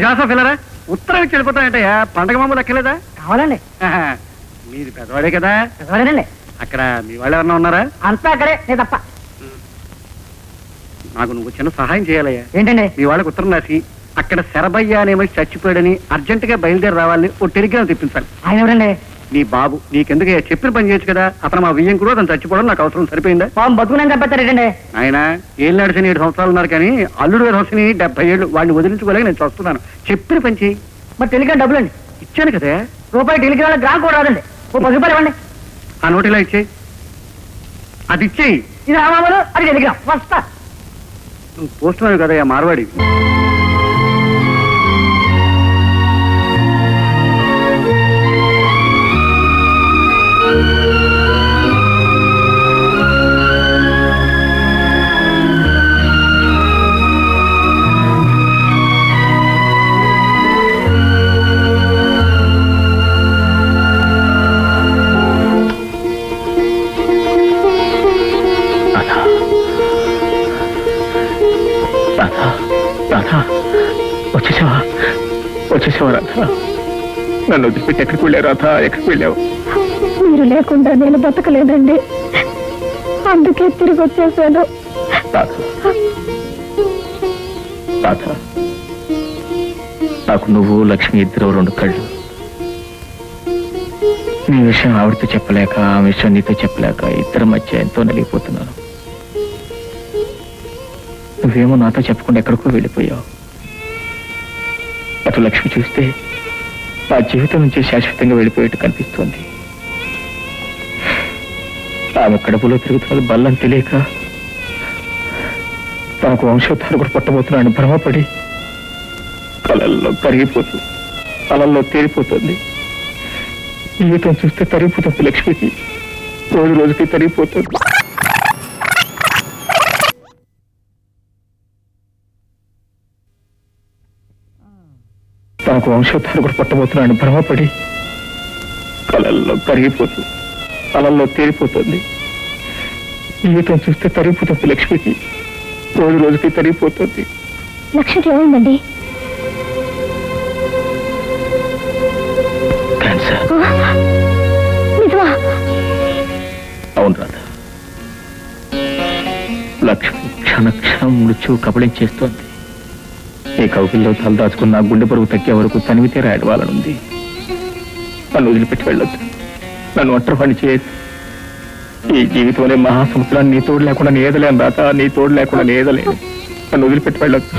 జాసఫ్ వెళ్ళరా? ఉత్తరం ఇచ్చి వెళ్ళిపోతాయంటయ్యా. పండగ మామూలు ఎక్కలేదా? కావాలండి. మీది పెద్దవాడే కదా. పెద్దవాడేనండి. అక్కడ మీ వాళ్ళు ఎవరన్నా ఉన్నారా? అంతా అక్కడే, నేను తప్ప. నాకు నువ్వు చిన్న సహాయం చేయాలయ్యా. ఏంటండి? మీ వాళ్ళకి ఉత్తరం రాసి అక్కడ శరభయ్య అనేమో చచ్చిపోయాడని అర్జెంట్ గా బయలుదేరి రావాలని ఓ టెలిగ్రామ్ తెప్పించాలి. ఆయన ఎవరండి? నీ బాబు. నీకెందుకు చెప్పిన పని చేయొచ్చు కదా. అతను మా వియ్యం కూడా అతను చచ్చిపోవడం నాకు అవసరం. సరిపోయిందా? బతుకునని చెప్పేస్తారేటండి. ఆయన ఏళ్ళు నడిచిన 7 సంవత్సరాలు ఉన్నారు కానీ అల్లుడు గారు వచ్చిన 70 ఏళ్ళు. వాడిని వదిలించుకోలేక నేను చూస్తున్నాను. చెప్పిన పని చేయి. మరి టెలిగ్రామ్ డబ్బులండి ఇచ్చాను కదా. రూపాయి టెలిగ్రామ్ గ్రామ్ కూడా రాదండి. ఓ 10 రూపాయలు ఇవ్వండి. ఆ నోటు ఇలా ఇచ్చేయి. అది ఇచ్చేయి. ఇది రామామూలు, అది టెలిగ్రామ్. వస్తా. నువ్వు పోస్ట్ మ్యాన్ కదా మార్వాడి. వచ్చేసావా రాధా? నన్ను వదిలిపెట్టి ఎక్కడికి వెళ్ళావు రాధా? ఎక్కడికి వెళ్ళావు? మీరు లేకుండా నేను బతకలేదండి, అందుకే తిరిగి వచ్చేసాను. రాధా, నాకు నువ్వు లక్ష్మి ఇద్దరు 2 కళ్ళు. నీ విషయం ఆవిడతో చెప్పలేక, ఆ విషయం నీతో చెప్పలేక ఇద్దరి మధ్య ఎంతో నలిగిపోతున్నాను. నువ్వేమో నాతో చెప్పకుండా ఎక్కడికో వెళ్ళిపోయావు. అటు లక్ష్మి చూస్తే నా జీవితం నుంచి శాశ్వతంగా వెళ్ళిపోయేట్టు కనిపిస్తోంది. ఆమె కడుపులో తిరుగుతున్నది బల్లని తెలియక తనకు వంశోద్ధారకుడు పుట్టబోతున్నాడని భ్రమపడి కలల్లో కరిగిపోతూ అలల్లో తేలిపోతుంది. జీవితం చూస్తే తరిగిపోతుంది లక్ష్మికి, రోజు రోజుకి తరిగిపోతుంది. తనకు వంశోద్ధారకుడు పుట్టబోతున్నాడని భ్రమపడి కలల్లో కరిగిపోతూ అలల్లో తేలిపోతుంది. జీవితం చూస్తే తరిగిపోతుంది లక్ష్మికి, రోజు రోజుకి తరిగిపోతుంది. లక్ష్మికి ఏమైందండి? అవును రాధ, లక్ష్మి క్షణ క్షణం మృత్యు కబళించేస్తోంది. ఈ కౌకిల్లో తలదాచుకున్న గుండె పరుగు తగ్గే వరకు తనివితే రాయడవాలనుంది. నన్ను వదిలిపెట్టి వెళ్ళొద్దు, నన్ను ఒంటరి చేయదు. ఈ జీవితంలో మహాసముద్రాన్ని నీ తోడు లేకుండా నేదలేను రాత, నీ తోడు లేకుండా నేదలేను. నన్ను వదిలిపెట్టి వెళ్ళొద్దు.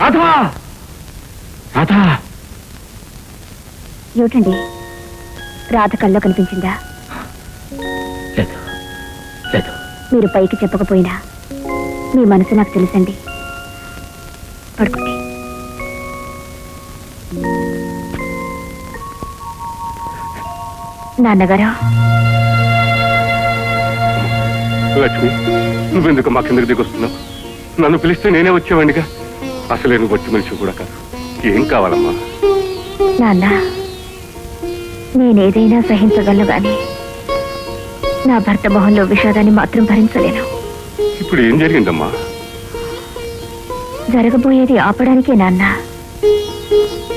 రాధా, రాధా. ఏమిటండి, రాధ కల్లో కనిపించిందా? లేదు లేదు. మీరు పైకి చెప్పకపోయినా మీ మనసు నాకు తెలుసండి. పడుకోండి. నాన్నగారు, లక్ష్మి, నువ్వెందుకు మా కిందకి దిగొస్తున్నావు? నన్ను పిలిస్తే నేనే వచ్చేవాడిగా. అసలే నువ్వు వచ్చి మనిషి కూడా కాదు. ఏం కావాలమ్మా? నాన్న, నేనేదైనా సహించగలను గాని నా భర్త మొహంలో విషాదాన్ని మాత్రం భరించలేను. ఇప్పుడు ఏం జరిగిందమ్మా? జరగబోయేది ఆపడానికే నాన్న.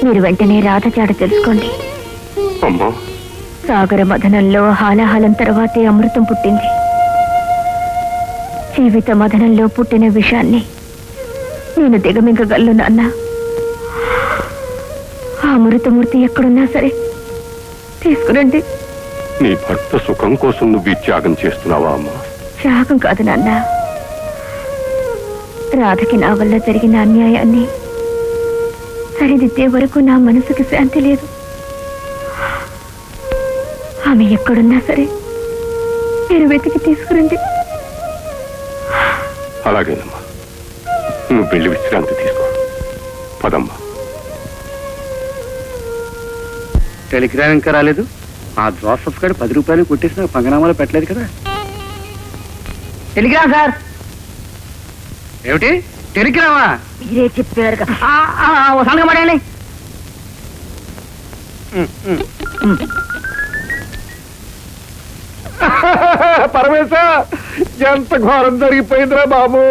మీరు వెంటనే రాధ చాట తెలుసుకోండి. అమ్మా, సాగర మథనంలో హాలాహలం తర్వాతే అమృతం పుట్టింది. జీవిత మథనంలో పుట్టిన విషాన్ని నేను దిగమింగగలను నాన్న. ఆ అమృతమూర్తి ఎక్కడున్నా సరే తీసుకురండి. నీ భర్త సుఖం కోసం నువ్వు ఈ త్యాగం చేస్తున్నావా అమ్మా? త్యాగం కాదు నాన్న, రాధకి నా వల్ల జరిగిన అన్యాయాన్ని సరిదిద్దే వరకు నా మనసుకి శాంతి లేదు. ఆమె ఎక్కడున్నా సరే మీరు వెతికి తీసుకురండి. అలాగేనమ్మా, నువ్వు వెళ్ళి విశ్రాంతి తీసుకో. పదమ్మా. టెలిగ్రామ్ ఇంకా రాలేదు. ఆ జోసఫ్ గారు 10 రూపాయలు కొట్టేసిన పంగనామాలు పెట్టలేదు కదా. Telegram sir. ఏమిటి టెలిగ్రామా? మీరే చెప్పారు కదా. ఓ సంగ పడండి. పరమేశ, ఎంత ఘోరం జరిగిపోయిందిరా బాబు.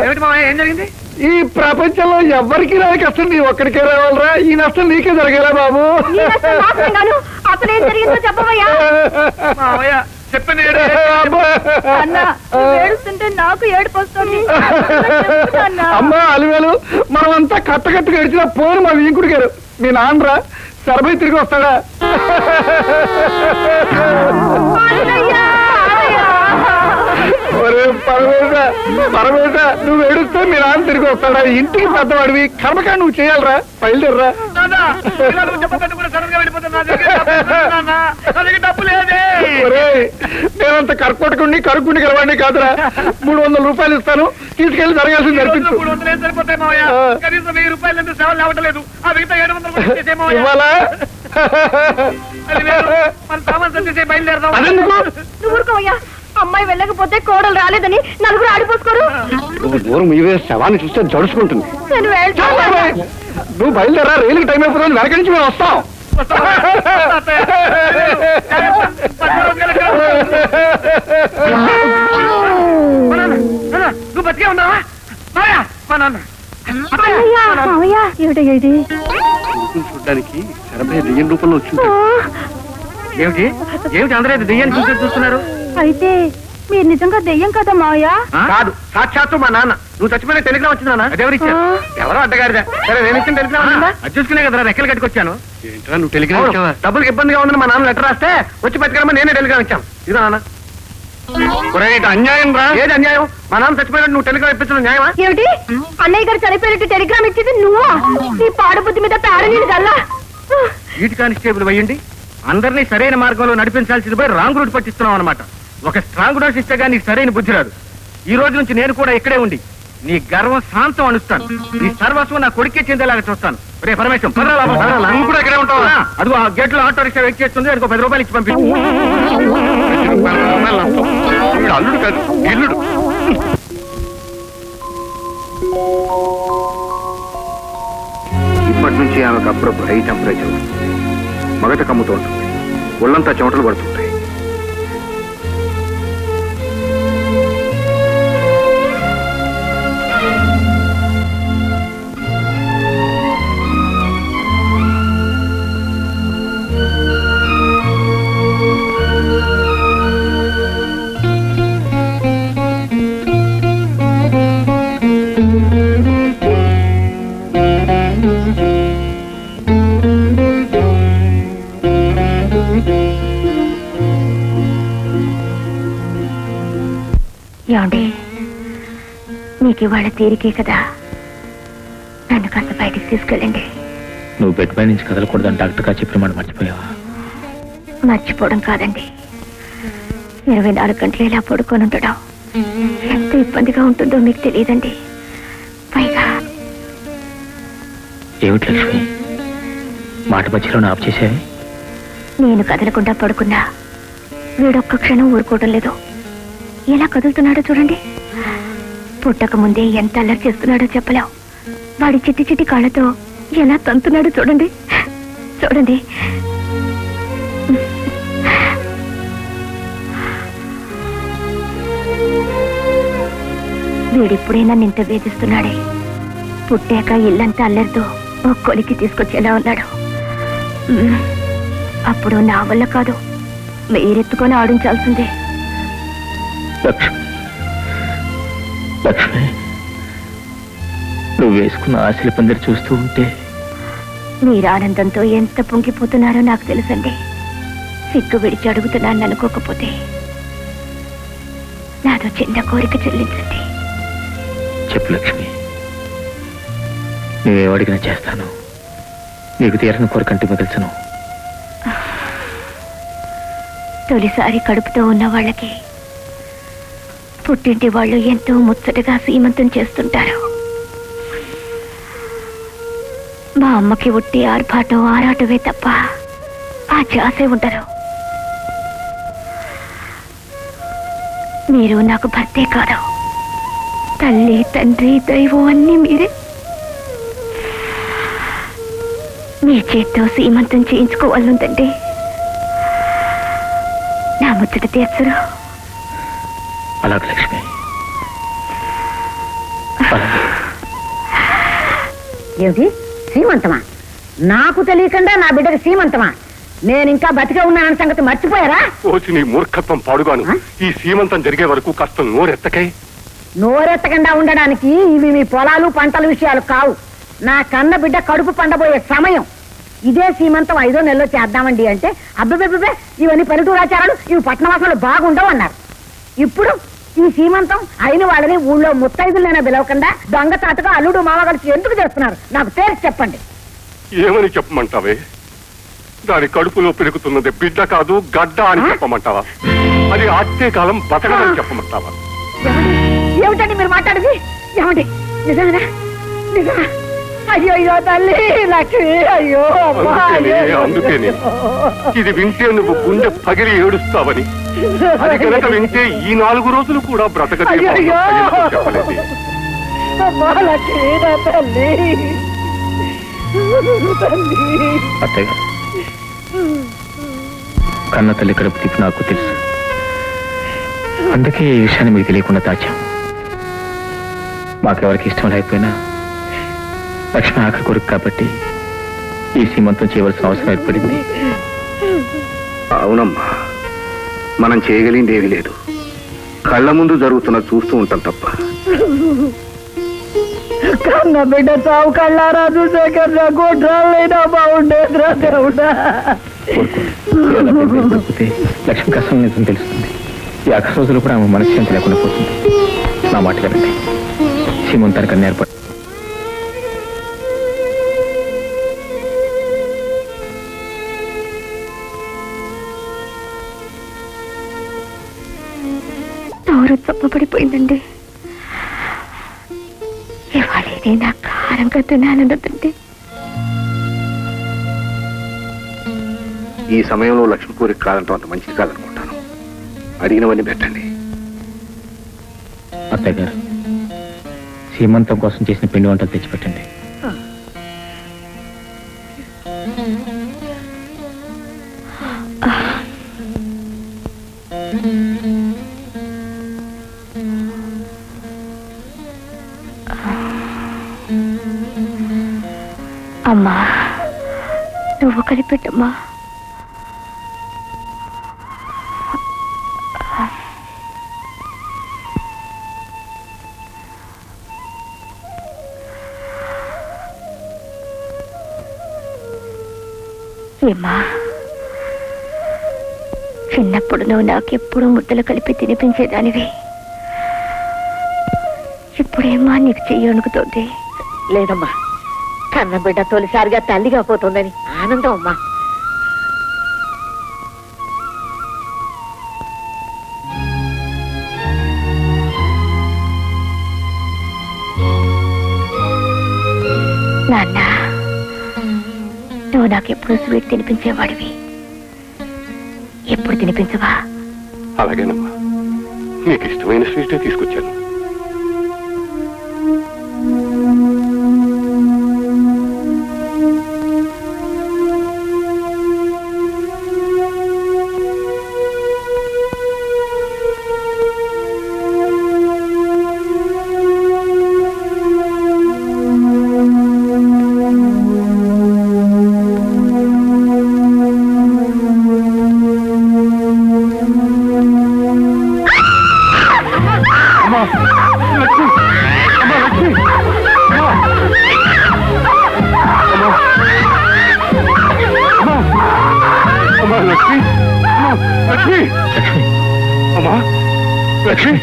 ఏమిటి మామయ్య, ఏం జరిగింది? ఈ ప్రపంచంలో ఎవరికి రాని కష్టం నీ ఒక్కడికే రావాలరా. ఈ నష్టం నీకే జరగాలా బాబు. అసలు ఏం జరిగిందో చెప్పవయ్యా. మామయ్య చెప్పండి. ఏడుస్తుంటే నాకు ఏడుపు వస్తుంది. అమ్మా అలివేలు, మనమంతా కట్టకట్టుకు ఏడిచినా పోను మా వీంకుడు గారు. మీ నాన్నరా సరబై తిరిగి వస్తాడా? పరమేశ, పరమేశ, నువ్వు ఏడుస్తే మీ నాన్న తిరిగి వస్తాడా? ఇంటికి పెద్దవాడివి, కర్మకాండ నువ్వు చేయాలరా. బయలుదేరరా. నేనంత కర్కోటకుండి కరుక్కుండి గెలవాడిని కాదురా. 300 రూపాయలు ఇస్తాను, తీసుకెళ్లి జరగాల్సింది జరిపించు. ఇవ్వాలా? అదెందుకు? అమ్మాయి వెళ్ళకపోతే కోడలు రాలేదని నలుగురు ఆడిపోసుకోరు. దూరం ఇవే శవాన్ని చూస్తే జడుచుకుంటుంది. నేను వెళ్తాను. నువ్వు బయలుదేరా, రైలుకి టైం అయిపోతుంది. వెనక నుంచి మేము వస్తాం. నువ్వు బతికే ఉన్నావా? చూడడానికి శరభయ్య దెయ్యం రూపంలో వచ్చింది. ఏమిటి ఏమిటి అందరూ దెయ్యాన్ని చూసి చూస్తున్నారు? అయితే మీరు నిజంగా దెయ్యం కదా మావయ్య? కాదు, సాక్షాత్తు మా నాన్న. నువ్వు చచ్చిపోయిన టెలిగ్రామ్ వచ్చిందా? అదెవరిచ్చారు? ఎవరో అడ్డగారిదా? సరే, నేను ఇచ్చిన టెలిగ్రామ్ అది చూసుకునే కదా రెక్కలు కట్టుకొచ్చాను. ఏంట్రా నువ్వు టెలిగ్రామ్ ఇచ్చావా? డబ్బులకు ఇబ్బందిగా ఉందని మా నాన్న లెటర్ రాస్తే వచ్చి పట్టుకురమ్మని నేనే టెలిగ్రామ్ ఇచ్చాను. ఇదా నాన్న? అన్యాయం రా. ఏది అన్యాయం? మా నాన్న చచ్చిపోయినట్టు నువ్వు టెలిగ్రామ్ ఇప్పించడం న్యాయమా? ఏమిటి, అన్నయ్య గారు చనిపోయినట్టు టెలిగ్రామ్ ఇచ్చేది నువ్వా? నీ పాడుబుద్ధి మీద పేడ నీళ్ళు గల్లా. ఈటి కానిస్టేబుల్ అయ్యండి అందరినీ సరైన మార్గంలో నడిపించాల్సింది పోయి రాంగ్ రూట్ పట్టిస్తున్నావు అనమాట. ఒక స్ట్రాంగ్ నోట్స్ ఇస్తే గానీ నీకు సరైన బుద్ధి రాదు. ఈ రోజు నుంచి నేను కూడా ఇక్కడే ఉండి నీ గర్వం శాంతం అనుస్తాను. నీ సర్వస్వం నా కొడుకే చెందేలాగా చూస్తాను. రే పరమేశ్వరం, నువ్వు కూడా ఇక్కడే ఉంటావా? అదిగో ఆ గేట్ లో ఆటో రిక్షా వెయిట్ చేస్తుంది. అదిగో 10 రూపాయలు ఇచ్చి పంపించు. అల్లుడు కాదు, ఇల్లుడు. ఇప్పటి నుంచి ఆమెకు అప్పుడప్పుడు హై టెంపరేచర్ వస్తుంది. మగత కమ్ముతూ ఉంటుంది, ఒళ్ళంతా చెమటలు పడుతుంటాయి. నీకు ఇవాళ తీరికే కదా, నన్ను కాస్త బయటికి తీసుకెళ్ళండి. నువ్వు బెడ్ పై నుంచి కదలకూడదని డాక్టర్ గారు చెప్పిన మాట మర్చిపోయావా? మర్చిపోవడం కాదండి, 24 గంటలు ఇలా పడుకొని ఉండడం ఎంత ఇబ్బందిగా ఉంటుందో మీకు తెలియదండి. పైగా ఏమిటి లక్ష్మి, మాట మధ్యలో ఆఫ్ చేసేవి? నేను కదలకుండా పడుకున్నా వీడొక్క క్షణం ఊరుకోవడం లేదు. ఎలా కదులుతున్నాడో చూడండి. పుట్టక ముందే ఎంత అల్లరి చేస్తున్నాడో చెప్పలేం. వాడి చిట్టి చిట్టి కాళ్ళతో ఎలా తంతున్నాడో చూడండి. చూడండి, వీడిప్పుడైనా నింత వేధిస్తున్నాడే. పుట్టాక ఇల్లంతా అల్లరితో ఒక్కొలికి తీసుకొచ్చేలా ఉన్నాడు. అప్పుడు నా వల్ల కాదు, మీరెత్తుకొని ఆడించాల్సిందే. లక్ష్మి, లక్ష్మి, నువ్వు వేసుకున్న ఆశల పందిరి చూస్తూ ఉంటే మీరు ఆనందంతో ఎంత పొంగిపోతున్నారో నాకు తెలుసండి. సిగ్గు విడిచి అడుగుతున్నాను అనుకోకపోతే నాదో చిన్న కోరిక చెల్లించండి. చెప్పు లక్ష్మి, నువ్వేమడిగినా చేస్తాను. నీకు తీరని కోరికంటే మిగల్చను. తొలిసారి కడుపుతో ఉన్న వాళ్ళకి పుట్టింటి వాళ్ళు ఎంతో ముచ్చటగా సీమంతం చేస్తుంటారు. మా అమ్మకి ఉట్టి ఆర్భాటం ఆరాటమే తప్ప ఆ చాసే ఉండరు. మీరు నాకు భర్తే కాదు, తల్లి తండ్రి దైవం అన్నీ మీరే. మీ చేత్తో సీమంతం చేయించుకోవాలందండి. నా ముచ్చట తీర్చరు. అలాగే లక్ష్మి. ఏమిటి సీమంతమా? నాకు తెలియకుండా నా బిడ్డకి సీమంతమా? నేను ఇంకా బతికే ఉన్నానన్న సంగతి మర్చిపోయారా? వచ్చి నీ మూర్ఖత్వం పాడుగాను. ఈ సీమంతం జరిగే వరకు కాస్త నోరెత్తకై. నోరెత్తకుండా ఉండడానికి ఇవి మీ పొలాలు పంటల విషయాలు కావు. నా కన్న బిడ్డ కడుపు పండబోయే సమయం. ఇదే సీమంతం 5వ నెలలో చేద్దామండి అంటే అబ్బెబ్బెబ్బే ఇవన్నీ పల్లెటూరాచారాలు, ఇవి పట్టణవాసులు బాగుండవు అన్నారు. ఇప్పుడు ఈ సీమంతం అయిన వాళ్ళని ఊళ్ళో ముత్తైదులైనా పిలవకుండా దొంగతాటుగా అల్లుడు మామగారు ఎందుకు చేస్తున్నారు? నాకు తేల్చి చెప్పండి. ఏమని చెప్పమంటావే? దాని కడుపులో పెరుగుతున్నది బిడ్డ కాదు గడ్డ అని చెప్పమంటావా? అది ఆట్టే కాలం బతకదని చెప్పమంటావా? ఏమిటండి మీరు మాట్లాడేది? ఏమండి నిజమేనా? నిజమా? అయ్యో అయ్యో తల్లి లక్ష్మి, అయ్యో అందుకేనే ఇది వింటే నువ్వు గుండె పగిలి ఏడుస్తావని. అది కనుక వింటే ఈ 4 రోజులు కూడా బ్రతకలేదు. చెప్పలేదు. అత్తయ్య, కన్న తల్లి కడుపు తిప్పి నాకు తెలుసు. అందుకే ఈ విషయాన్ని మీకు తెలియకుండా దాచాం. మాకెవరికి ఇష్టం లేకపోయినా లక్ష్మి ఆఖరి కోరిక కాబట్టి ఈ సీమంతం చేయవలసిన అవసరం ఏర్పడింది. అవునమ్మా, మనం చేయగలిగింది ఏమీ లేదు. కళ్ళ ముందు జరుగుతున్న చూస్తూ ఉంటాం తప్ప. కన్న బిడ్డ చావు కళ్ళారా చూసాకన్నా గోడ్రాలైనా బాగుండేదిరా దేవుడా. లక్ష్మి కష్టం నిజం తెలుస్తుంది. ఈ ఆఖరి రోజులు కూడా ఆమె మనశ్శాంతి లేకుండా పోతుంది. నా మాట కదండి, సీమంతానికి అన్ని ఏర్పడి నోరు చప్పబడిపోయిందండి. ఇవాళ ఏదైనా కారంగా తినాలన్నదండి. ఈ సమయంలో లక్ష్మి కోరిక కాదంటాం అంత మంచిది కాదనుకుంటాను. అడిగినవన్నీ పెట్టండి. అత్తయ్య గారు, సీమంతం కోసం చేసిన పిండి వంటలు తెచ్చిపెట్టండి. అమ్మా, నువ్వు కలిపెట్టమ్మా. ఏమ్మా, చిన్నప్పుడు నువ్వు నాకెప్పుడు ముద్దలు కలిపి తినిపించేదానివి. ఇప్పుడేమా నీకు చెయ్యి వణుకుతోంది? లేదమ్మా, కన్న బిడ్డ తొలిసారిగా తల్లిగా పోతుందని ఆనందం అమ్మా. నాన్న, నువ్వు నాకెప్పుడు స్వీట్ తినిపించేవాడివి, ఎప్పుడు తినిపించవా? అలాగేనమ్మా, నీకు ఇష్టమైన స్వీటే తీసుకొచ్చాను. లక్ష్మి, లక్ష్మి, అమ్మా లక్ష్మి.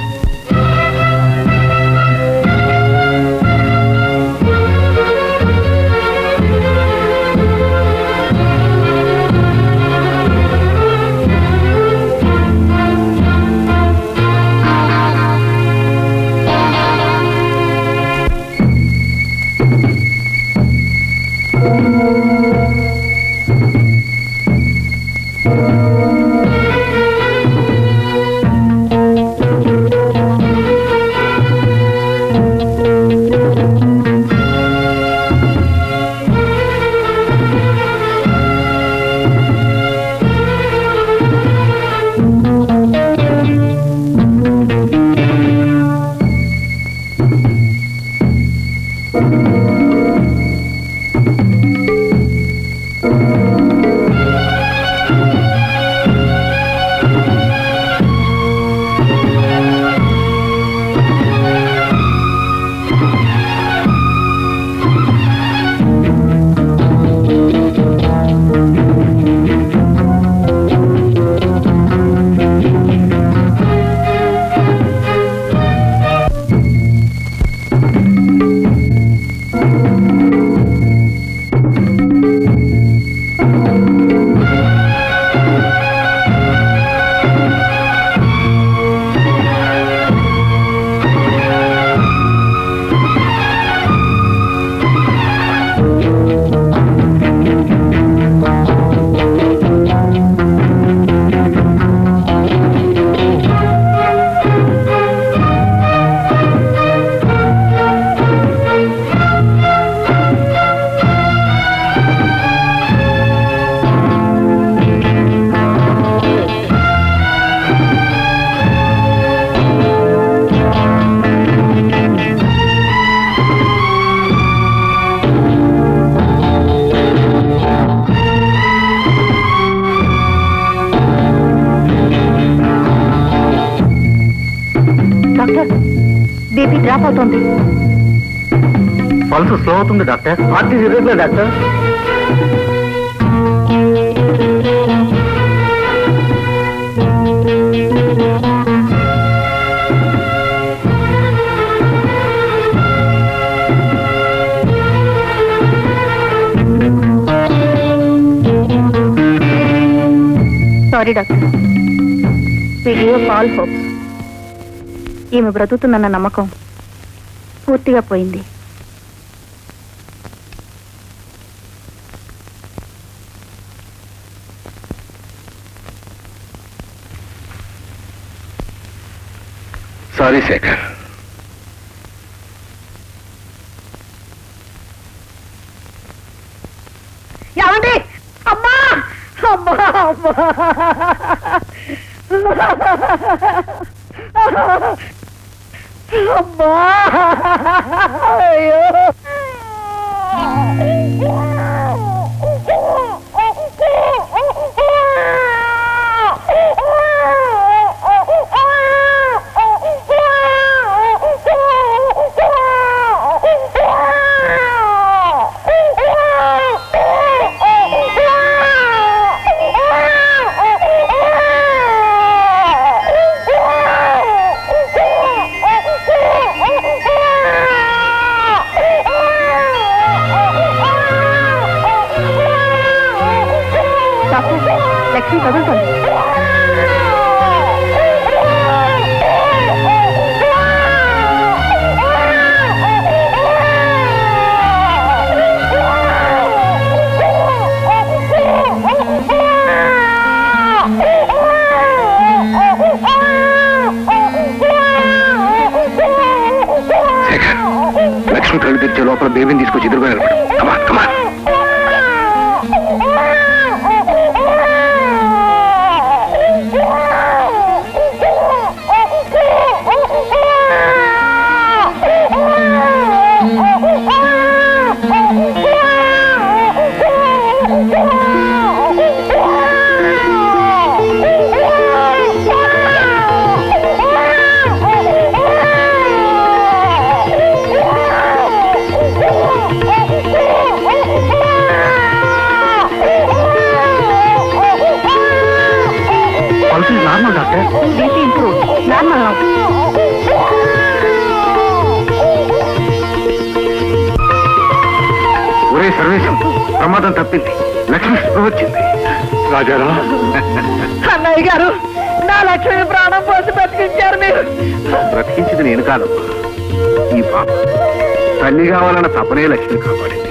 బీపీ డ్రాప్ అవుతుంది. పల్స్ స్లో అవుతుంది doctor. Heart is irregular doctor. Sorry doctor, we give all hopes. ఈమె బ్రతుకుతుందన్న నమ్మకం పూర్తిగా పోయింది. సారీ శేఖర్, ఏమండి? అమ్మా అమ్మా అమ్మా అమ్మా, అయ్యో లక్ష్మి కళ్ళు తెచ్చే లోపల బేబీని తీసుకొచ్చి ఎదురుగా నిలబడు. Normal doctor, BP improve, normal now. ఒరే సర్వేశం, ప్రమాదం తప్పింది. లక్ష్మి స్పృహ వచ్చింది. రాజారా, అన్నయ్య గారు, నా లక్ష్మిని ప్రాణం పోసి బతికించారు మీరు. బ్రతికించింది నేను కాదమ్మా, ఈ పాప. తల్లి కావాలన్న తపనే లక్ష్మిని కాపాడింది.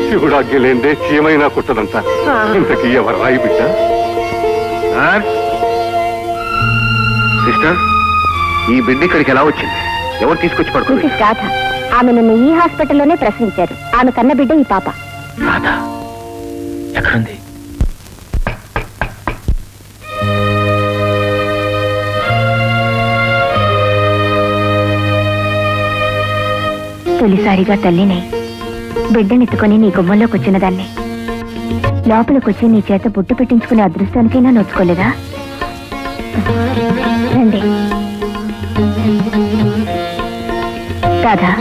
శివుడాజ్ఞ లేదే చీమైనా కుట్టదంట. ఇంతకీ ఎవరు రాయి బిడ్డ? సిస్టర్, ఈ బిడ్డ ఇక్కడికి ఎలా వచ్చింది? ఎవరు తీసుకొచ్చి పడుకుంది? మిసెస్ రాధ, ఆమె నన్ను ఈ హాస్పిటల్లోనే ప్రశ్నించారు. ఆమె కన్న బిడ్డ ఈ పాప. రాధా ఎక్కడుంది? తొలిసారిగా తల్లిని బిడ్డనెత్తుకొని నీ గుమ్మంలోకి వచ్చిన దాన్ని లోపలికొచ్చి నీ చేత బుట్టు పెట్టించుకునే అదృష్టానికైనా నోచుకోలేదా? రండి. రాధా,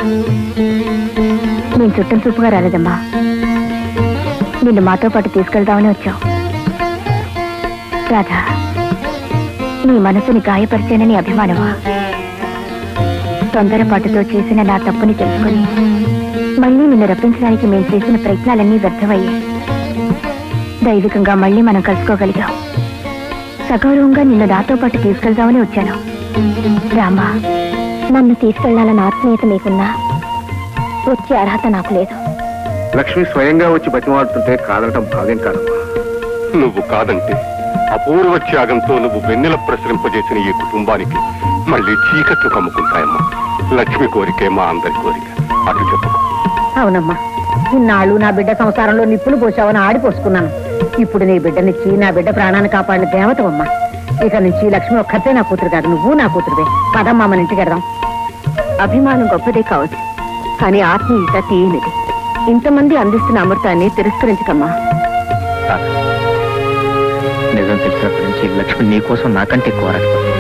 నేను చుట్టం చూపుగా రాలేదమ్మా, నిన్ను మాతో పాటు తీసుకెళ్దామని వచ్చావు. రాధా, నీ మనసుని గాయపరిచానని అభిమానమా? తొందరపాటుతో చేసిన నా తప్పుని తెలుసుకుని మళ్ళీ నిన్ను రప్పించడానికి మేము చేసిన ప్రయత్నాలన్నీ వ్యర్థమయ్యాయి. దైవికంగా మళ్ళీ మనం కలుసుకోగలిగాం. సగౌరవంగా నిన్ను నాతో పాటు తీసుకెళ్దామని వచ్చాను. రామా, నన్ను తీసుకెళ్లాలన్న ఆత్మీయత మీకున్నా వచ్చే అర్హత నాకు లేదు. లక్ష్మి స్వయంగా వచ్చి బతిమాడుతుంటే కాదనటం భావ్యం కాదమ్మా. నువ్వు కాదంటే అపూర్వ త్యాగంతో నువ్వు వెన్నెల ప్రసరింపజేసిన ఈ కుటుంబానికి మళ్ళీ చీకట్లు కమ్ముకుంటాయమ్మా. లక్ష్మి కోరికే మా అందరి కోరిక. అటు చెప్పకు. అవునమ్మా, ఇన్నాళ్ళు నా బిడ్డ సంసారంలో నిప్పులు పోసావని ఆడిపోసుకున్నాను. ఇప్పుడు నీ బిడ్డనిచ్చి నా బిడ్డ ప్రాణాన్ని కాపాడిన దేవతవమ్మా. ఇక నుంచి లక్ష్మి ఒక్కతే నా కూతురు కాదు, నువ్వు నా కూతురువే. పదమ్మా, మన ఇంటికి వెళ్దాం. అభిమానం గొప్పదే కావచ్చు, కానీ ఆత్మీయత తీయనిది. ఇంతమంది అందిస్తున్న అమృతాన్ని తిరస్కరించకమ్మా. నిజం తెలిసినప్పటి నుంచి లక్ష్మి నీ కోసం నాకంటే కోరాడుతుంది.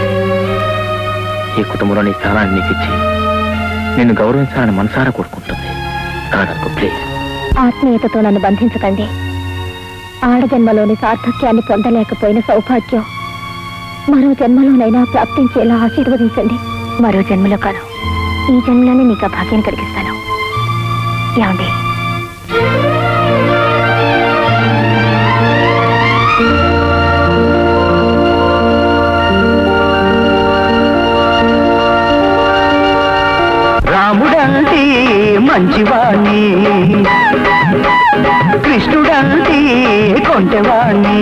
ఈ కుటుంబంలో నీ స్థానాన్ని నీకు ఇచ్చి నిన్ను గౌరవించాలని మనసారా కోరుకుంటుంది. కాదనుకో ప్లీజ్. ఆత్మీయతతో నన్ను బంధించకండి. ఆడజన్మలోని సార్థక్యాన్ని పొందలేకపోయిన సౌభాగ్యం మరో జన్మలోనైనా ప్రాప్తించేలా ఆశీర్వదించండి. మరో జన్మలో కాదు, ఈ జన్మలోనే నీకు ఆ భాగ్యాన్ని కలిగిస్తాను. ఏమండి? రాముడంటే మంచివాణ్ణి, కృష్ణుడంటే కొంటెవాణ్ణి,